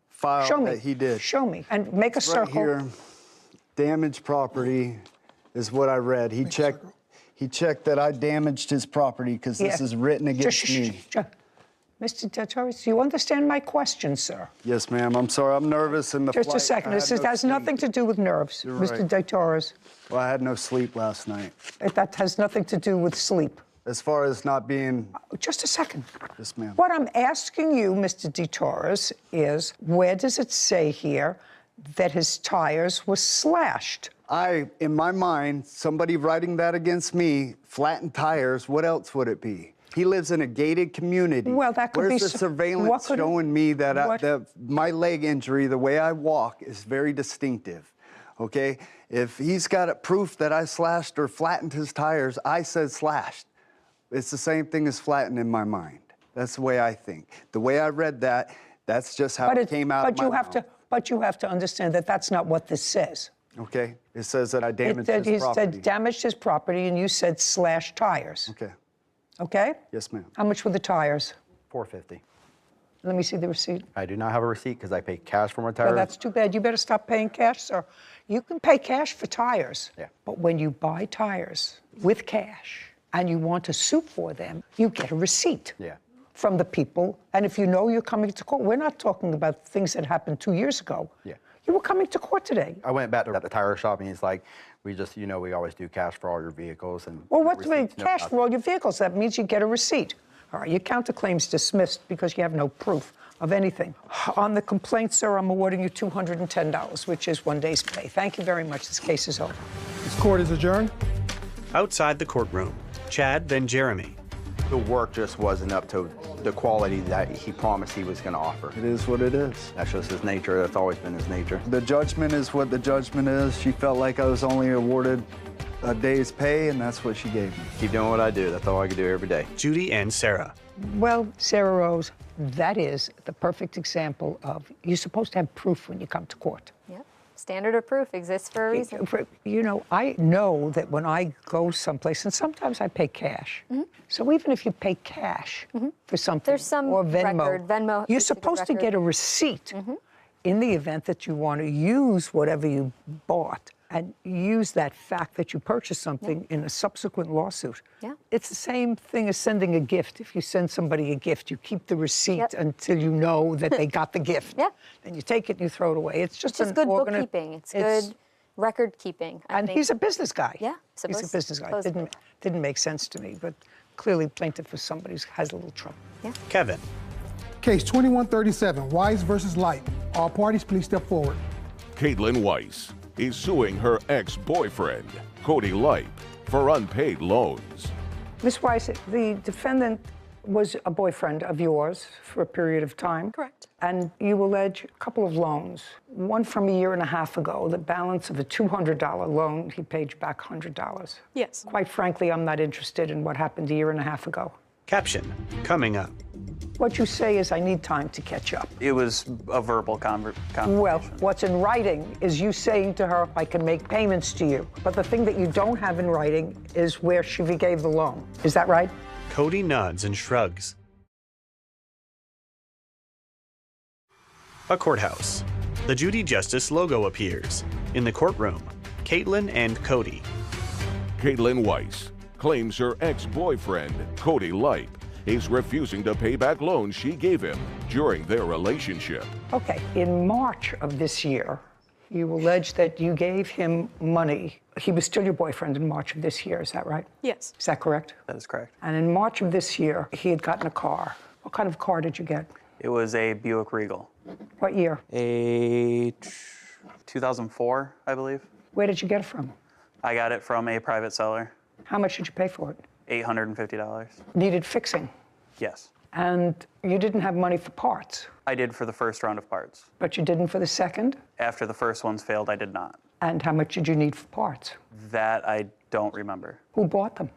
C: file that he did.
A: Show me. And make a circle.
C: Right here, damaged property is what I read. He checked that I damaged his property because this is written against me.
A: Mr. DeTorres, do you understand my question, sir?
C: Yes, ma'am. I'm sorry. I'm nervous in the
A: Just
C: flight.
A: a second. This has nothing to do with nerves,
C: You're
A: Mr.
C: right.
A: DeTorres.
C: Well, I had no sleep last night.
A: That has nothing to do with sleep.
C: As far as not being...
A: Just a second.
C: Yes, ma'am.
A: What I'm asking you, Mr. DeTorres, is where does it say here that his tires were slashed?
C: In my mind, somebody writing that against me, flattened tires, what else would it be? He lives in a gated community.
A: Well, that could be...
C: Where's the surveillance showing me that my leg injury, the way I walk, is very distinctive, okay? If he's got proof that I slashed or flattened his tires, I said slashed. It's the same thing as flattened in my mind. That's the way I think. The way I read that, that's just how it came out of my mouth.
A: But you have to understand that that's not what this says.
C: Okay. It says that I damaged his
A: He
C: property.
A: said damaged his property, and you said slash tires.
C: Okay.
A: Okay?
C: Yes, ma'am.
A: How much were the tires?
V: $450.
A: Let me see the receipt.
V: I do not have a receipt because I paid cash for my tires.
A: Well, that's too bad. You better stop paying cash, sir. You can pay cash for tires.
V: Yeah.
A: But when you buy tires with cash and you want to sue for them, you get a receipt.
V: Yeah.
A: From the people. And if you know you're coming to court, we're not talking about things that happened 2 years ago.
V: Yeah.
A: You were coming to court today.
V: I went back to the tire shop and he's like, we just, we always do cash for all your vehicles. And
A: Well, what's the
V: receipts, no
A: cash
V: nothing.
A: for all your vehicles? That means you get a receipt. All right, your counterclaim's dismissed because you have no proof of anything. On the complaint, sir, I'm awarding you $210, which is 1 day's pay. Thank you very much. This case is over.
E: This court is adjourned.
N: Outside the courtroom, Chad, then Jeremy.
V: The work just wasn't up to the quality that he promised he was going to offer.
C: It is what it is.
V: That's just his nature. That's always been his nature.
C: The judgment is what the judgment is. She felt like I was only awarded a day's pay, and that's what she gave me.
V: Keep doing what I do. That's all I can do every day.
N: Judy and Sarah.
A: Well, Sarah Rose, that is the perfect example of you're supposed to have proof when you come to court.
G: Yep. Standard of proof exists for a reason.
A: I know that when I go someplace, and sometimes I pay cash. So even if you pay cash for something,
G: There's some
A: or Venmo,
G: record. Venmo
A: you're
G: is a good
A: supposed to
G: record.
A: get a receipt in the event that you want to use whatever you bought and use that fact that you purchased something in a subsequent lawsuit.
G: Yeah.
A: It's the same thing as sending a gift. If you send somebody a gift, you keep the receipt until you know that they got the gift.
G: Yeah.
A: Then you take it and you throw it away. It's just
G: It's good bookkeeping. It's good record keeping. I
A: And
G: think.
A: he's a business guy.
G: Yeah,
A: He's a business guy.
G: supposedly.
A: Didn't make sense to me, but clearly plaintiff was somebody who has a little trouble.
G: Yeah.
N: Kevin.
E: Case 2137, Wise versus Light. All parties, please step forward.
D: Caitlin Weiss is suing her ex-boyfriend, Cody Lipe, for unpaid loans.
A: Ms. Weiss, the defendant was a boyfriend of yours for a period of time.
F: Correct.
A: And you allege a couple of loans. One from a year and a half ago, the balance of a $200 loan, he paid you back $100.
F: Yes.
A: Quite frankly, I'm not interested in what happened a year and a half ago.
N: Caption, coming up.
A: What you say is, I need time to catch up.
B: It was a verbal conversation.
A: Well, what's in writing is you saying to her, I can make payments to you. But the thing that you don't have in writing is where she gave the loan. Is that right?
N: Cody nods and shrugs. A courthouse. The Judy Justice logo appears. In the courtroom, Caitlin and Cody.
D: Caitlin Weiss claims her ex-boyfriend, Cody Lipe, is refusing to pay back loans she gave him during their relationship.
A: Okay, in March of this year, you allege that you gave him money. He was still your boyfriend in March of this year, is that right?
F: Yes.
A: Is that correct?
B: That is correct.
A: And in March of this year, he had gotten a car. What kind of car did you get?
B: It was a Buick Regal.
A: What year?
B: 2004, I believe.
A: Where did you get it from?
B: I got it from a private seller.
A: How much did you pay for it?
B: $850.
A: Needed fixing.
B: Yes.
A: And you didn't have money for parts,
B: I did for the first round of parts.
A: but you didn't for the second?
B: After the first ones failed, I did not.
A: And how much did you need for parts?
B: That I don't remember.
A: Who bought them?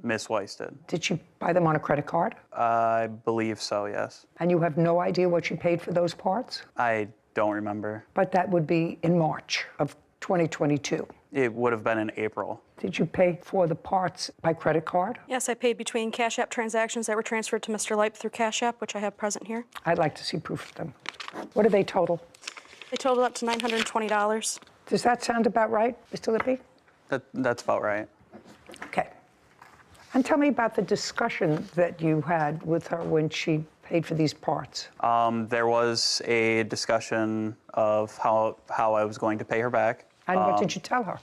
B: Miss Weiss did.
A: Did you buy them on a credit card?
B: I believe so, yes.
A: And you have no idea what you paid for those parts?
B: I don't remember.
A: But that would be in March of 2022.
B: It would have been in April.
A: Did you pay for the parts by credit card?
F: Yes, I paid between Cash App transactions that were transferred to Mr. Lipe through Cash App, which I have present here.
A: I'd like to see proof of them. What do they total?
F: They totaled up to $920.
A: Does that sound about right, Mr. Lippy?
B: That's about right.
A: Okay. And tell me about the discussion that you had with her when she paid for these parts.
B: There was a discussion of how I was going to pay her back.
A: And what did you tell her?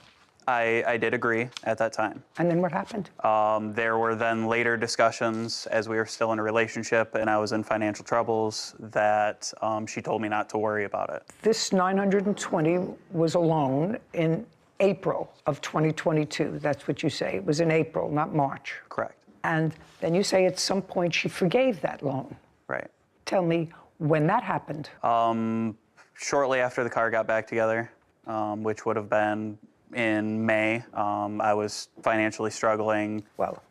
B: I did agree at that time.
A: And then what happened?
B: There were then later discussions as we were still in a relationship and I was in financial troubles that she told me not to worry about it.
A: This 920 was a loan in April of 2022. That's what you say. It was in April, not March.
B: Correct.
A: And then you say at some point she forgave that loan.
B: Right.
A: Tell me when that happened.
B: Shortly after the car got back together, which would have been in May. I was financially struggling.
A: Well,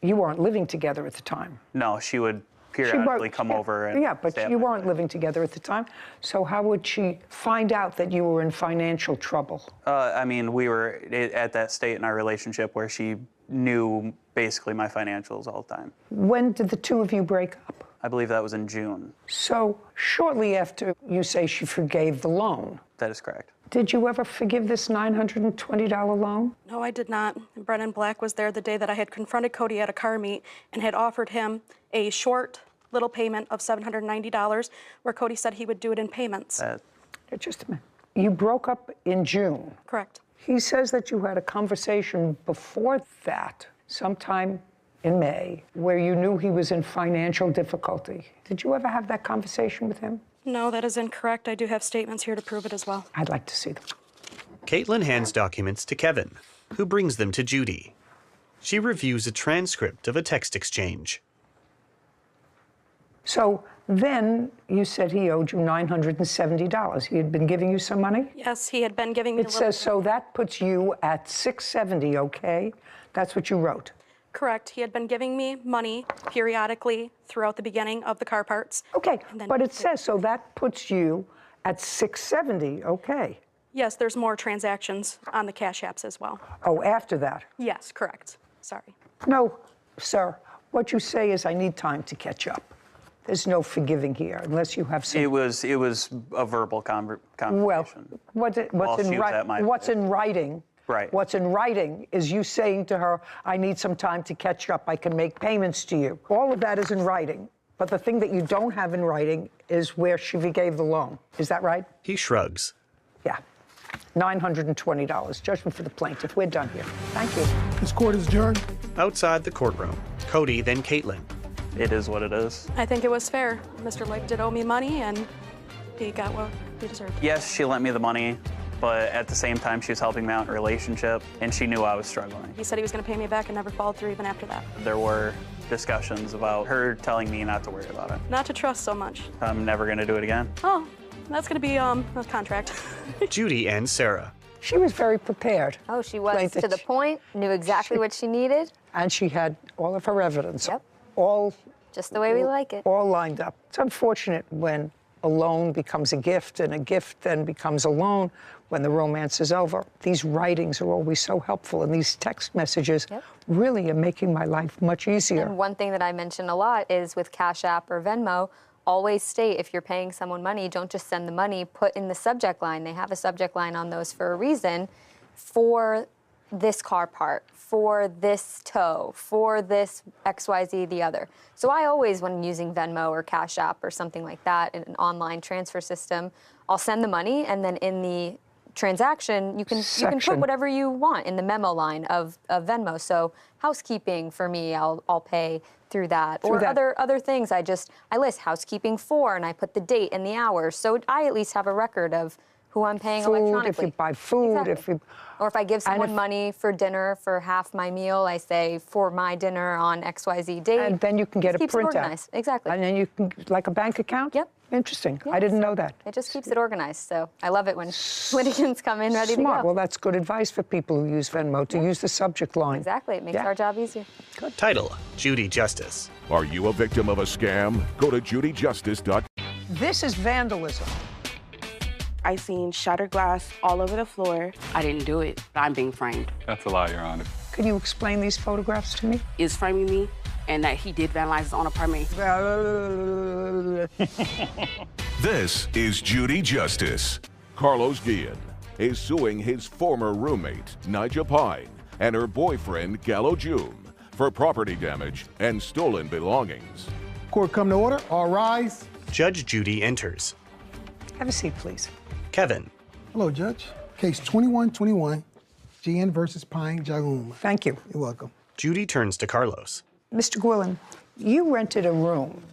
A: you weren't living together at the time.
B: No, she would periodically come over and
A: yeah, but
B: stay up
A: you
B: at
A: weren't living together at the time. So how would she find out that you were in financial trouble?
B: I mean, we were at that state in our relationship where she knew basically my financials all the time.
A: When did the two of you break up?
B: I believe that was in June.
A: So shortly after you say she forgave the loan.
B: That is correct.
A: Did you ever forgive this $920 loan?
F: No, I did not. Brennan Black was there the day that I had confronted Cody at a car meet and had offered him a short little payment of $790 where Cody said he would do it in payments.
A: Just a minute. You broke up in June.
F: Correct.
A: He says that you had a conversation before that, sometime in May, where you knew he was in financial difficulty. Did you ever have that conversation with him?
F: No, that is incorrect. I do have statements here to prove it as well.
A: I'd like to see them.
N: Caitlin hands documents to Kevin, who brings them to Judy. She reviews a transcript of a text exchange.
A: So then you said he owed you $970. He had been giving you some money?
F: Yes, he had been giving me
A: It says, so that puts you at $670, okay? That's what you wrote.
F: Correct. He had been giving me money periodically throughout the beginning of the car parts.
A: Okay, but it says, so that puts you at $670, okay?
F: Yes, there's more transactions on the Cash Apps as well.
A: Oh, after that?
F: Yes, correct. Sorry.
A: No, sir. What you say is I need time to catch up. There's no forgiving here unless you have some...
B: It was a verbal conversation.
A: Well, what's in writing?
B: Right.
A: What's in writing is you saying to her, I need some time to catch up. I can make payments to you. All of that is in writing. But the thing that you don't have in writing is where she gave the loan. Is that right?
N: He shrugs.
A: Yeah. $920. Judgment for the plaintiff. We're done here. Thank you.
E: This court is adjourned.
N: Outside the courtroom, Cody, then Caitlin.
B: It is what it is.
F: I think it was fair. Mr. Lipe did owe me money, and he got what he deserved.
B: Yes, she lent me the money, but at the same time, she was helping me out in a relationship, and she knew I was struggling.
F: He said he was going to pay me back and never followed through even after that.
B: There were discussions about her telling me not to worry about it.
F: Not to trust so much.
B: I'm never going to do it again.
F: Oh, that's going to be a contract.
N: Judy and Sarah.
A: She was very prepared.
G: Oh, she was to the point, knew exactly what she needed.
A: And she had all of her evidence.
G: Yep.
A: All
G: just the way we like it.
A: All lined up. It's unfortunate when a loan becomes a gift and a gift then becomes a loan when the romance is over. These writings are always so helpful, and these text messages really are making my life much easier.
G: And one thing that I mention a lot is with Cash App or Venmo, always state if you're paying someone money, don't just send the money, put in the subject line. They have a subject line on those for a reason, for this car part, for this tow, for this XYZ, the other. So I always, when using Venmo or Cash App or something like that, in an online transfer system, I'll send the money, and then in the transaction, you can put whatever you want in the memo line of Venmo. So housekeeping for me, I'll pay through that. Other things, I list housekeeping for, and I put the date and the hours. So I at least have a record of who I'm paying electronically.
A: If you buy food,
G: or if I give someone money for dinner for half my meal, I say for my dinner on XYZ date.
A: And then you can get a printout.
G: Organized. Exactly.
A: And then you can, like a bank account?
G: Yep.
A: Interesting. I didn't know that.
G: It just keeps it organized. So I love it when litigants come in ready to go.
A: Well, that's good advice for people who use Venmo, to use the subject line.
G: Exactly. It makes our job easier. Good.
N: Title, Judy Justice.
D: Are you a victim of a scam? Go to judyjustice.com.
A: This is vandalism.
I: I seen shattered glass all over the floor. I didn't do it. I'm being framed.
J: That's a lie, Your Honor.
A: Could you explain these photographs to me?
I: Is framing me, and that he did vandalize his own apartment.
D: This is Judy Justice. Carlos Guillen is suing his former roommate, Nigel Pine, and her boyfriend, Gallo June, for property damage and stolen belongings.
E: Court come to order. All rise.
N: Judge Judy enters.
A: Have a seat, please.
N: Kevin.
E: Hello, Judge. Case 2121, GN versus Pine Jagoon.
A: Thank you.
E: You're welcome.
N: Judy turns to Carlos.
A: Mr. Guillen, you rented a room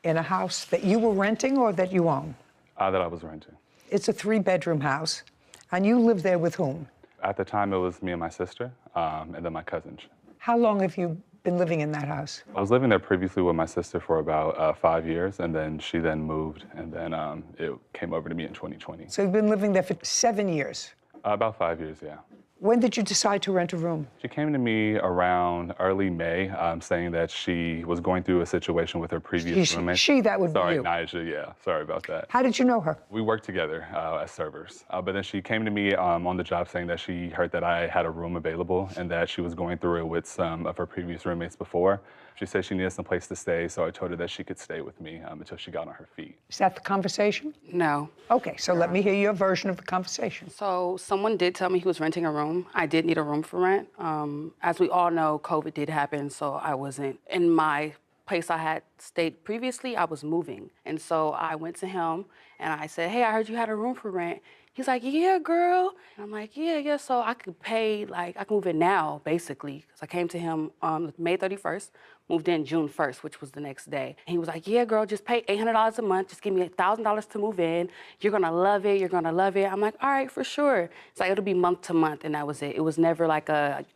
A: in a house that you were renting or that you own?
J: That I was renting.
A: It's a 3-bedroom house, and you live there with whom?
J: At the time, it was me and my sister, and then my cousin.
A: How long have you been living in that house?
J: I was living there previously with my sister for about 5 years, and then she moved, and then it came over to me in 2020.
A: So you've been living there for 7 years?
J: About 5 years, yeah.
A: When did you decide to rent a room?
J: She came to me around early May, saying that she was going through a situation with her previous roommate.
A: That would be you.
J: Sorry, Nyjah, yeah, sorry about that.
A: How did you know her?
J: We worked together as servers, but then she came to me on the job saying that she heard that I had a room available and that she was going through it with some of her previous roommates before. She said she needed some place to stay, so I told her that she could stay with me until she got on her feet.
A: Is that the conversation?
I: No.
A: Okay, so let me hear your version of the conversation.
I: So someone did tell me he was renting a room. I did need a room for rent. As we all know, COVID did happen, so I wasn't in my place I had stayed previously. I was moving. And so I went to him and I said, hey, I heard you had a room for rent. He's like, yeah, girl. And I'm like, yeah, so I could pay, I can move in now, basically. Because I came to him on May 31st, moved in June 1st, which was the next day. And he was like, yeah, girl, just pay $800 a month. Just give me $1,000 to move in. You're gonna love it, you're gonna love it. I'm like, all right, for sure. It's like, it'll be month to month, and that was it. It was never like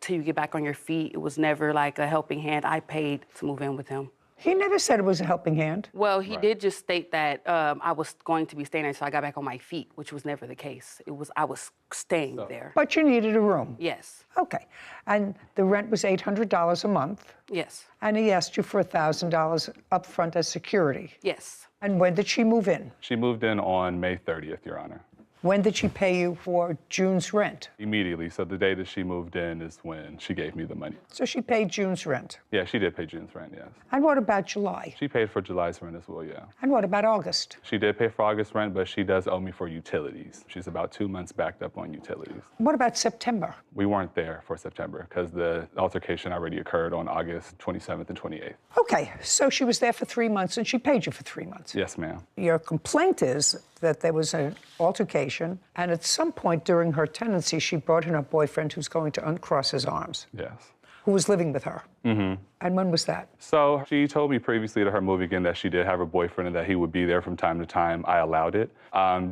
I: till you get back on your feet. It was never like a helping hand. I paid to move in with him.
A: He never said it was a helping hand.
I: Well, he did just state that I was going to be staying there until I got back on my feet, which was never the case. I was staying there.
A: But you needed a room.
I: Yes.
A: Okay. And the rent was $800 a month.
I: Yes.
A: And he asked you for $1,000 up front as security.
I: Yes.
A: And when did she move in?
J: She moved in on May 30th, Your Honor.
A: When did she pay you for June's rent?
J: Immediately. So the day that she moved in is when she gave me the money.
A: So she paid June's rent.
J: Yeah, she did pay June's rent, yes.
A: And what about July?
J: She paid for July's rent as well, yeah.
A: And what about August?
J: She did pay for August rent, but she does owe me for utilities. She's about 2 months backed up on utilities.
A: What about September?
J: We weren't there for September because the altercation already occurred on August 27th and 28th.
A: Okay, so she was there for 3 months and she paid you for 3 months.
J: Yes, ma'am.
A: Your complaint is that there was an altercation, and at some point during her tenancy, she brought in her boyfriend who's going to uncross his arms.
J: Yes.
A: Who was living with her.
J: Mm-hmm.
A: And when was that?
J: So she told me previously to her moving in that she did have a boyfriend and that he would be there from time to time. I allowed it.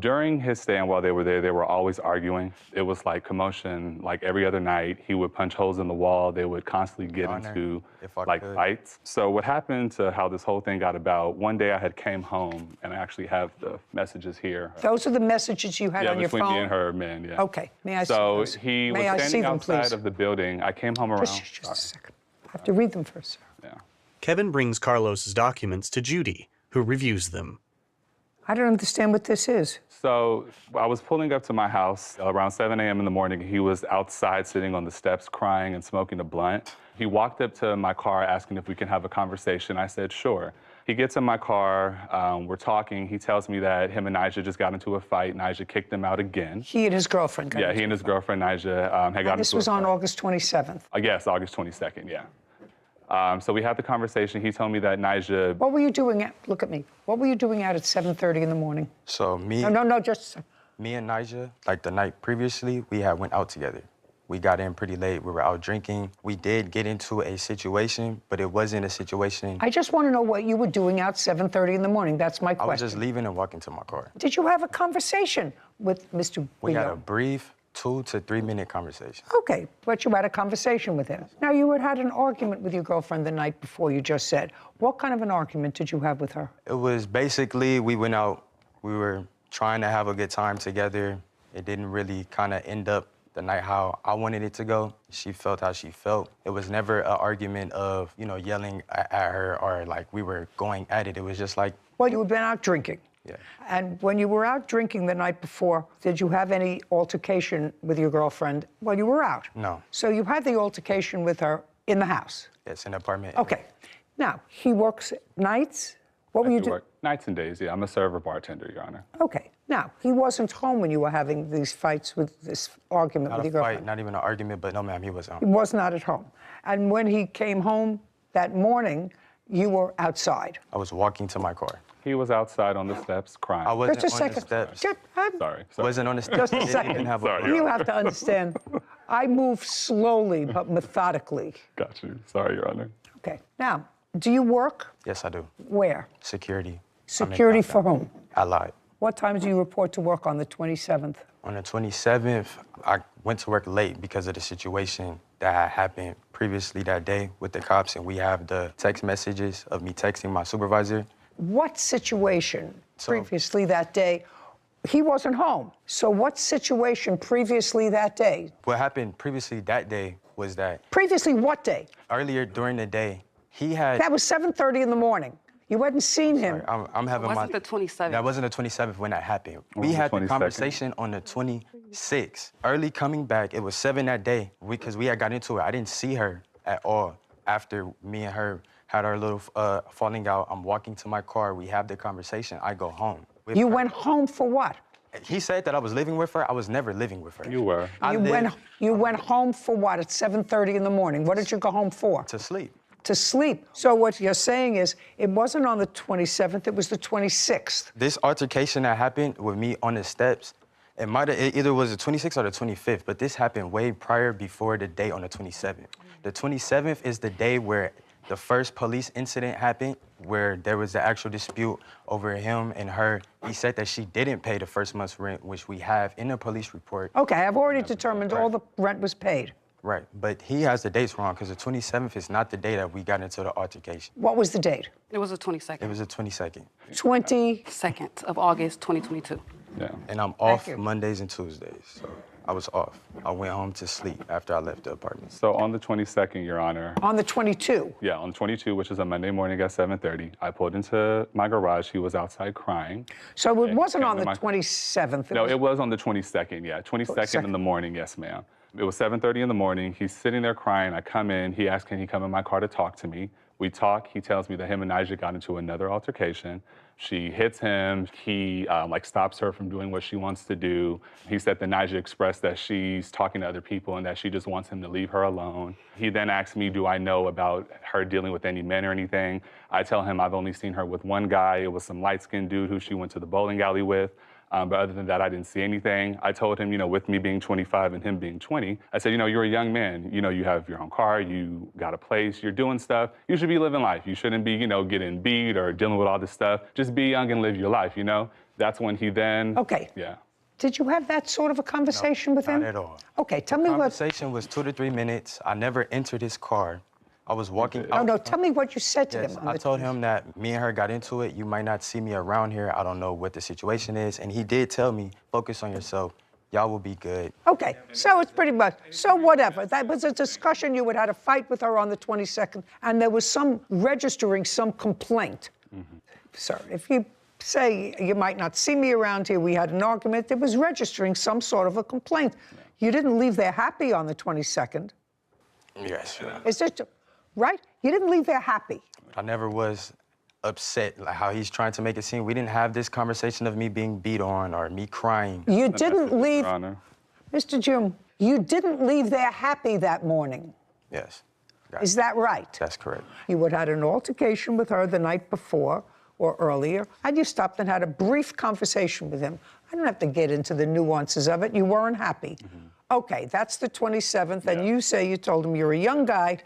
J: During his stay and while they were there, they were always arguing. It was like commotion, like every other night. He would punch holes in the wall. They would constantly get into fights. So what happened to how this whole thing got about, one day I had came home and I actually have the messages here.
A: Those are the messages you had on your phone?
J: Yeah, between me and her men, yeah.
A: Okay, may I see
J: So
A: those?
J: he
A: May I
J: was
A: see
J: standing
A: them,
J: outside
A: please?
J: of the building. I came home around.
A: Just a second. I have to read them first, sir.
J: Yeah.
N: Kevin brings Carlos's documents to Judy, who reviews them.
A: I don't understand what this is.
J: So I was pulling up to my house around 7 a.m. in the morning. He was outside sitting on the steps crying and smoking a blunt. He walked up to my car asking if we can have a conversation. I said, sure. He gets in my car, we're talking. He tells me that him and Nyjah just got into a fight. Nyjah kicked him out again.
A: He and his girlfriend got
J: Yeah,
A: into
J: he and his girlfriend Nyjah had gotten into a fight.
A: This was on August 27th.
J: Yes, August 22nd, yeah. So we had the conversation. He told me that Nyjah...
A: What were you doing look at me. What were you doing out at 7:30 in the morning?
K: So me...
A: No, just...
K: Me and Nyjah, like the night previously, we had went out together. We got in pretty late. We were out drinking. We did get into a situation, but it wasn't a situation...
A: I just want to know what you were doing out 7:30 in the morning. That's my question.
K: I was just leaving and walking to my car.
A: Did you have a conversation with Mr.
K: We had
A: Rio?
K: a brief 2 to 3 minute conversation.
A: Okay, but you had a conversation with him. Now, you had an argument with your girlfriend the night before, you just said. What kind of an argument did you have with her?
K: It was basically, we went out, we were trying to have a good time together. It didn't really kind of end up the night how I wanted it to go. She felt how she felt. It was never an argument of, yelling at her or like we were going at it. It was just like...
A: Well, you had been out drinking.
K: Yeah.
A: And when you were out drinking the night before, did you have any altercation with your girlfriend while you were out?
K: No.
A: So you had the altercation with her in the house?
K: Yes, in the apartment.
A: Okay. Now, he works nights? What were you doing?
J: Nights and days, yeah. I'm a server bartender, Your Honor.
A: Okay. Now, he wasn't home when you were having these fights with this argument with your girlfriend?
K: Fight, not even an argument, but no, ma'am, he was home.
A: He was not at home. And when he came home that morning, you were outside?
K: I was walking to my car.
J: He was outside on the steps crying.
K: I wasn't
A: Just a
K: on
A: second.
K: the steps.
J: Sorry.
K: Wasn't on the steps.
A: Just a
K: Didn't
A: second.
K: even have a
J: Sorry.
A: You have to understand, I move slowly but methodically.
J: Got you. Sorry, Your Honor.
A: Okay. Now, do you work?
K: Yes, I do.
A: Where?
K: Security.
A: Security for whom?
K: I lied.
A: What time do you report to work on the 27th?
K: On the 27th, I went to work late because of the situation that had happened previously that day with the cops, and we have the text messages of me texting my supervisor.
A: What situation previously that day He wasn't home. So what situation previously that day?
K: What happened previously that day was that
A: Previously what day?
K: earlier during the day, he had...
A: That was 7:30 in the morning. You hadn't seen him.
K: I'm having
I: It wasn't the 27th.
K: That wasn't the 27th when that happened.
J: On
K: We
J: the
K: had the
J: 22nd.
K: conversation on the 26th. Early coming back, it was 7 that day because we had got into it. I didn't see her at all after me and her had our little falling out. I'm walking to my car. We have the conversation. I go home.
A: You went home for what?
K: He said that I was living with her. I was never living with her.
J: You were.
A: You went home for what at 7:30 in the morning? What did you go home for?
K: To sleep.
A: To sleep. So what you're saying is it wasn't on the 27th, it was the 26th.
K: This altercation that happened with me on the steps, it either was the 26th or the 25th, but this happened way prior before the day on the 27th. The 27th is the day where the first police incident happened, where there was the actual dispute over him and her. He said that she didn't pay the first month's rent, which we have in the police report.
A: Okay, I've already determined all the rent was paid.
K: Right, but he has the dates wrong because the 27th is not the day that we got into the altercation.
A: What was the date?
I: It was the 22nd.
K: It was the 22nd.
I: 22nd of August, 2022.
K: Yeah. And I'm off Mondays and Tuesdays, so I was off. I went home to sleep after I left the apartment.
J: So on the 22nd, Your Honor.
A: On the 22?
J: Yeah, on the 22, which is a Monday morning at 7:30, I pulled into my garage. He was outside crying.
A: So it wasn't on the 27th?
J: No, it was on the 22nd, yeah. 22nd in the morning, yes, ma'am. It was 7:30 in the morning. He's sitting there crying. I come in. He asks, can he come in my car to talk to me? We talk. He tells me that him and Nija got into another altercation. She hits him. He stops her from doing what she wants to do. He said that Nija expressed that she's talking to other people and that she just wants him to leave her alone. He then asks me, do I know about her dealing with any men or anything? I tell him I've only seen her with one guy. It was some light-skinned dude who she went to the bowling alley with. But other than that, I didn't see anything. I told him, with me being 25 and him being 20, I said, you're a young man. You have your own car, you got a place, you're doing stuff. You should be living life. You shouldn't be, getting beat or dealing with all this stuff. Just be young and live your life, That's when he then...
A: Okay.
J: Yeah.
A: Did you have that sort of a conversation with him?
K: Not at all.
A: Okay, tell me what...
K: The conversation was 2 to 3 minutes. I never entered his car. I was walking out.
A: No, tell me what you said to him.
K: I told him that me and her got into it. You might not see me around here. I don't know what the situation is. And he did tell me, focus on yourself. Y'all will be good.
A: Okay, so it's pretty much, so whatever. That was a discussion. You had a fight with her on the 22nd, and there was registering some complaint. Mm-hmm. Sir, if you say you might not see me around here, we had an argument, it was registering some sort of a complaint. Yeah. You didn't leave there happy on the 22nd.
K: Yes, sure.
A: Is this... Right? You didn't leave there happy.
K: I never was upset, like how he's trying to make it seem. We didn't have this conversation of me being beat on or me crying.
A: You didn't leave... Mr. Jim, you didn't leave there happy that morning.
K: Yes.
A: Is that right?
K: That's correct.
A: You had an altercation with her the night before or earlier, and you stopped and had a brief conversation with him. I don't have to get into the nuances of it. You weren't happy. Mm-hmm. Okay, that's the 27th, and you say you told him you're a young guy.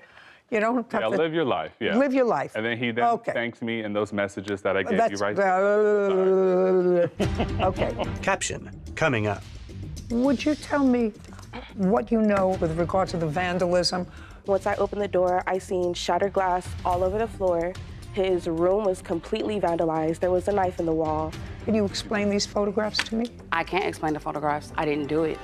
A: You don't have to...
J: live your life, yeah.
A: Live your life.
J: And then he thanks me in those messages that I gave you right
A: Okay.
N: Caption, coming up.
A: Would you tell me what you know with regard to the vandalism?
L: Once I opened the door, I seen shattered glass all over the floor. His room was completely vandalized. There was a knife in the wall.
A: Can you explain these photographs to me?
I: I can't explain the photographs. I didn't do it.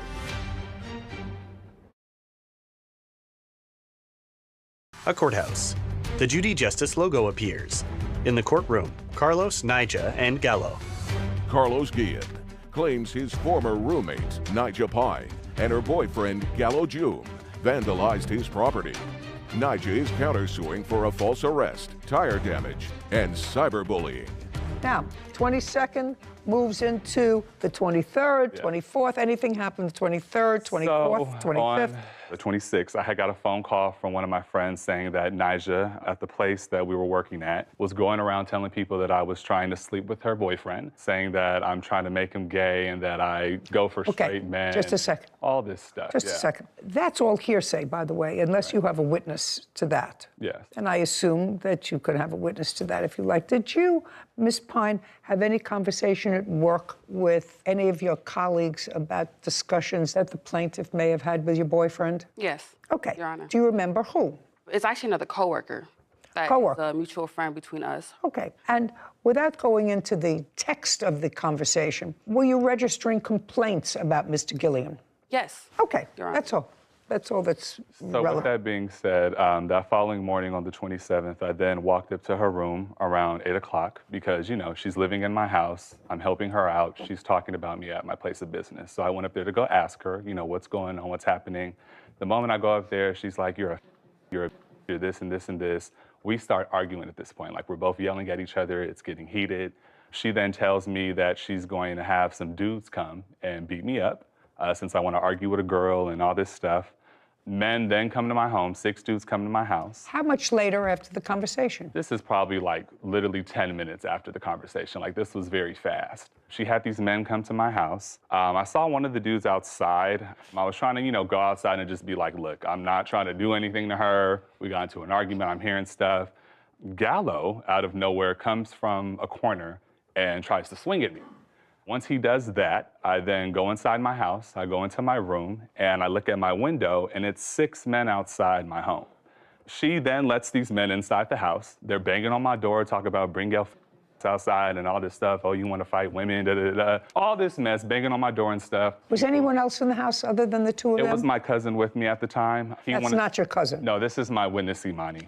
N: A courthouse. The Judy Justice logo appears. In the courtroom, Carlos, Nija, and Gallo.
D: Carlos Guillen claims his former roommate, Nija Pine, and her boyfriend, Gallo June, vandalized his property. Nija is countersuing for a false arrest, tire damage, and cyberbullying.
A: Now, 22nd moves into the 23rd, 24th. Anything happened the 23rd, 24th, 25th?
J: The 26th, I had got a phone call from one of my friends saying that Nija, at the place that we were working at, was going around telling people that I was trying to sleep with her boyfriend, saying that I'm trying to make him gay and that I go for straight men.
A: Just a second.
J: All this stuff.
A: Just a second. That's all hearsay, by the way, unless you have a witness to that.
J: Yes.
A: And I assume that you could have a witness to that if you like. Did you, Ms. Pine, have any conversation at work with any of your colleagues about discussions that the plaintiff may have had with your boyfriend?
I: Yes.
A: Okay.
I: Your Honor.
A: Do you remember who?
I: It's actually another coworker. That
A: Coworker.
I: is a mutual friend between us.
A: Okay. And without going into the text of the conversation, were you registering complaints about Mr. Gilliam?
I: Yes.
A: Okay. That's all. That's all that's
J: So
A: relevant.
J: with that being said, that following morning on the 27th, I then walked up to her room around 8 o'clock because, you know, she's living in my house. I'm helping her out. She's talking about me at my place of business. So I went up there to go ask her, you know, what's going on, what's happening. The moment I go up there, she's like, you're this and this and this. We start arguing at this point. Like, we're both yelling at each other. It's getting heated. She then tells me that she's going to have some dudes come and beat me up since I want to argue with a girl and all this stuff. Men then come to my home, 6 dudes come to my house.
A: How much later after the conversation?
J: This is probably like literally 10 minutes after the conversation. Like, this was very fast. She had these men come to my house. I saw one of the dudes outside. I was trying to, you know, go outside and just be like, look, I'm not trying to do anything to her. We got into an argument, I'm hearing stuff. Gallo, out of nowhere, comes from a corner and tries to swing at me. Once he does that, I then go inside my house, I go into my room, and I look at my window, and it's 6 men outside my home. She then lets these men inside the house. They're banging on my door, talk about bring your outside and all this stuff. Oh, you want to fight women, da, da, da. All this mess, banging on my door and stuff.
A: Was anyone else in the house other than the two of them?
J: It was my cousin with me at the time.
A: That's not your cousin.
J: No, this is my witness, Imani.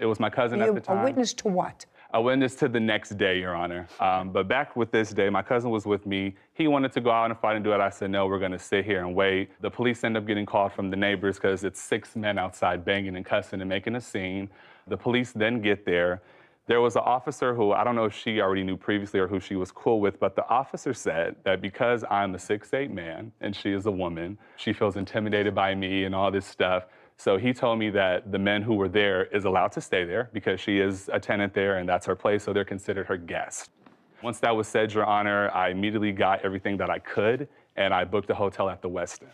J: It was my cousin at the time.
A: A witness to what?
J: A witness to the next day, Your Honor. But back with this day, my cousin was with me. He wanted to go out and fight and do it. I said, no, we're gonna sit here and wait. The police end up getting called from the neighbors because it's 6 men outside banging and cussing and making a scene. The police then get there. There was an officer who, I don't know if she already knew previously or who she was cool with, but the officer said that because I'm a 6'8" man and she is a woman, she feels intimidated by me and all this stuff. So he told me that the men who were there is allowed to stay there because she is a tenant there and that's her place, so they're considered her guest. Once that was said, Your Honor, I immediately got everything that I could and I booked a hotel at the Westin.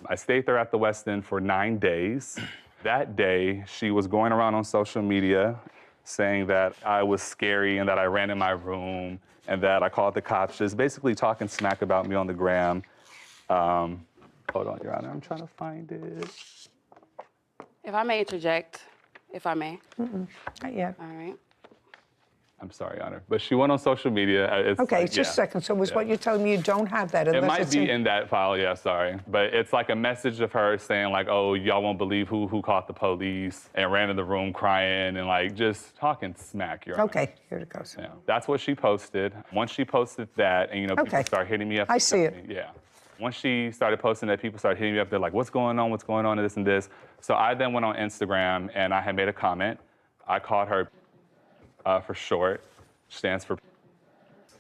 J: I stayed there at the Westin for 9 days. That day, she was going around on social media saying that I was scary and that I ran in my room and that I called the cops, just basically talking smack about me on the gram. Hold on, Your Honor, I'm trying to find it.
I: If I may interject, if I may.
A: Not yet.
I: All right.
J: I'm sorry, Your Honor. But she went on social media. It's
A: Okay,
J: like,
A: just a second. So was what you're telling me you don't have that?
J: It
A: unless
J: might
A: it's
J: be in that file, yeah, sorry. But it's like a message of her saying like, oh, y'all won't believe who caught the police and ran in the room crying and like just talking smack, Your Honor.
A: Okay, here it goes.
J: Yeah, that's what she posted. Once she posted that and, you know, people start hitting me up.
A: I see it.
J: Yeah. Once she started posting that, people started hitting me up. They're like, what's going on, and this and this. So I then went on Instagram and I had made a comment. I called her for short, stands for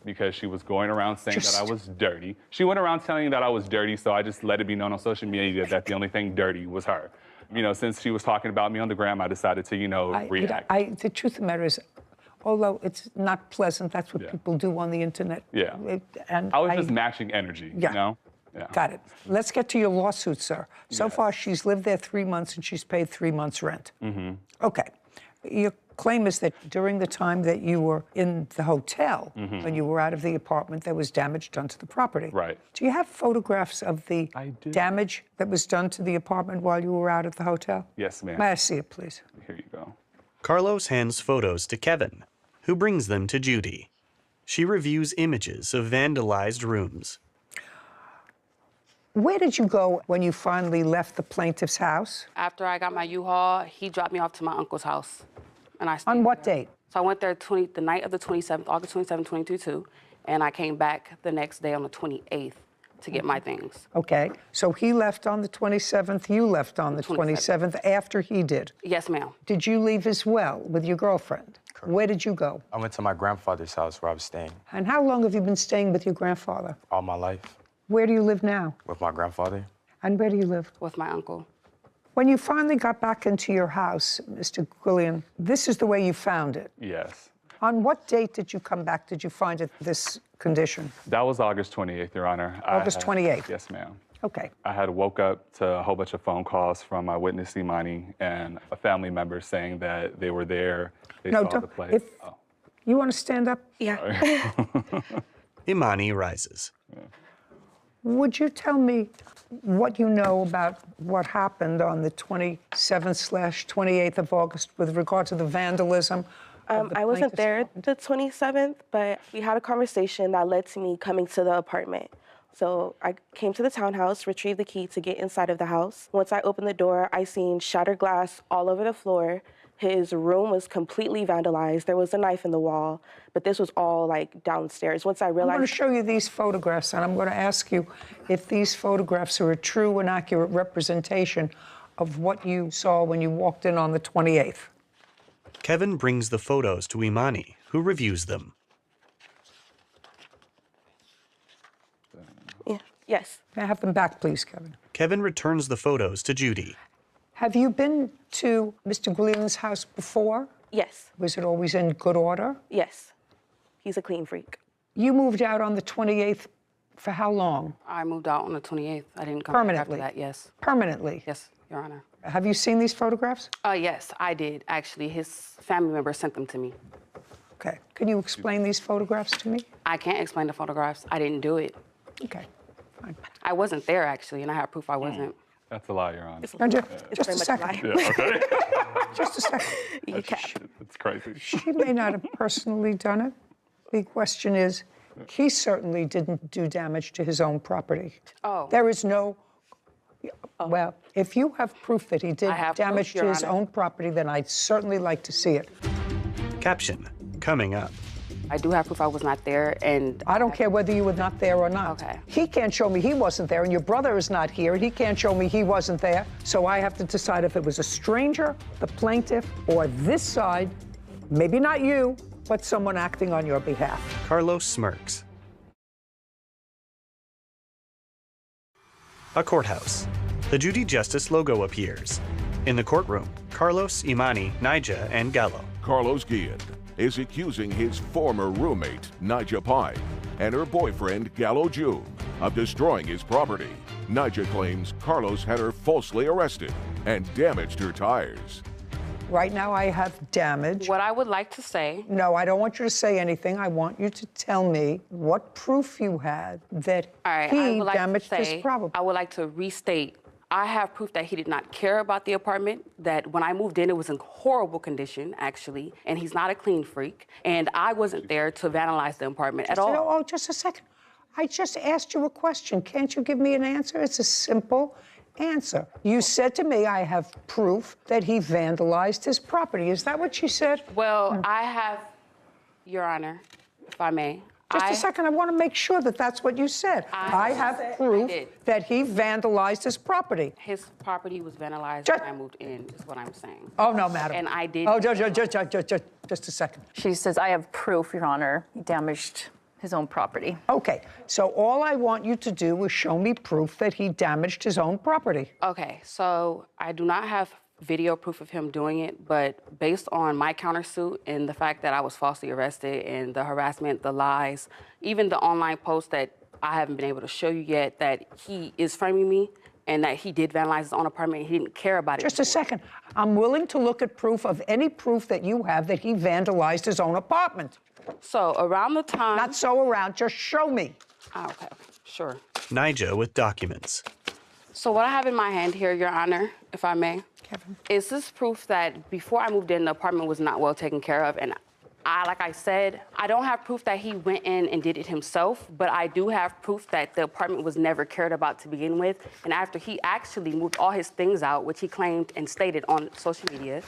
J: because she was going around saying that I was dirty. She went around telling me that I was dirty, so I just let it be known on social media that the only thing dirty was her. You know, since she was talking about me on the gram, I decided to, you know, react.
A: The truth of the matter is, although it's not pleasant, that's what people do on the internet.
J: Yeah.
A: And
J: I was just matching energy, you know? Yeah.
A: Got it. Let's get to your lawsuit, sir. So far, she's lived there 3 months and she's paid 3 months' rent.
J: Mm-hmm.
A: Okay. Your claim is that during the time that you were in the hotel, when you were out of the apartment, there was damage done to the property.
J: Right.
A: Do you have photographs of the damage that was done to the apartment while you were out of the hotel?
J: Yes, ma'am.
A: May I see it, please?
J: Here you go.
N: Carlos hands photos to Kevin, who brings them to Judy. She reviews images of vandalized rooms.
A: Where did you go when you finally left the plaintiff's house?
I: After I got my U-Haul, he dropped me off to my uncle's house. And I stayed
A: On what date?
I: So I went there the night of the 27th, August 27th, 2022, and I came back the next day on the 28th to get my things.
A: Okay, so he left on the 27th, you left on the 27th after he did?
I: Yes, ma'am.
A: Did you leave as well with your girlfriend? Correct. Where did you go?
K: I went to my grandfather's house where I was staying
A: And how long have you been staying with your grandfather?
K: all my life
A: Where do you live now?
K: with my grandfather.
A: And where do you live?
I: With my uncle.
A: When you finally got back into your house, Mr. Gilliam, this is the way you found it.
J: Yes.
A: On what date did you come back? Did you find it this condition?
J: That was August 28th, Your Honor.
A: August 28th?
J: Yes, ma'am.
A: Okay.
J: I had woke up to a whole bunch of phone calls from my witness, Imani, and a family member saying that they were there, they
A: No,
J: saw
A: don't-
J: the place.
A: if- You want to stand up?
I: Yeah.
N: Imani rises.
A: Would you tell me what you know about what happened on the 27th/28th of August with regard to the vandalism?
L: I wasn't there the 27th, but we had a conversation that led to me coming to the apartment. So I came to the townhouse, retrieved the key to get inside of the house. Once I opened the door, I seen shattered glass all over the floor. His room was completely vandalized. There was a knife in the wall, but this was all like downstairs. Once I realized—
A: I'm going to show you these photographs, and I'm going to ask you if these photographs are a true and accurate representation of what you saw when you walked in on the 28th.
N: Kevin brings the photos to Imani, who reviews them.
L: Yes.
A: May I have them back, please, Kevin?
N: Kevin returns the photos to Judy.
A: Have you been to Mr. Gleeland's house before?
L: Yes.
A: Was it always in good order?
L: Yes. He's a clean freak.
A: You moved out on the 28th for how long?
I: I moved out on the 28th. I didn't come
A: Permanently?
I: back after that, yes.
A: Permanently?
I: Yes, Your Honor.
A: Have you seen these photographs?
I: Yes, I did, actually. His family member sent them to me.
A: Okay. Can you explain these photographs to me?
I: I can't explain the photographs. I didn't do it.
A: Okay. Fine.
I: I wasn't there, actually, and I have proof I wasn't.
J: That's a lie, Your Honor.
A: Just a second.
J: Yeah, okay.
A: Just a second.
J: It's crazy.
A: She may not have personally done it. The question is, he certainly didn't do damage to his own property.
I: Oh.
A: There is no, well, if you have proof that he did damage to his own property, then I'd certainly like to see it.
N: Caption, coming up.
I: I do have proof I was not there, and
A: I don't care whether you were not there or not.
I: Okay.
A: He can't show me he wasn't there, and your brother is not here, and he can't show me he wasn't there. So I have to decide if it was a stranger, the plaintiff, or this side, maybe not you, but someone acting on your behalf.
N: Carlos smirks. A courthouse. The Judy Justice logo appears. In the courtroom, Carlos, Imani, Nija, and Gallo.
D: Carlos Guillen is accusing his former roommate, Nija Pine, and her boyfriend, Gallo June, of destroying his property. Nija claims Carlos had her falsely arrested and damaged her tires.
A: Right now I have damage.
I: What I would like to say—
A: No, I don't want you to say anything. I want you to tell me what proof you had that he damaged his property.
I: I would like to restate, I have proof that he did not care about the apartment, that when I moved in, it was in horrible condition, actually, and he's not a clean freak, and I wasn't there to vandalize the apartment at all.
A: Oh, just a second. I just asked you a question. Can't you give me an answer? It's a simple answer. You said to me, I have proof that he vandalized his property. Is that what you said?
I: Well, I have, Your Honor, if I may.
A: Just a second, I want to make sure that that's what you said. I have proof that he vandalized his property.
I: His property was vandalized when I moved in, is what I'm saying.
A: Oh, no, madam.
I: And I did—
A: Oh, just a second.
M: She says, I have proof, Your Honor, he damaged his own property.
A: Okay, so all I want you to do is show me proof that he damaged his own property.
I: Okay, so I do not have video proof of him doing it, but based on my countersuit and the fact that I was falsely arrested and the harassment, the lies, even the online post that I haven't been able to show you yet, that he is framing me and that he did vandalize his own apartment, he didn't care about it.
A: Just a second. I'm willing to look at proof of any proof that you have that he vandalized his own apartment.
I: So around the time—
A: Not so around, just show me.
I: Okay, sure.
N: Nija with documents.
I: So what I have in my hand here, Your Honor, if I may,
A: Kevin,
I: is this proof that before I moved in, the apartment was not well taken care of. And like I said, I don't have proof that he went in and did it himself, but I do have proof that the apartment was never cared about to begin with. And after he actually moved all his things out, which he claimed and stated on social media,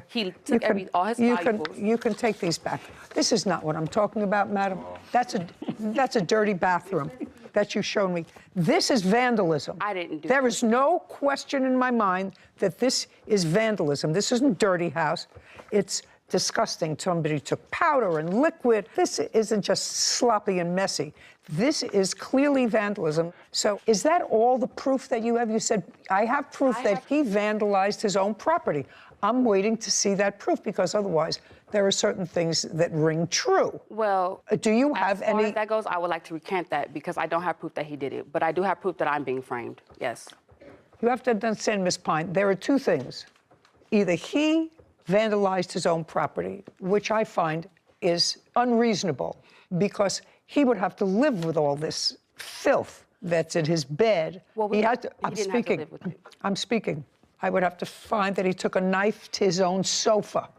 I: he took all his valuables.
A: You can take these back. This is not what I'm talking about, madam. That's a dirty bathroom that you showed me. This is vandalism.
I: I didn't do
A: There is no question in my mind that this is vandalism. This isn't dirty house. It's disgusting. Somebody took powder and liquid. This isn't just sloppy and messy. This is clearly vandalism. So is that all the proof that you have? You said, I have proof that he vandalized his own property. I'm waiting to see that proof because otherwise there are certain things that ring true.
I: Well,
A: do you have
I: as far
A: any?
I: as that goes, I would like to recant that because I don't have proof that he did it, but I do have proof that I'm being framed, yes.
A: You have to understand, Ms. Pine, there are two things. Either he vandalized his own property, which I find is unreasonable because he would have to live with all this filth that's in his bed.
I: Well,
A: he had to,
I: he
A: I'm
I: didn't have to
A: speaking.
I: live with me.
A: I'm speaking. I would have to find that he took a knife to his own sofa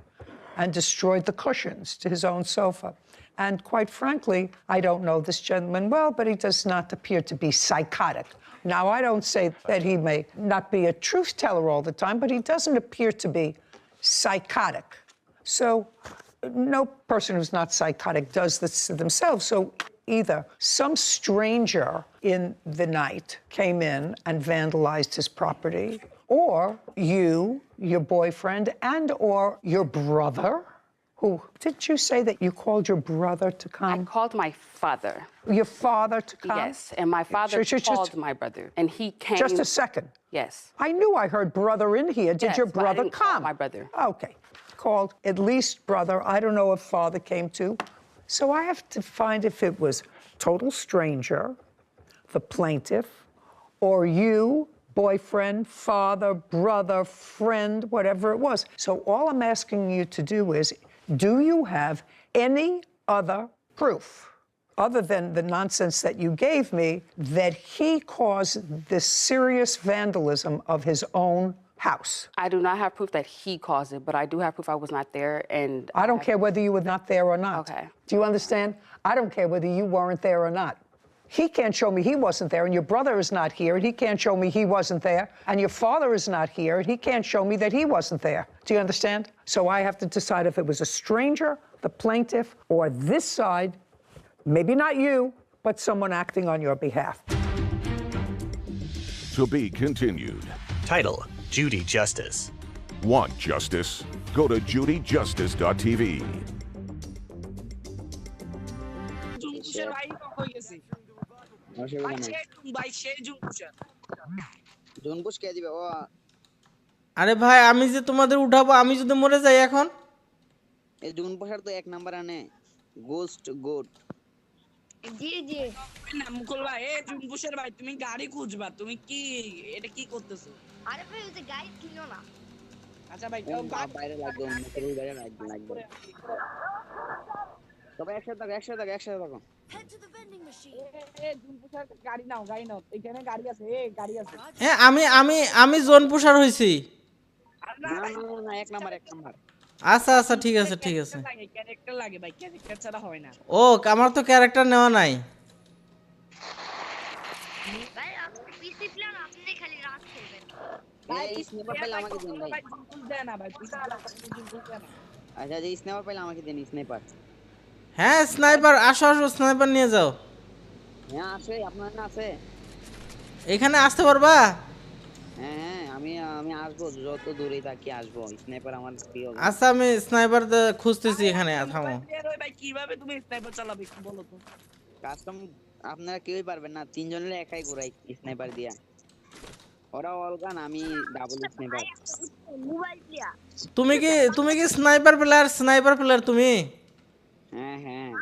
A: and destroyed the cushions to his own sofa. And quite frankly, I don't know this gentleman well, but he does not appear to be psychotic. Now, I don't say that he may not be a truth teller all the time, but he doesn't appear to be psychotic. So no person who's not psychotic does this to themselves. So either some stranger in the night came in and vandalized his property, or you, your boyfriend, and or your brother, who, did you say that you called your brother to come?
I: I called my father.
A: Your father to come?
I: Yes, and my father called my brother, and he came.
A: Just a second.
I: Yes.
A: I knew I heard brother in here. Did
I: Yes,
A: your
I: but I
A: brother
I: didn't call
A: come?
I: my brother.
A: Okay. Called at least brother. I don't know if father came too. So I have to find if it was total stranger, the plaintiff, or you, boyfriend, father, brother, friend, whatever it was. So all I'm asking you to do is, do you have any other proof, other than the nonsense that you gave me, that he caused this serious vandalism of his own house?
I: I do not have proof that he caused it, but I do have proof I was not there, and
A: I don't care whether you were not there or not.
I: Okay.
A: Do you understand? I don't care whether you weren't there or not. He can't show me he wasn't there, and your brother is not here, and he can't show me he wasn't there, and your father is not here, and he can't show me that he wasn't there. Do you understand? So I have to decide if it was a stranger, the plaintiff, or this side, maybe not you, but someone acting on your behalf.
D: To be continued.
N: Title: Judy Justice.
D: Want justice? Go to judyjustice.tv.
H: আরে ভাই আমি যে তোমাদের উঠাবো আমি যদি মরে যাই এখন
O: এই জুন পোষার তো এক নাম্বার আনে গোস্ট গোট
P: জি জি না মুকুল ভাই এই জুন পোষার ভাই তুমি গাড়ি খুঁজবা তুমি কি এটা কি করতেছো আরে ভাই ওই যে গাড়ি কিনো না আচ্ছা ভাই
O: বাইরে লাগবে মুকুল বাইরে লাগবে তবে একসাথে থাকো
P: গাড়ি নাও এখানে গাড়ি আছে গাড়ি আছে
H: হ্যাঁ আমি জোন পুষার হইছি
O: না এক নাম্বার
H: আচ্ছা আচ্ছা ঠিক আছে
P: ক্যারেক্টার লাগে ভাই ক্যারেক্টার ছাড়া হয় না
H: ও আমার তো ক্যারেক্টার নেওয়া নাই
P: ভাই আপনি পিসি প্ল্যান আপনি খালি রাত খেলবেন
O: ভাই স্নাইপার পেলে আমাকে দিন ভাই
P: দেন না ভাই পিসি
O: আচ্ছা যে স্নাইপার পেলে আমাকে দিন স্নাইপার
H: হ্যাঁ স্নাইপার আসো স্নাইপার নিয়ে যাও
O: হ্যাঁ আছে আপনার না আছে
H: এখানে আসতে পারবা
O: হ্যাঁ আমি আসবো যত দূরে থাকি আসবো স্নাইপার আমার প্রিয়
H: আচ্ছা আমি স্নাইপার খুঁজতেছি এখানে থামো
P: ভাই কিভাবে তুমি স্নাইপার চালাবে কি বলো তো
O: কাস্টম আপনারা কেউই পারবেন না তিনজনের একাই ঘোরাই স্নাইপার দিয়া ওরা অলগান আমি ডাবল স্নাইপার
P: মোবাইল প্লেয়ার
H: তুমি কি স্নাইপার প্লেয়ার তুমি
O: হ্যাঁ